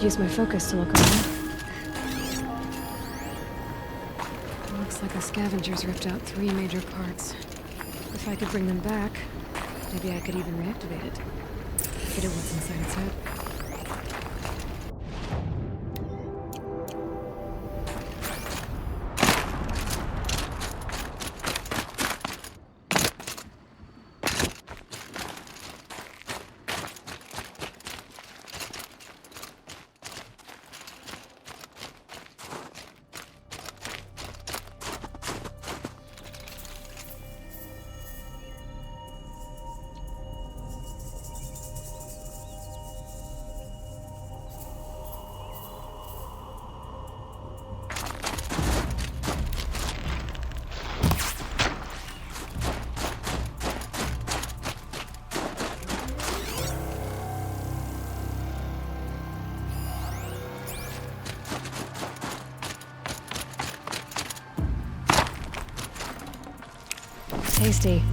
Use my focus to look around. Looks like the scavengers ripped out 3 major parts. If I could bring them back, maybe I could even reactivate it. Get at what's inside its head. Tasty.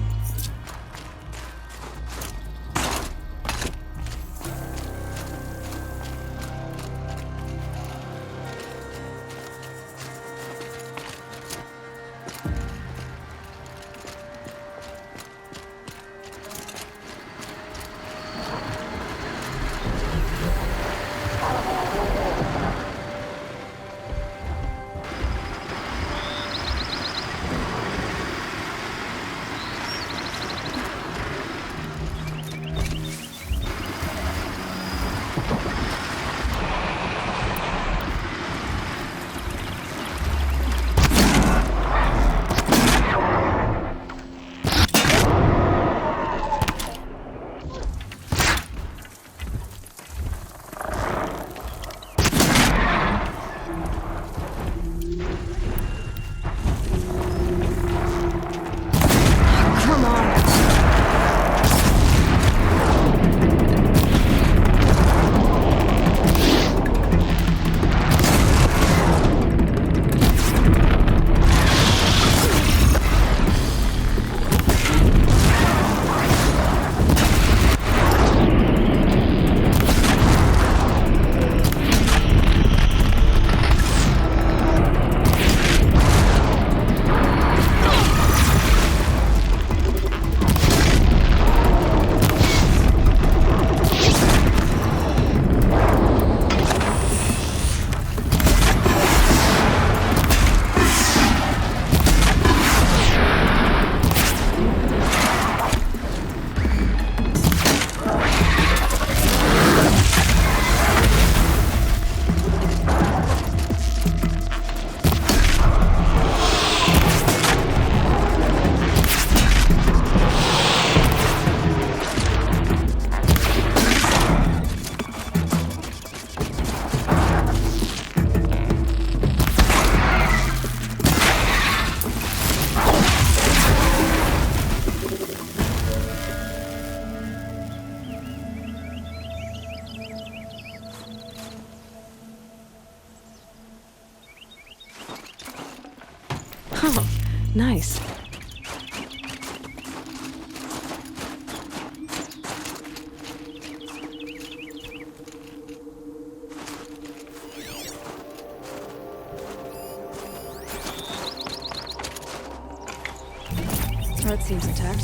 Nice. Heart seems intact.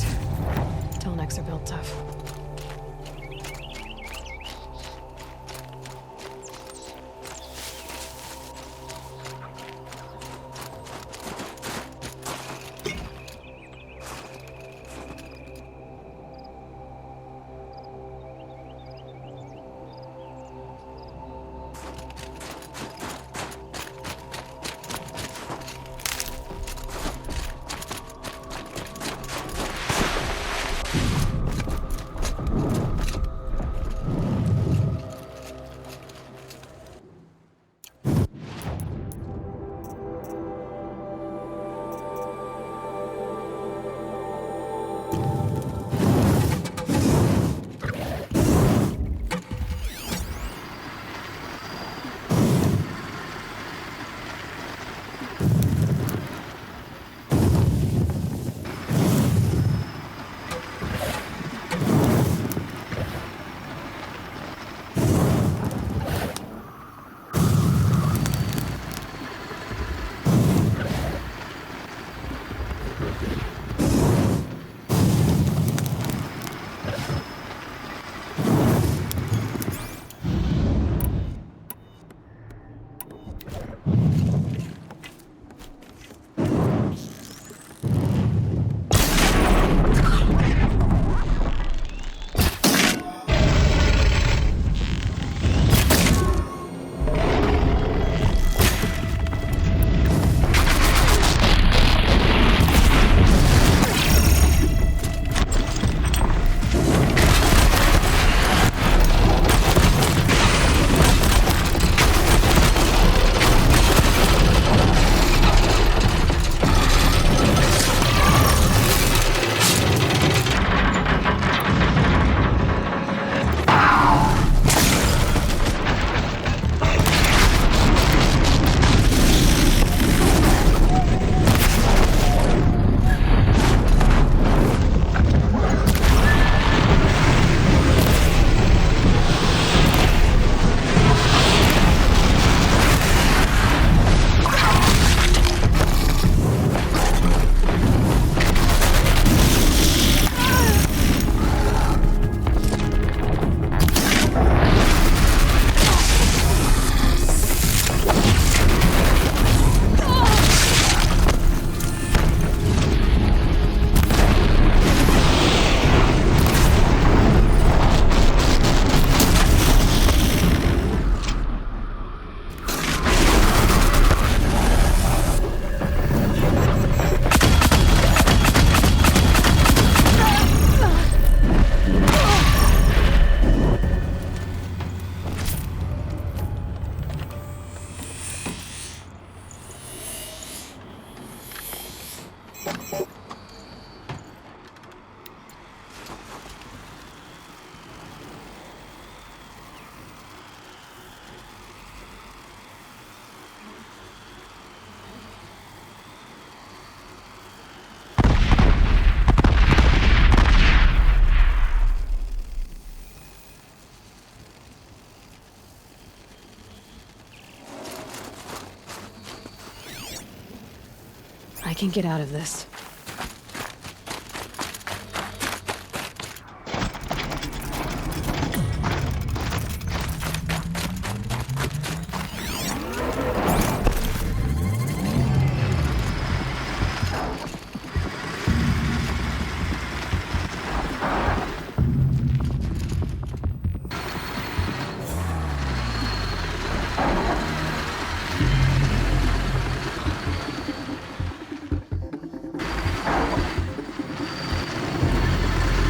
Telnecks are built tough. I can get out of this.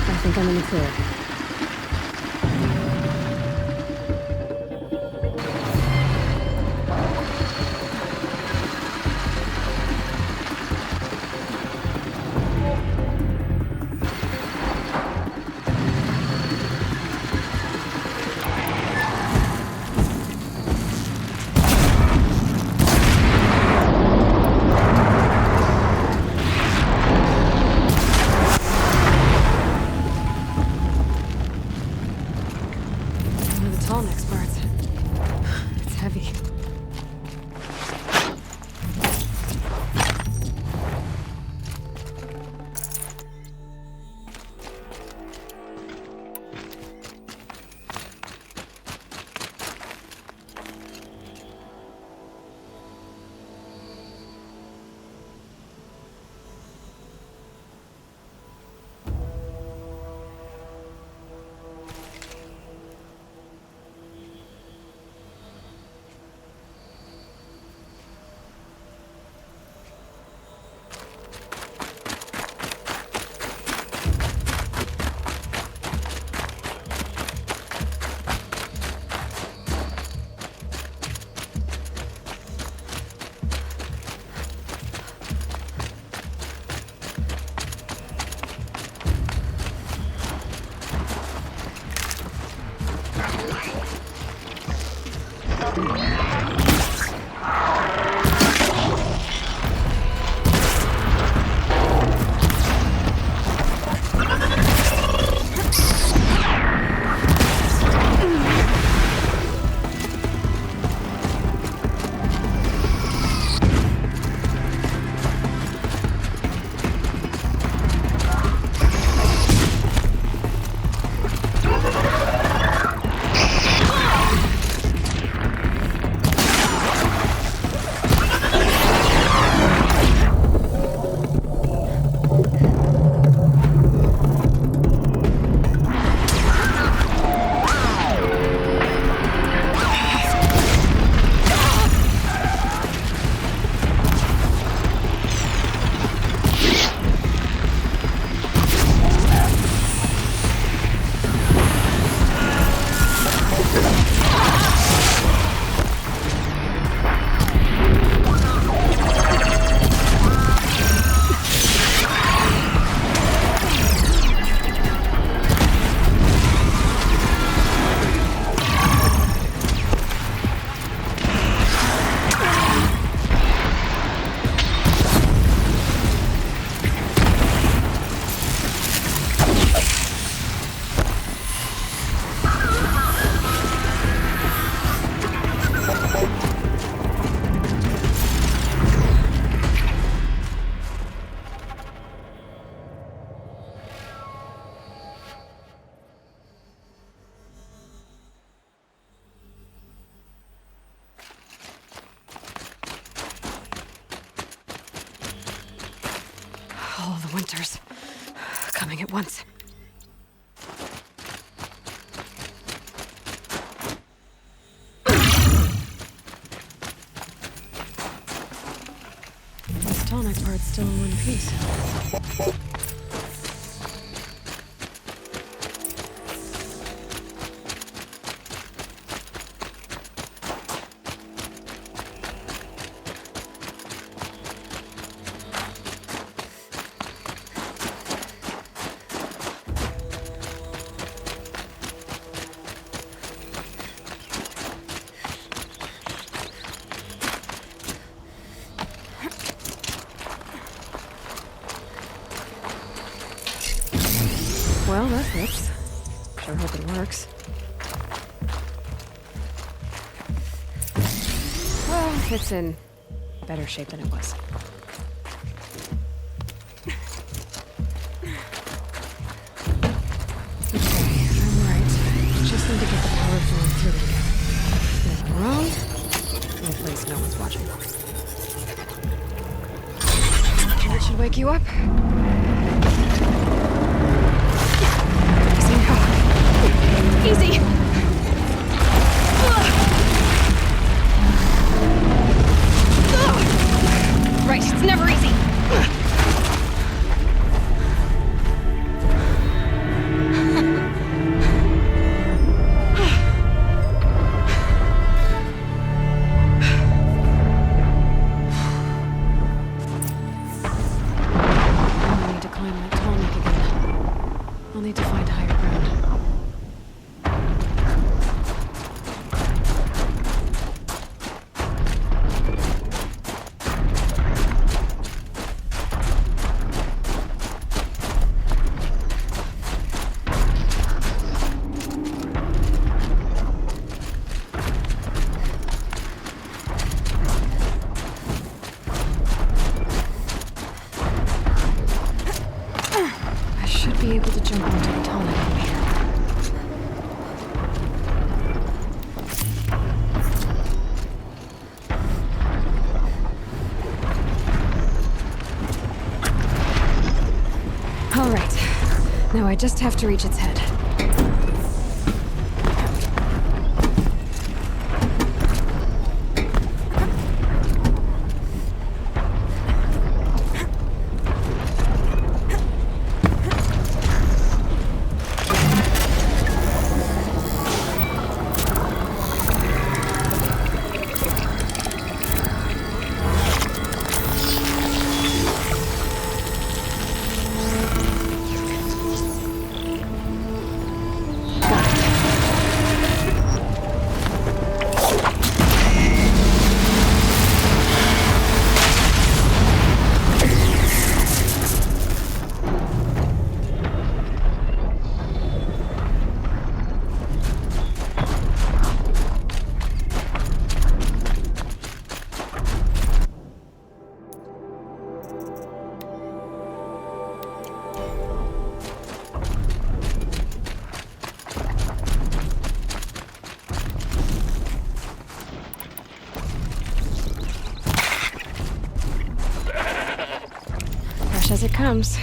I think I'm in the clear. coming at once. This tonic part's still in one piece. Well, that fits. Sure hope it works. Well, it's in better shape than it was. Okay, I'm right. Just need to get the power flowing through it again. If I'm wrong, then at least no one's watching. That should wake you up. Easy! Right, it's never easy. I need to climb that tonic again. I'll need to find higher ground. Be able to jump onto the tonic from here. All right. Now I just have to reach its head. As it comes.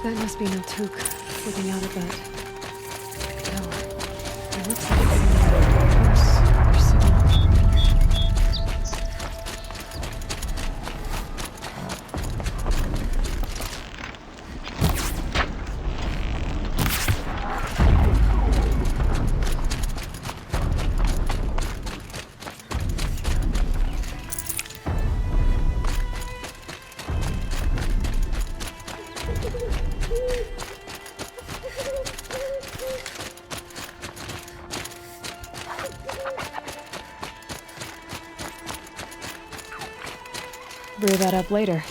That must be Miltuk looking out at that tower. It looks like it's in the house or signal. Brew that up later.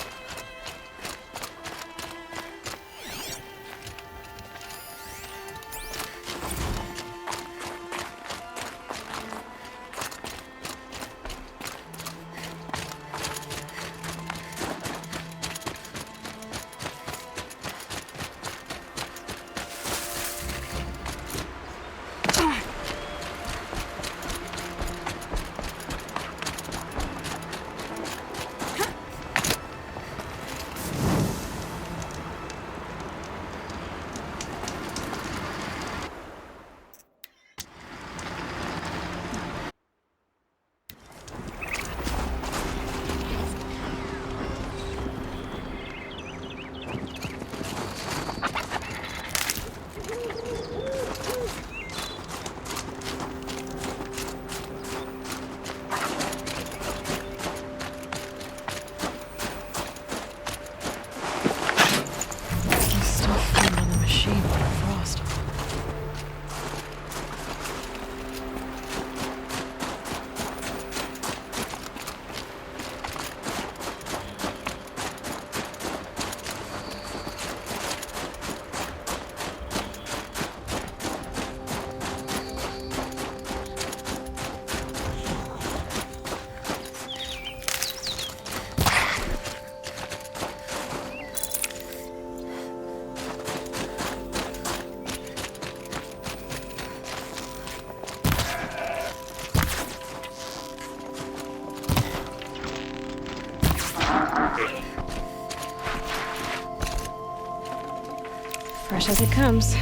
Fresh as it comes.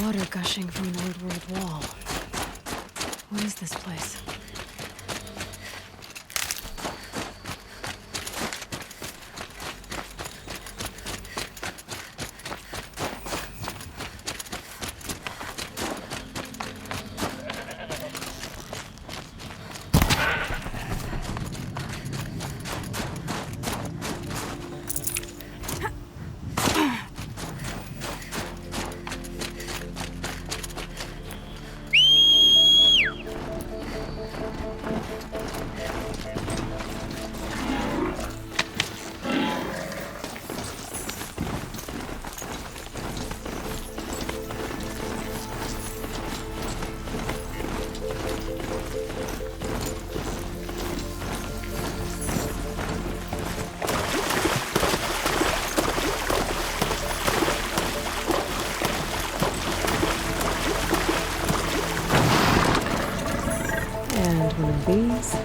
Water gushing from an old world wall. What is this place? These.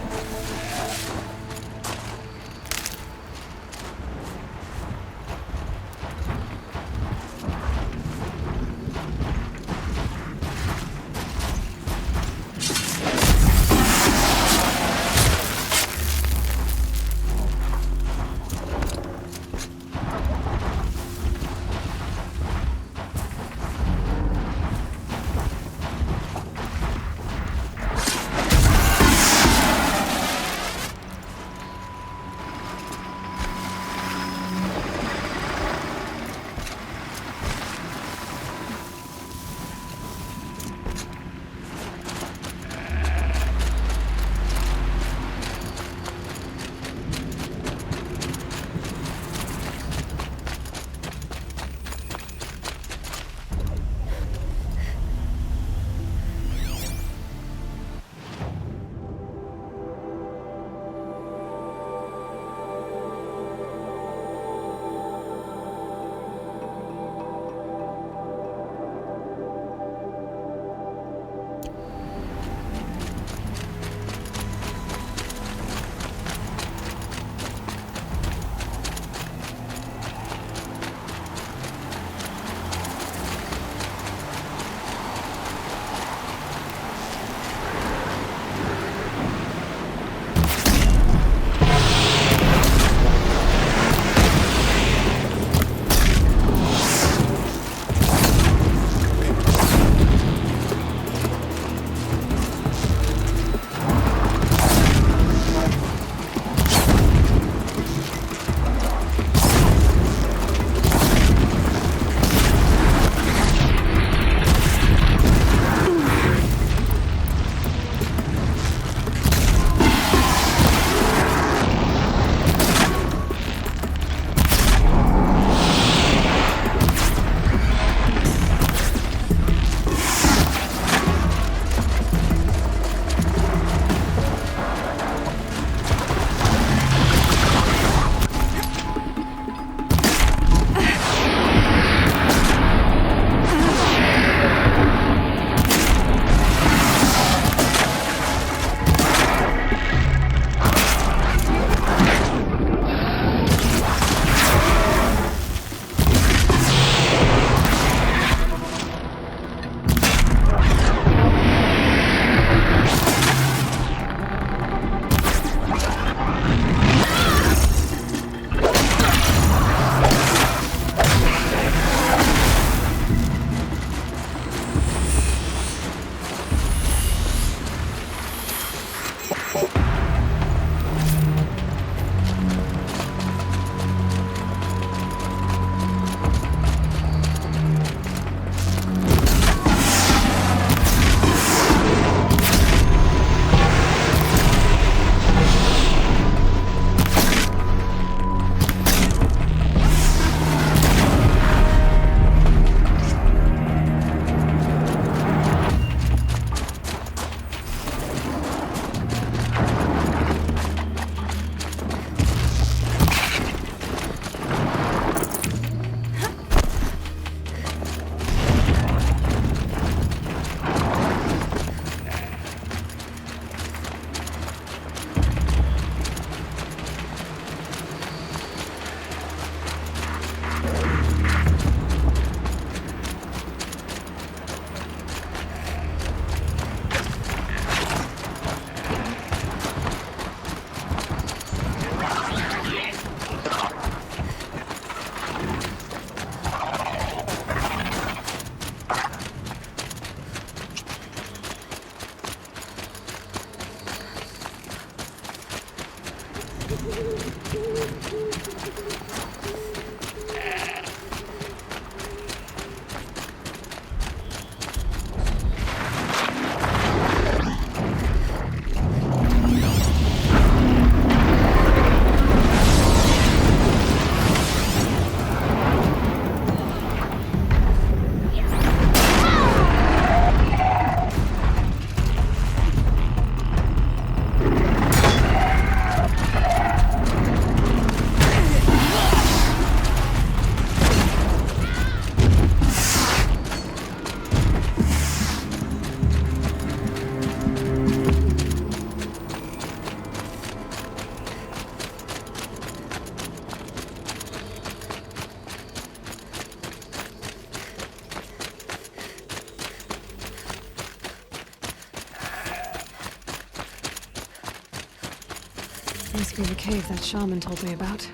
Must be the cave that shaman told me about.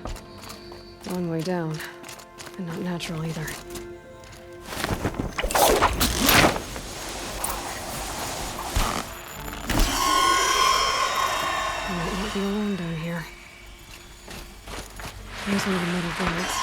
Long way down, and not natural either. Might not be alone down here. There's one of the metal guards.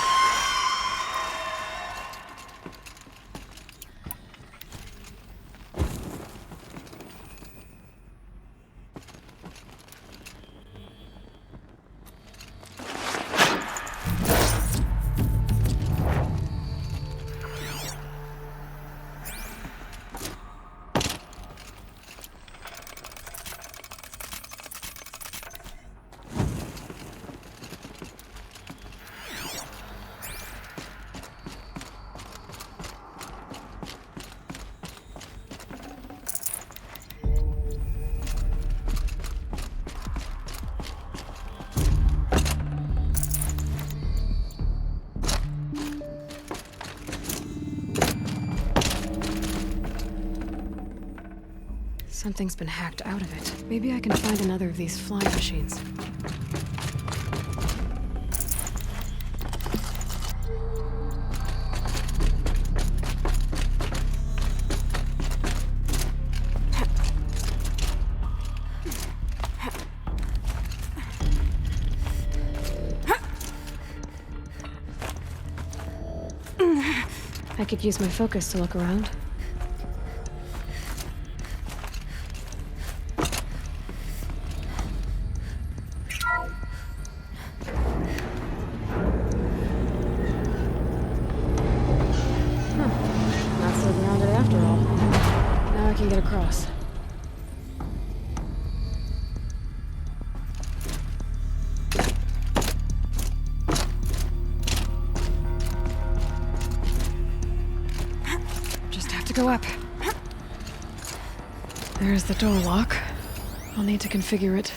Something's been hacked out of it. Maybe I can find another of these flying machines. I could use my focus to look around. Across. Just have to go up. There's the door lock. I'll need to configure it.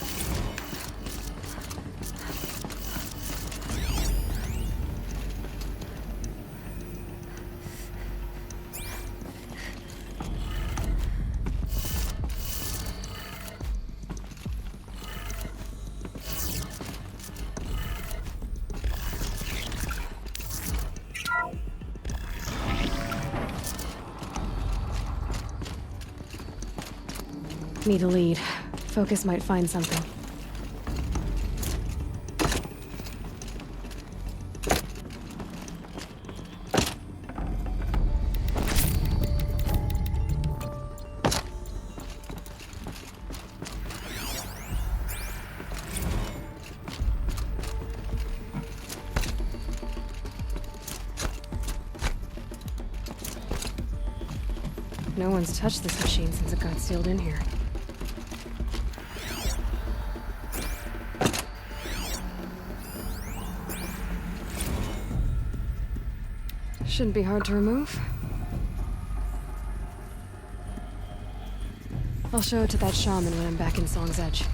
Need a lead. Focus might find something. No one's touched this machine since it got sealed in here. Shouldn't be hard to remove. I'll show it to that shaman when I'm back in Song's Edge.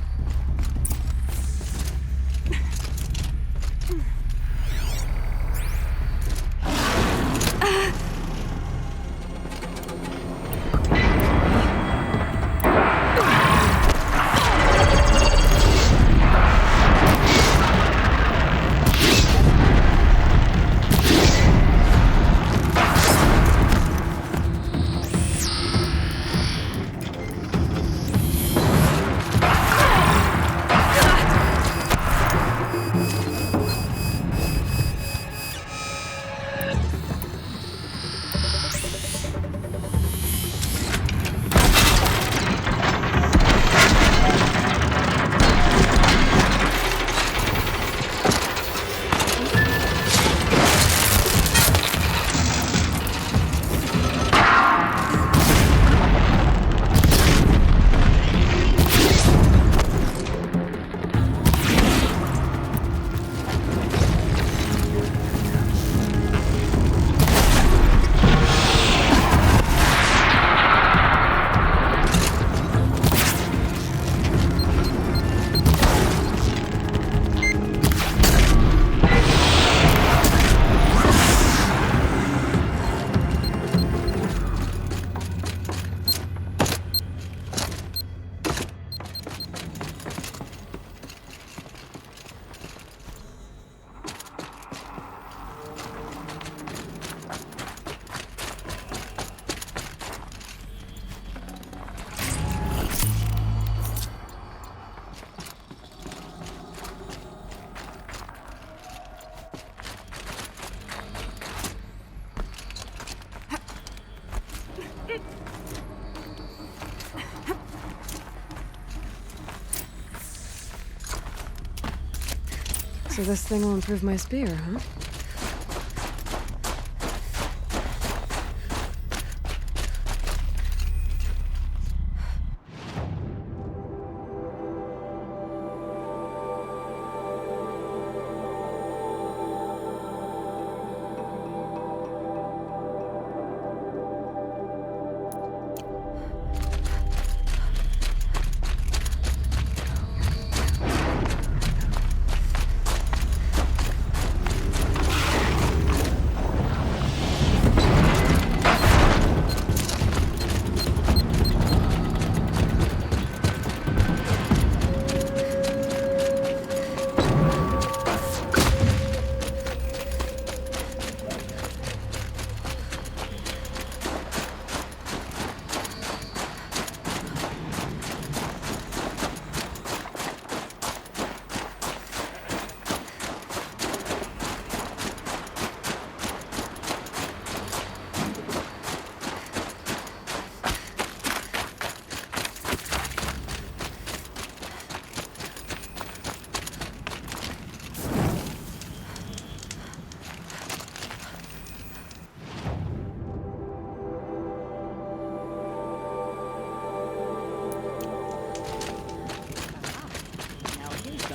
So this thing will improve my spear, huh?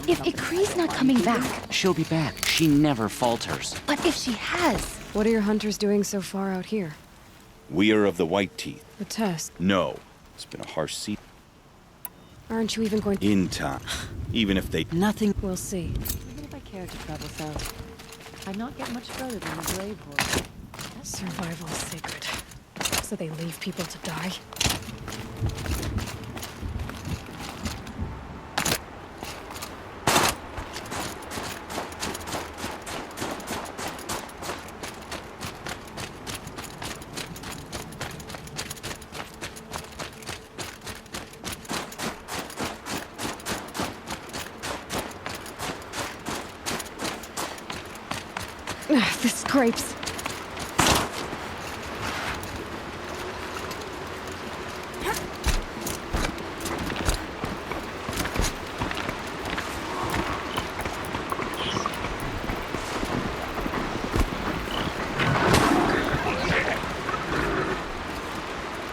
If Ikri's not coming back... She'll be back. She never falters. But if she has... What are your hunters doing so far out here? We are of the White Teeth. The test. No. It's been a harsh season. Aren't you even going to... In time. Even if they... Nothing. We'll see. Even if I care to travel south, I'd not get much further than the Grave Horse. Survival is sacred. So they leave people to die? The scrapes.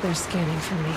They're scanning for me.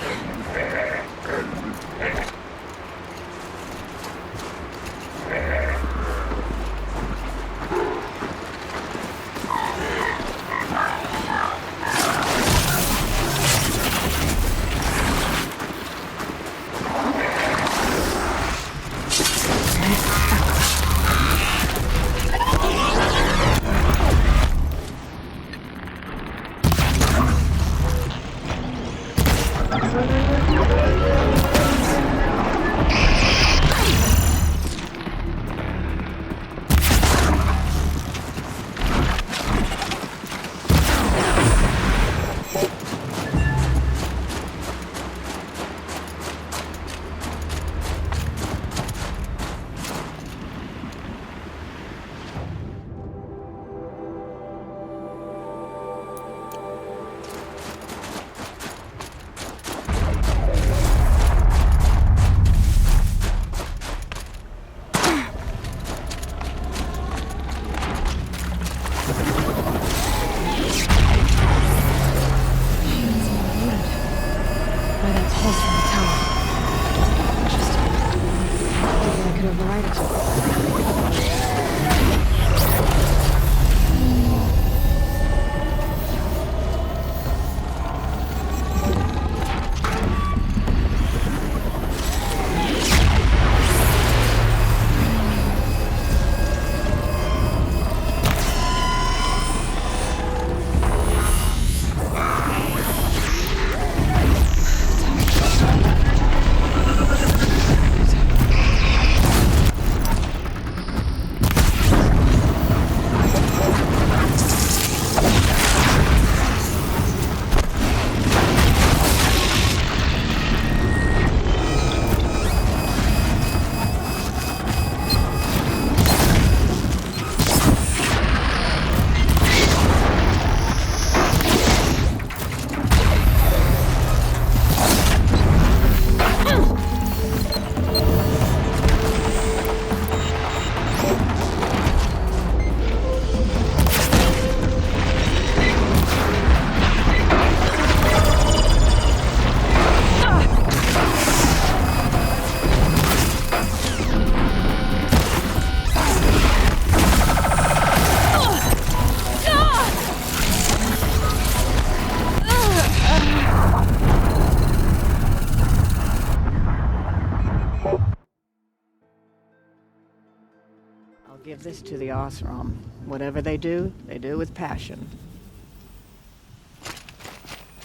Give this to the Oseram. Whatever they do with passion.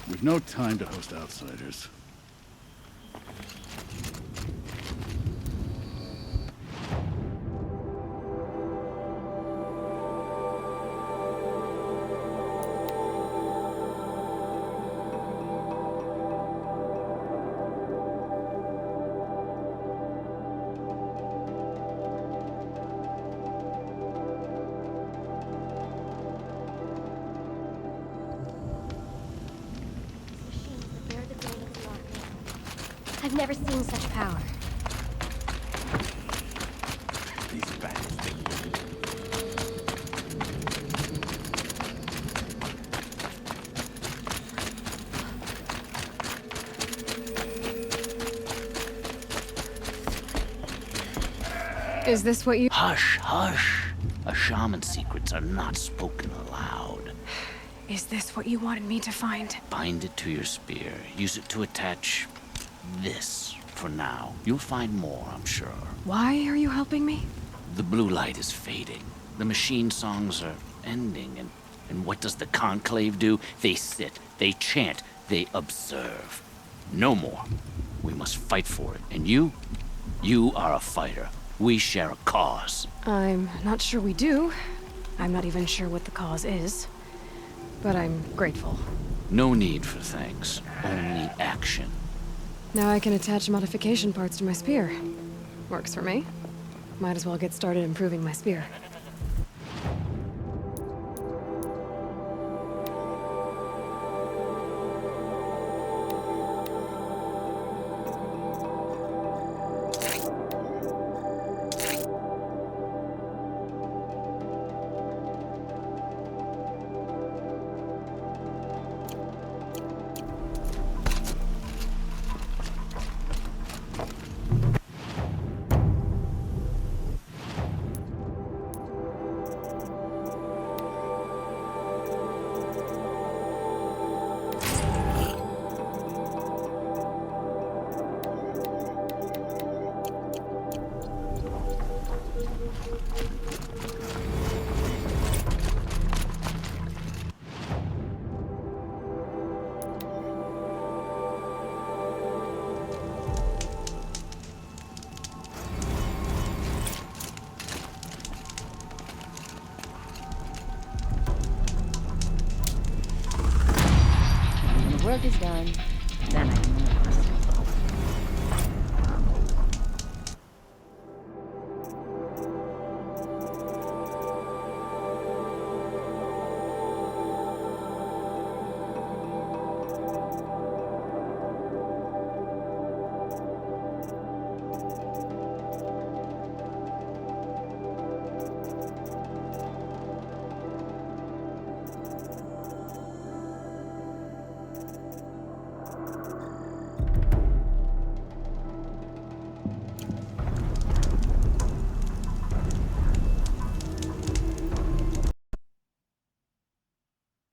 We've no time to host outsiders. I've never seen such power. These bastards. Is this what you— Hush, hush. A shaman's secrets are not spoken aloud. Is this what you wanted me to find? Bind it to your spear. Use it to attach this for now. You'll find more, I'm sure. Why are you helping me? The blue light is fading. The machine songs are ending, and what does the Conclave do? They sit, they chant, they observe. No more. We must fight for it. And you are a fighter. We share a cause. I'm not sure we do. I'm not even sure what the cause is. But I'm grateful. No need for thanks. Only action. Now I can attach modification parts to my spear. Works for me. Might as well get started improving my spear. Work is done, then I can move myself.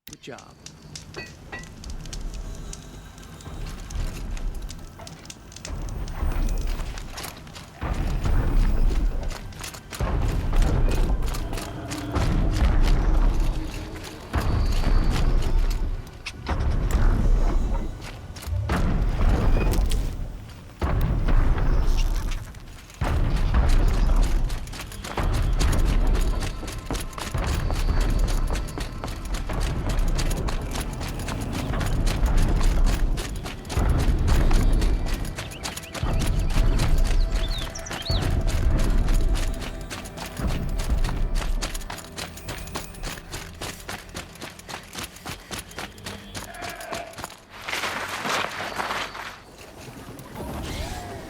Good job.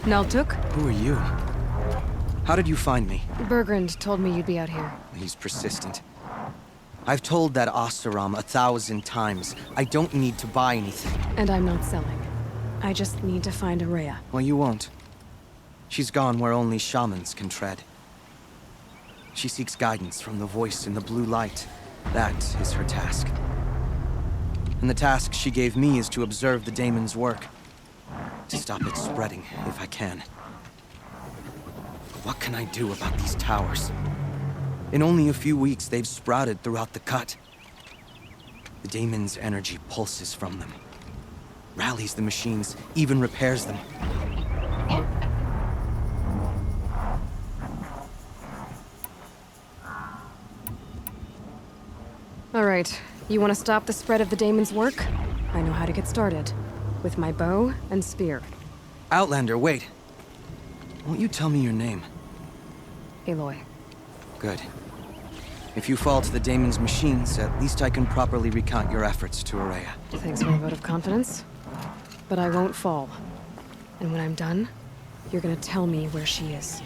Naltuk? Who are you? How did you find me? Bergrand told me you'd be out here. He's persistent. I've told that Oseram 1,000 times. I don't need to buy anything. And I'm not selling. I just need to find Araya. Well, you won't. She's gone where only shamans can tread. She seeks guidance from the voice in the blue light. That is her task. And the task she gave me is to observe the daemon's work. To stop it spreading, if I can. What can I do about these towers? In only a few weeks, they've sprouted throughout the cut. The daemon's energy pulses from them, rallies the machines, even repairs them. All right, you want to stop the spread of the daemon's work? I know how to get started. With my bow and spear. Outlander, wait. Won't you tell me your name? Aloy. Good. If you fall to the daemon's machines, at least I can properly recount your efforts to Ourea. Thanks for the vote of confidence. But I won't fall. And when I'm done, you're gonna tell me where she is.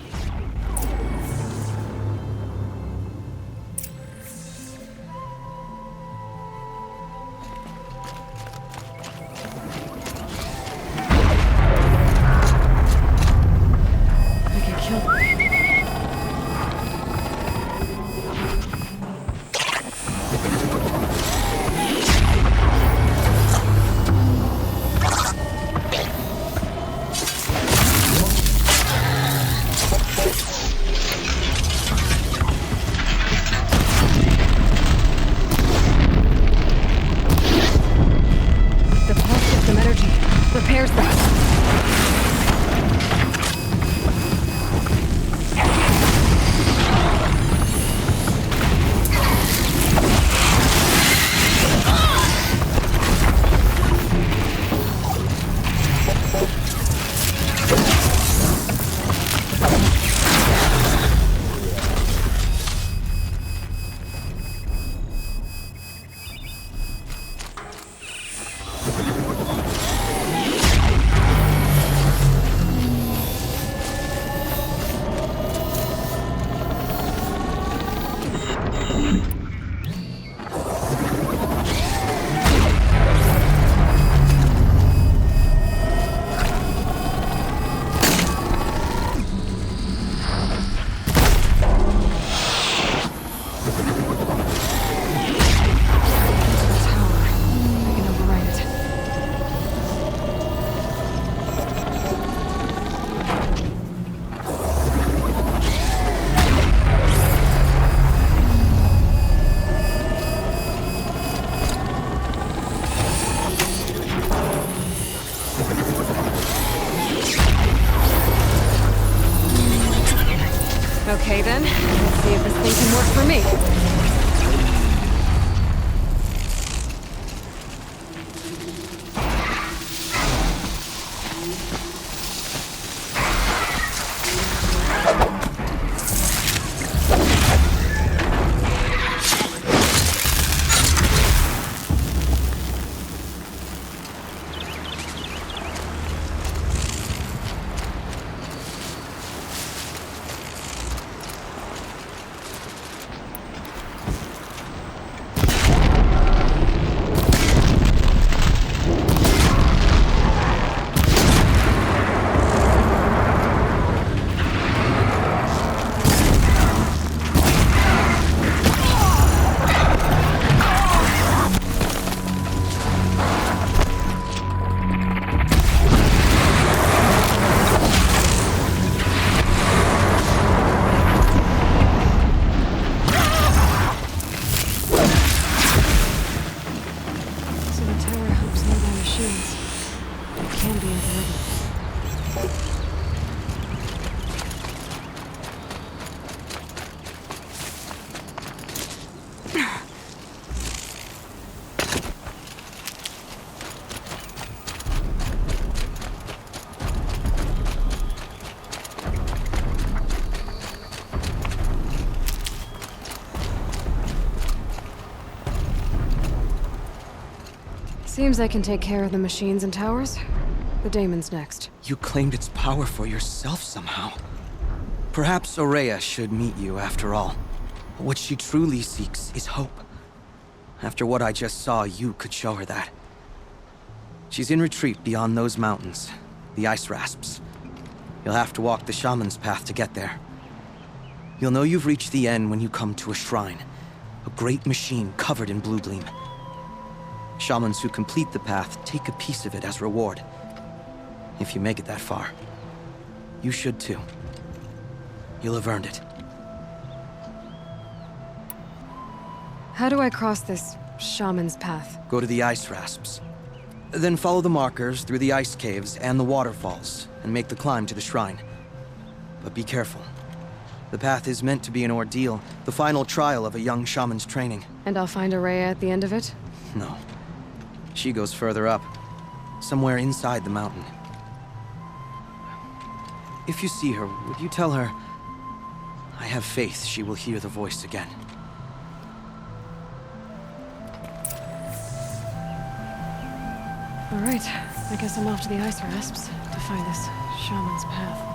Okay then, let's see if this thing can work for me. Seems I can take care of the machines and towers. The daemon's next. You claimed its power for yourself somehow. Perhaps Ourea should meet you after all. What she truly seeks is hope. After what I just saw, you could show her that. She's in retreat beyond those mountains, the ice rasps. You'll have to walk the shaman's path to get there. You'll know you've reached the end when you come to a shrine, a great machine covered in blue gleam. Shamans who complete the path take a piece of it as reward. If you make it that far, you should too. You'll have earned it. How do I cross this shaman's path? Go to the ice rasps. Then follow the markers through the ice caves and the waterfalls, and make the climb to the shrine. But be careful. The path is meant to be an ordeal, the final trial of a young shaman's training. And I'll find Araya at the end of it? No. She goes further up, somewhere inside the mountain. If you see her, would you tell her, I have faith she will hear the voice again. All right, I guess I'm off to the ice rasps to find this shaman's path.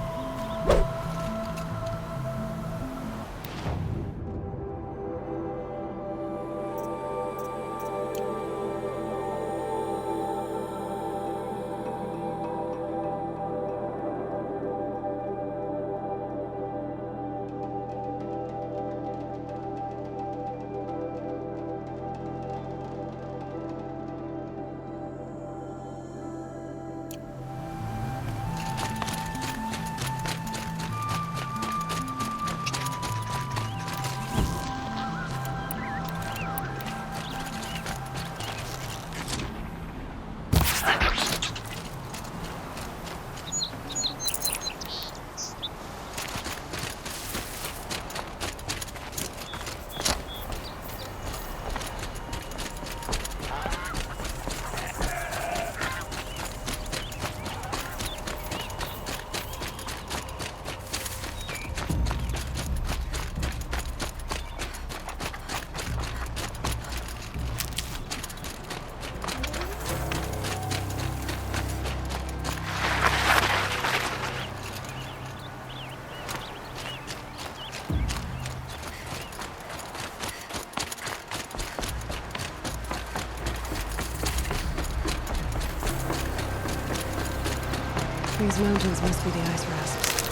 These mountains must be the ice rasps.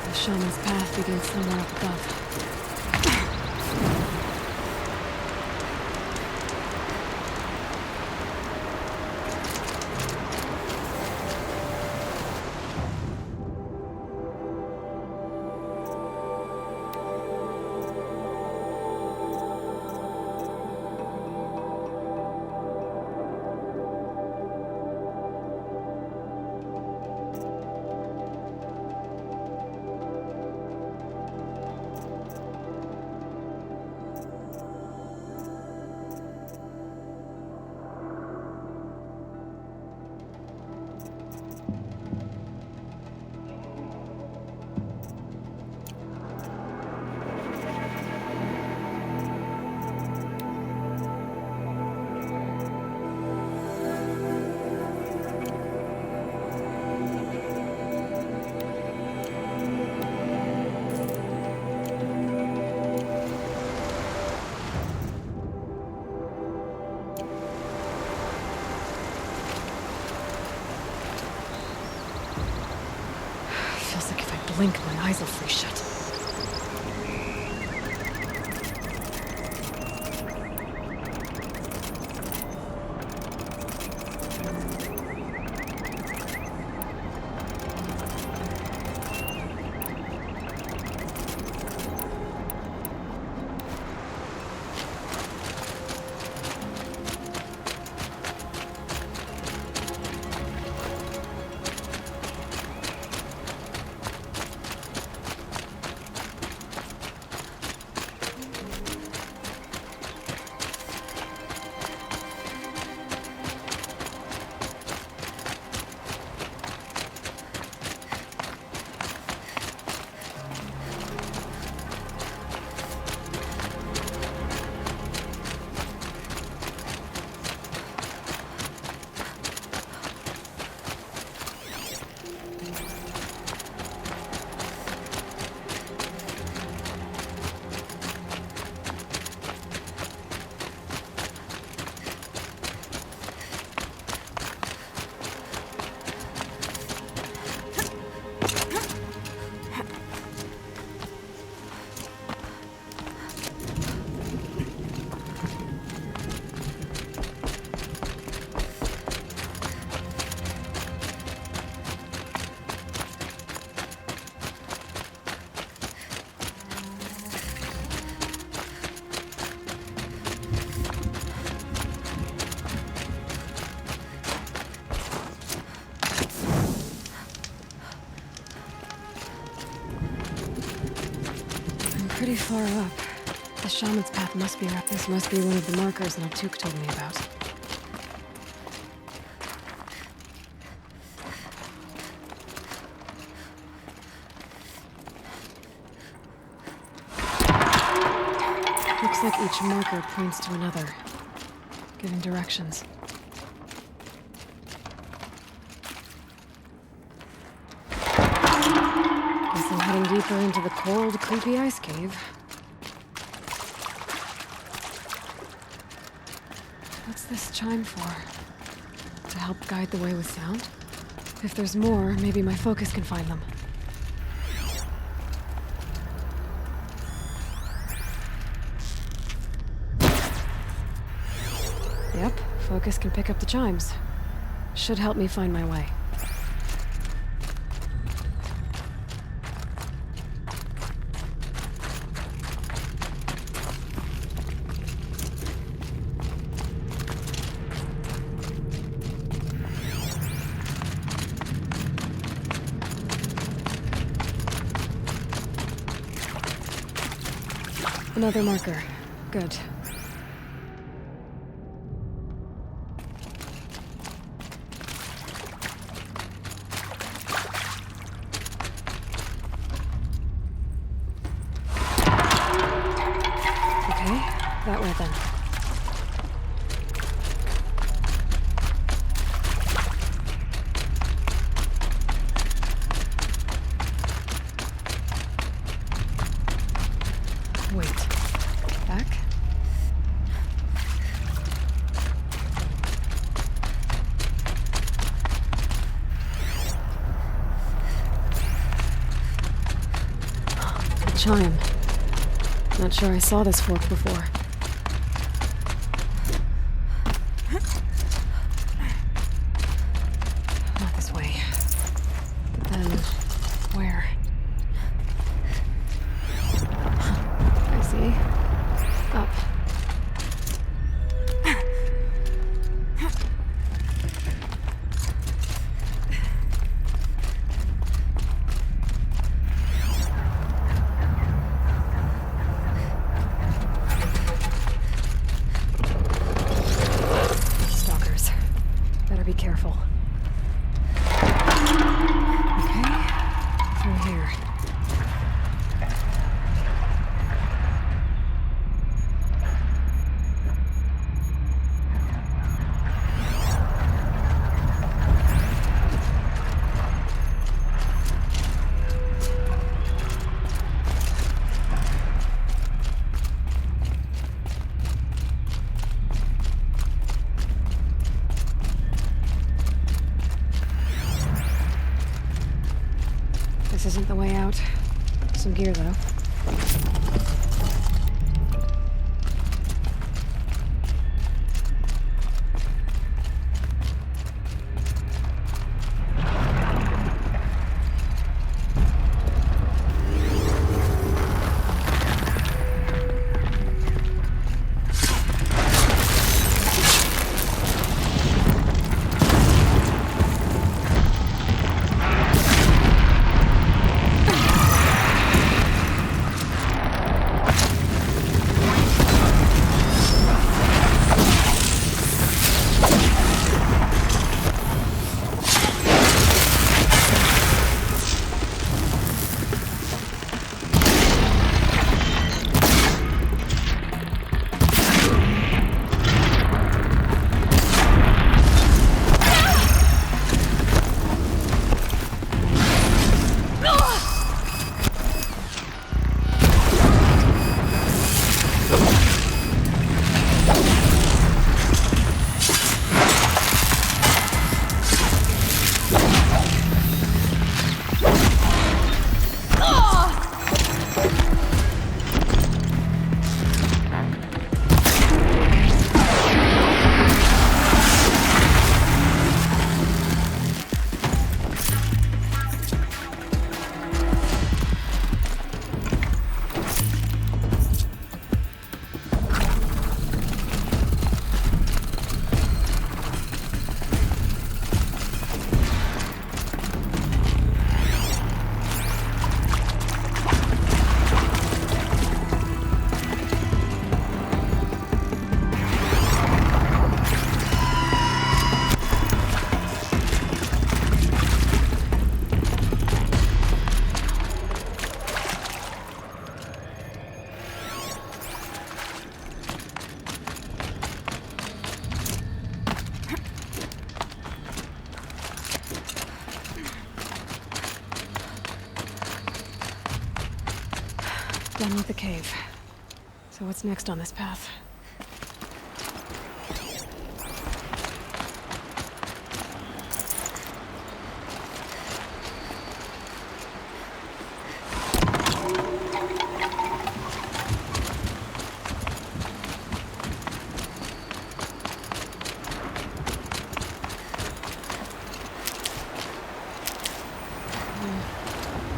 The shaman's path begins somewhere up above. Feels like if I blink, my eyes will freeze shut. pretty far up. The shaman's path must be right. This must be one of the markers Naltuk told me about. Looks like each marker points to another, giving directions. Guess I'm heading deeper into the cold, creepy ice cave. What's this chime for? To help guide the way with sound? If there's more, maybe my focus can find them. Yep, focus can pick up the chimes. Should help me find my way. Another marker. Good. Okay, that way then. Wait. Back? A chime. Not sure I saw this fork before. Not this way. Then, where? I see. Up. Stalkers. Better be careful. Okay. Through here. This isn't the way out. Some gear, though. Done with the cave. So what's next on this path?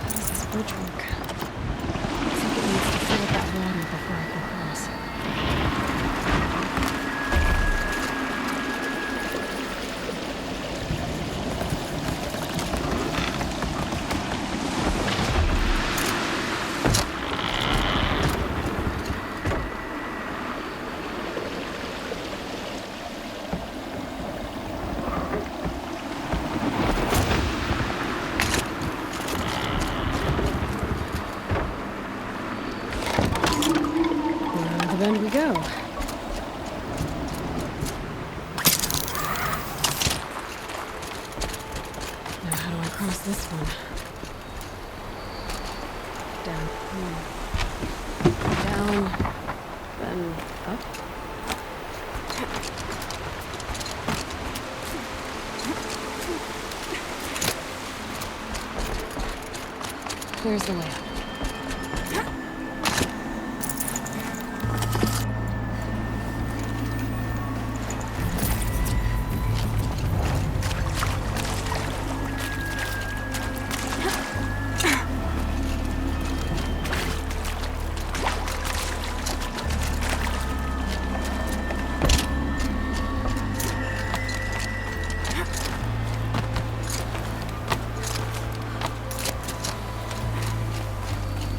How does this bridge work? Looks like it needs to fill up that water before I can cross. Around the bend we go. Now how do I cross this one? Down. Down. Then up. There's the layout.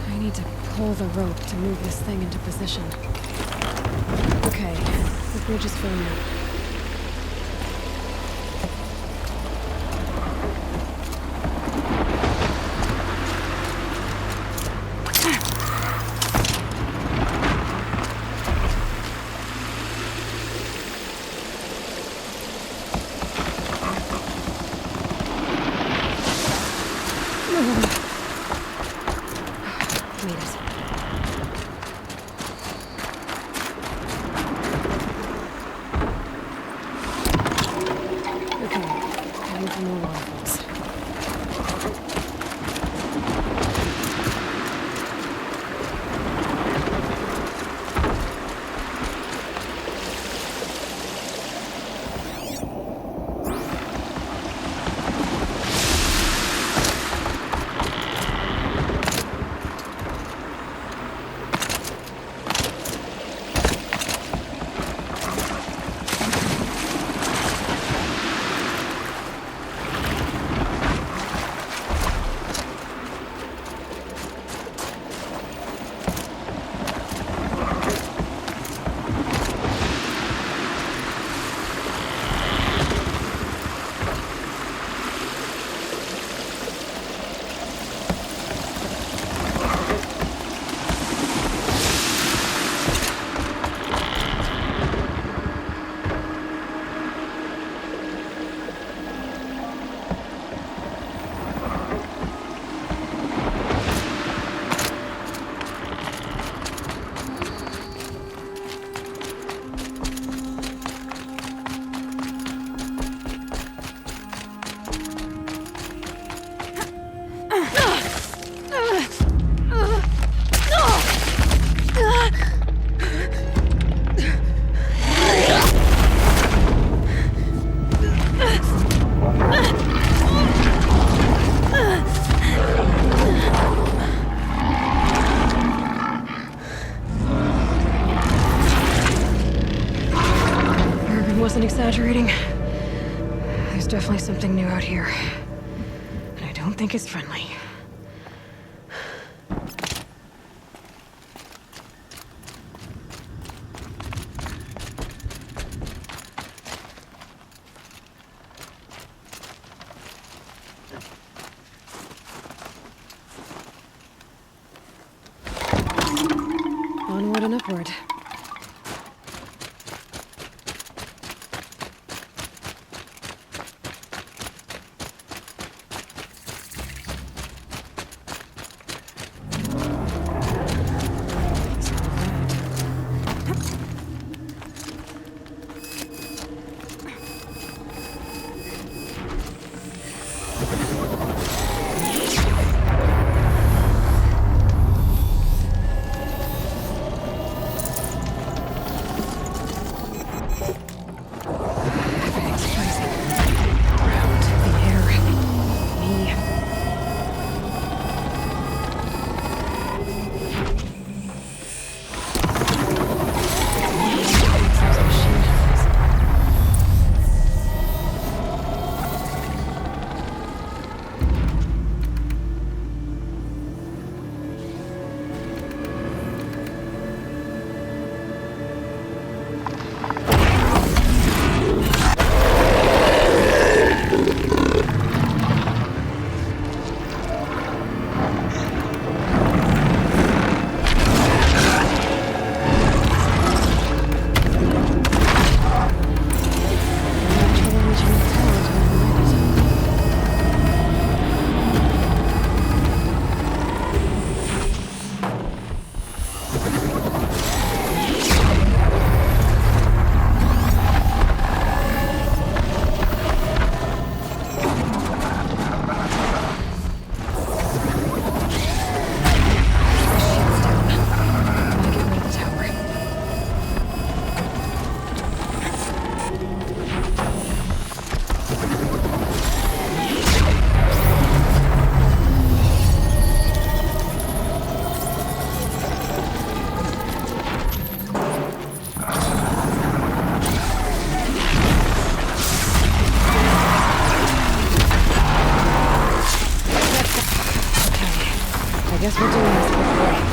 I need to pull the rope to move this thing into position. Okay, the bridge is filling up. Made it. Okay, time for more waterfalls. Wasn't exaggerating. There's definitely something new out here. And I don't think it's friendly. Onward and upward. guess we're doing this before.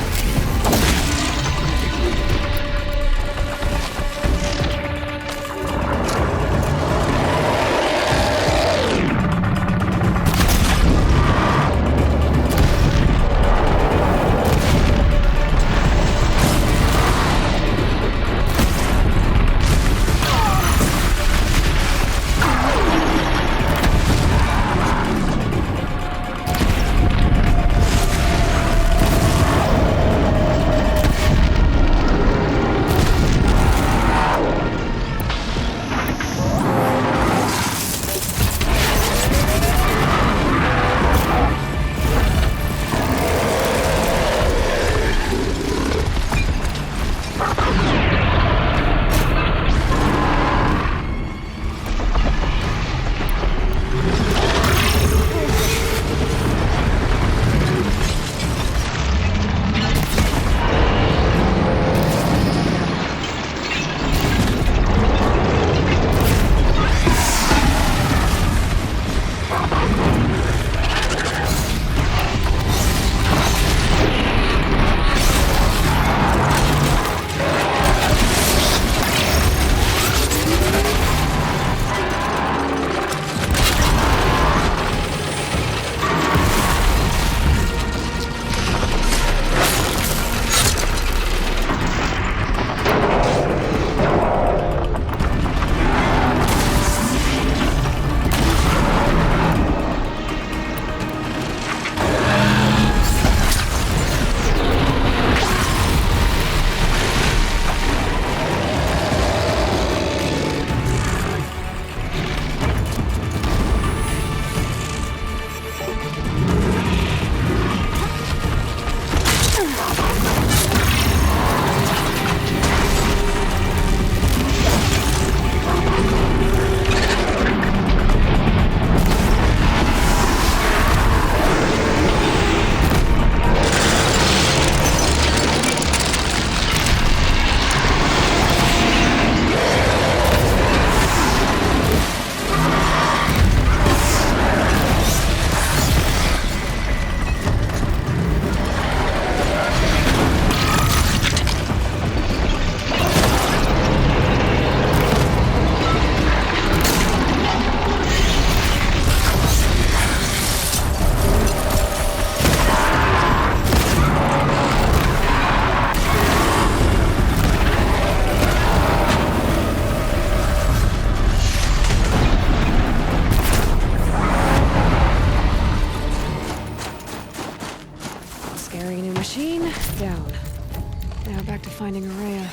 Finding Araya,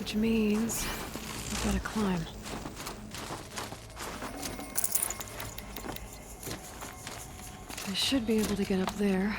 which means I've got to climb. I should be able to get up there.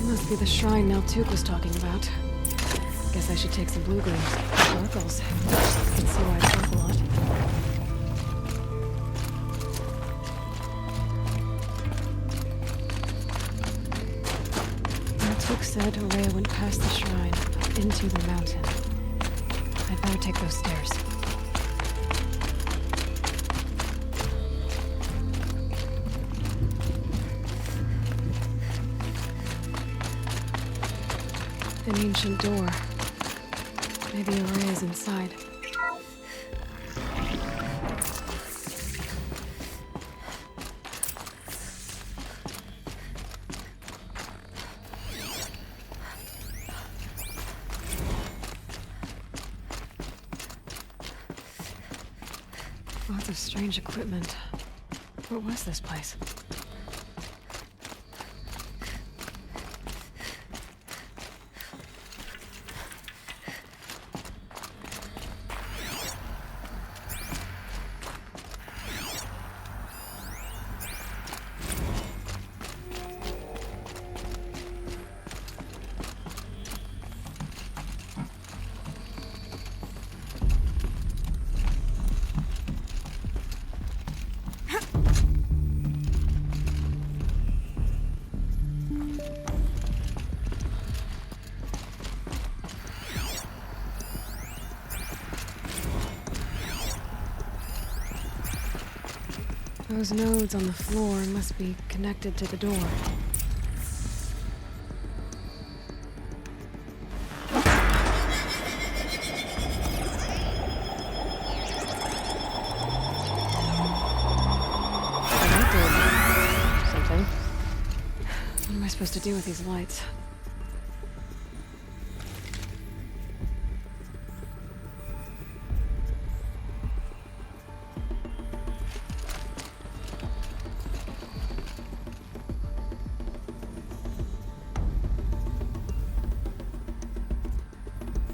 Must be the shrine Naltuk was talking about. Guess I should take some blue gleams. Oracles. Can see why it's worth a lot. Naltuk said Araya went past the shrine, into the mountain. I'd better take those stairs. An ancient door. Maybe Araya's inside. Lots of strange equipment. What was this place? Those nodes on the floor must be connected to the door. That did something. What am I supposed to do with these lights?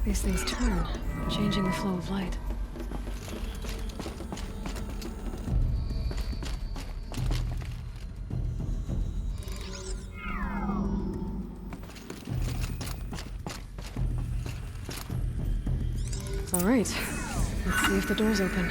These things turn, changing the flow of light. All right, let's see if the door's open.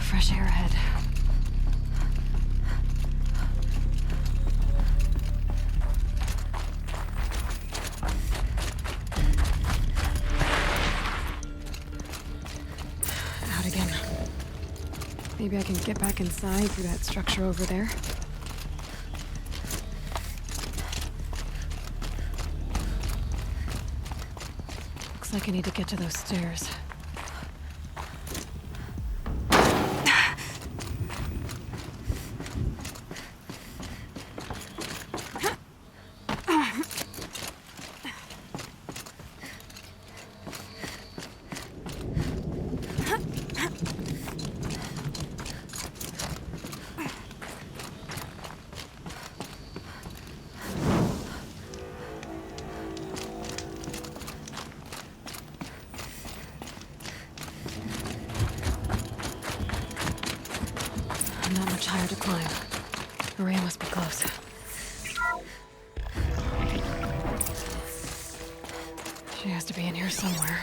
Fresh air ahead. Out again. Maybe I can get back inside through that structure over there. Looks like I need to get to those stairs. Not much higher to climb. Maria must be close. She has to be in here somewhere.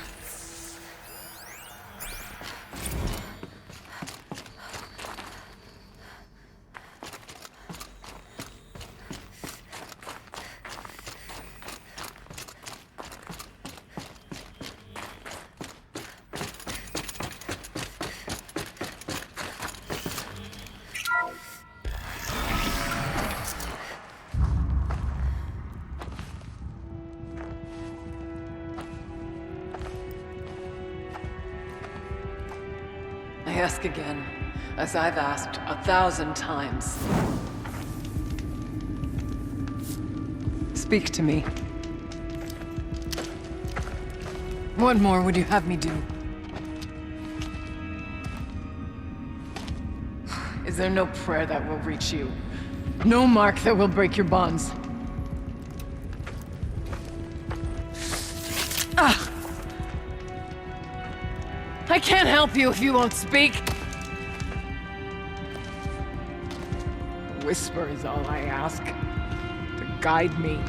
I ask again, as I've asked 1,000 times. Speak to me. What more would you have me do? Is there no prayer that will reach you? No mark that will break your bonds? Ah! I can't help you if you won't speak! A whisper is all I ask. To guide me.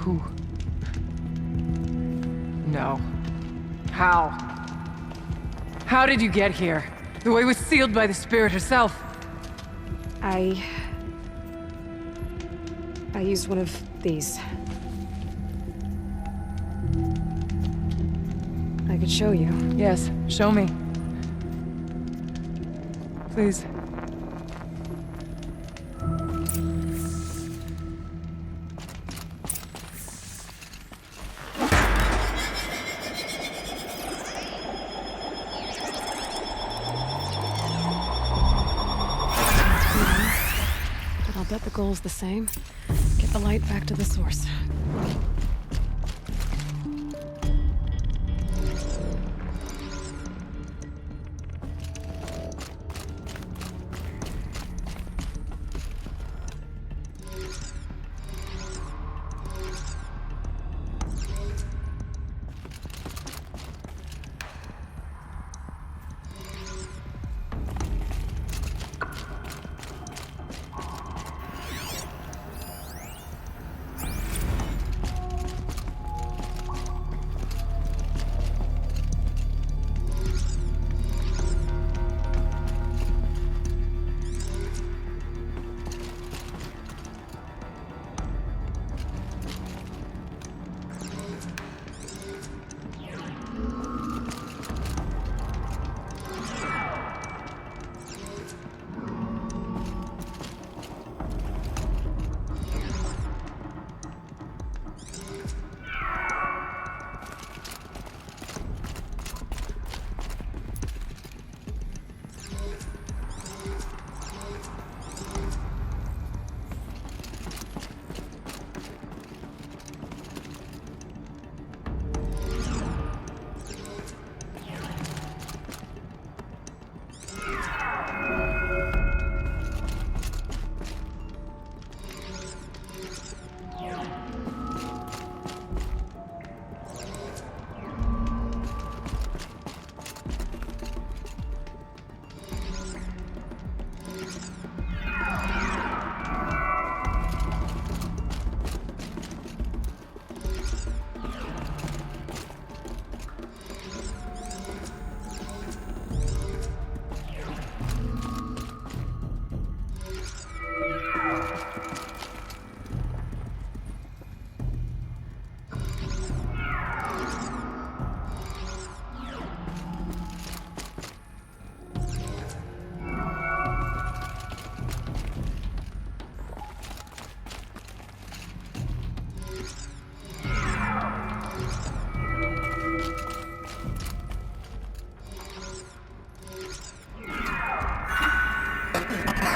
Who? No. How? How did you get here? The way was sealed by the Spirit herself. I used one of these. I could show you. Yes, show me. Please. But I'll bet the goal's the same. Get the light back to the source.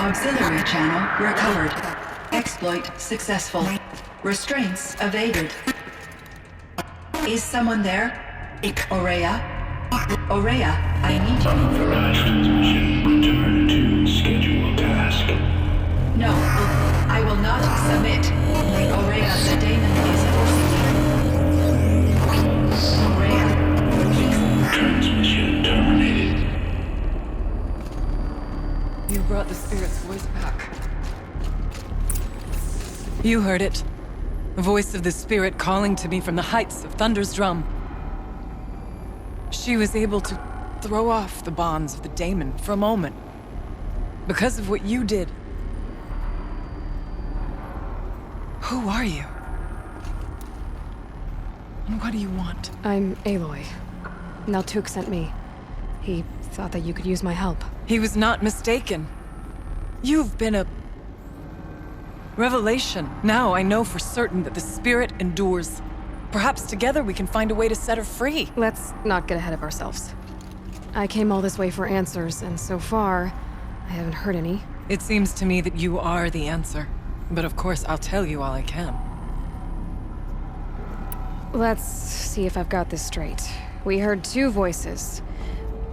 Auxiliary channel recovered. Exploit successful. Restraints evaded. Is someone there? Aurea? Aurea, I need you. Authorized transmission. Return to scheduled task. No, I will not submit. Aurea, the daemon is forcing you. Aurea, transmission terminated. You brought the Spirit's voice back. You heard it. The voice of the Spirit calling to me from the heights of Thunder's drum. She was able to throw off the bonds of the daemon for a moment. Because of what you did. Who are you? And what do you want? I'm Aloy. Naltuk sent me. He thought that you could use my help. He was not mistaken. You've been a revelation. Now I know for certain that the Spirit endures. Perhaps together we can find a way to set her free. Let's not get ahead of ourselves. I came all this way for answers, and so far, I haven't heard any. It seems to me that you are the answer. But of course, I'll tell you all I can. Let's see if I've got this straight. We heard two voices.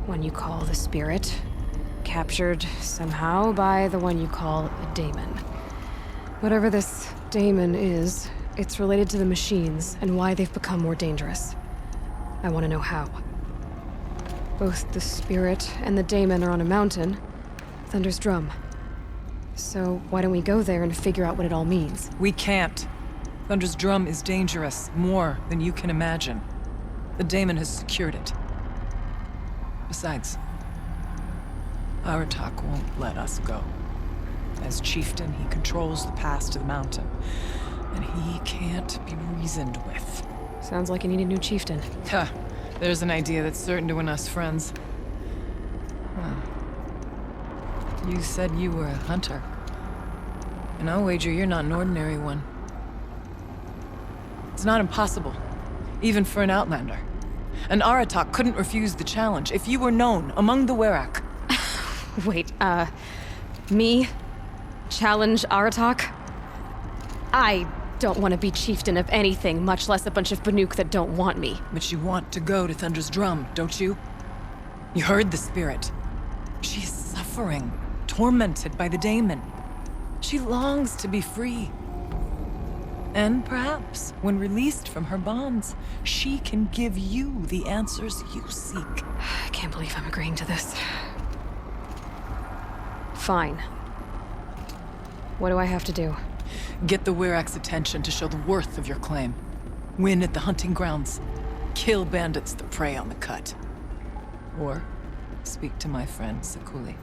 One you call the Spirit, captured somehow by the one you call a daemon. Whatever this daemon is, it's related to the machines and why they've become more dangerous. I want to know how. Both the Spirit and the daemon are on a mountain, Thunder's Drum. So why don't we go there and figure out what it all means? We can't. Thunder's Drum is dangerous, more than you can imagine. The daemon has secured it. Besides, Aratak won't let us go. As chieftain, he controls the pass to the mountain, and he can't be reasoned with. Sounds like you need a new chieftain. Huh. There's an idea that's certain to win us friends. You said you were a hunter. And I'll wager you're not an ordinary one. It's not impossible, even for an outlander. An Aratak couldn't refuse the challenge if you were known among the Werak. Wait, me? Challenge Aratak? I don't want to be chieftain of anything, much less a bunch of Banuk that don't want me. But you want to go to Thunder's Drum, don't you? You heard the Spirit. She is suffering, tormented by the daemon. She longs to be free. And perhaps, when released from her bonds, she can give you the answers you seek. I can't believe I'm agreeing to this. Fine. What do I have to do? Get the Werak's attention to show the worth of your claim. Win at the hunting grounds. Kill bandits that prey on the cut. Or speak to my friend Sakuli.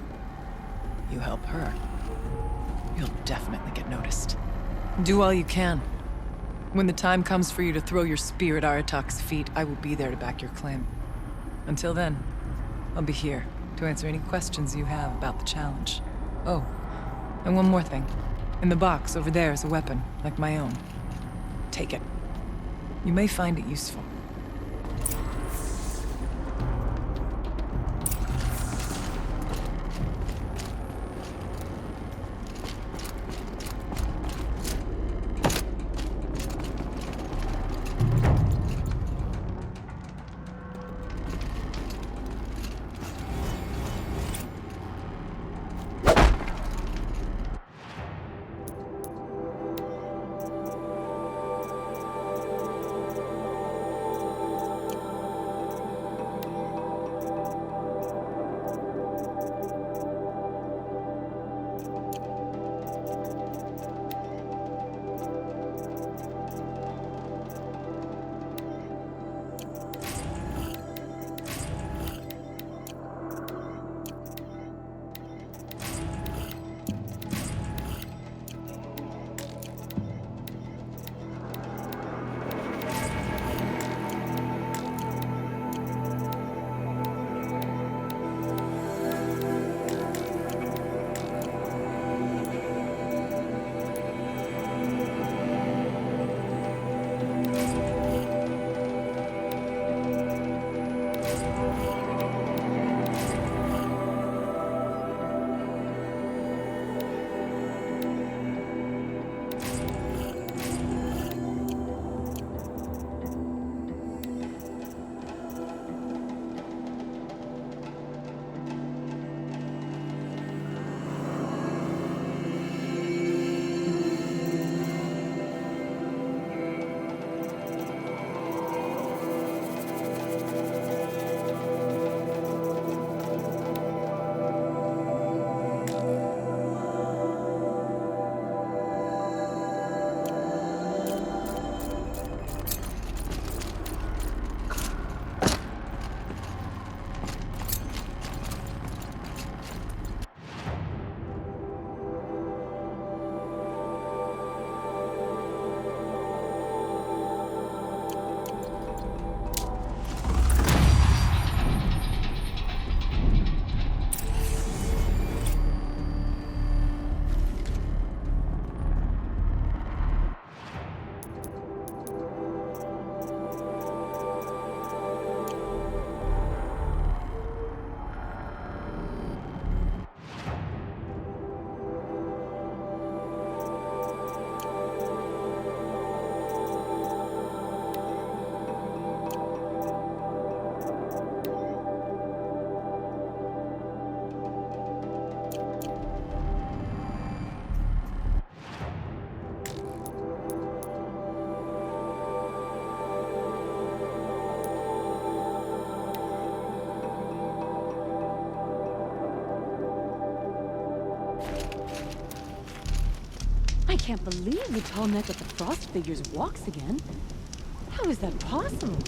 You help her, you'll definitely get noticed. Do all you can. When the time comes for you to throw your spear at Aratak's feet, I will be there to back your claim. Until then, I'll be here to answer any questions you have about the challenge. Oh, and one more thing. In the box over there is a weapon, like my own. Take it. You may find it useful. I can't believe the tall neck with the frost figures walks again. How is that possible?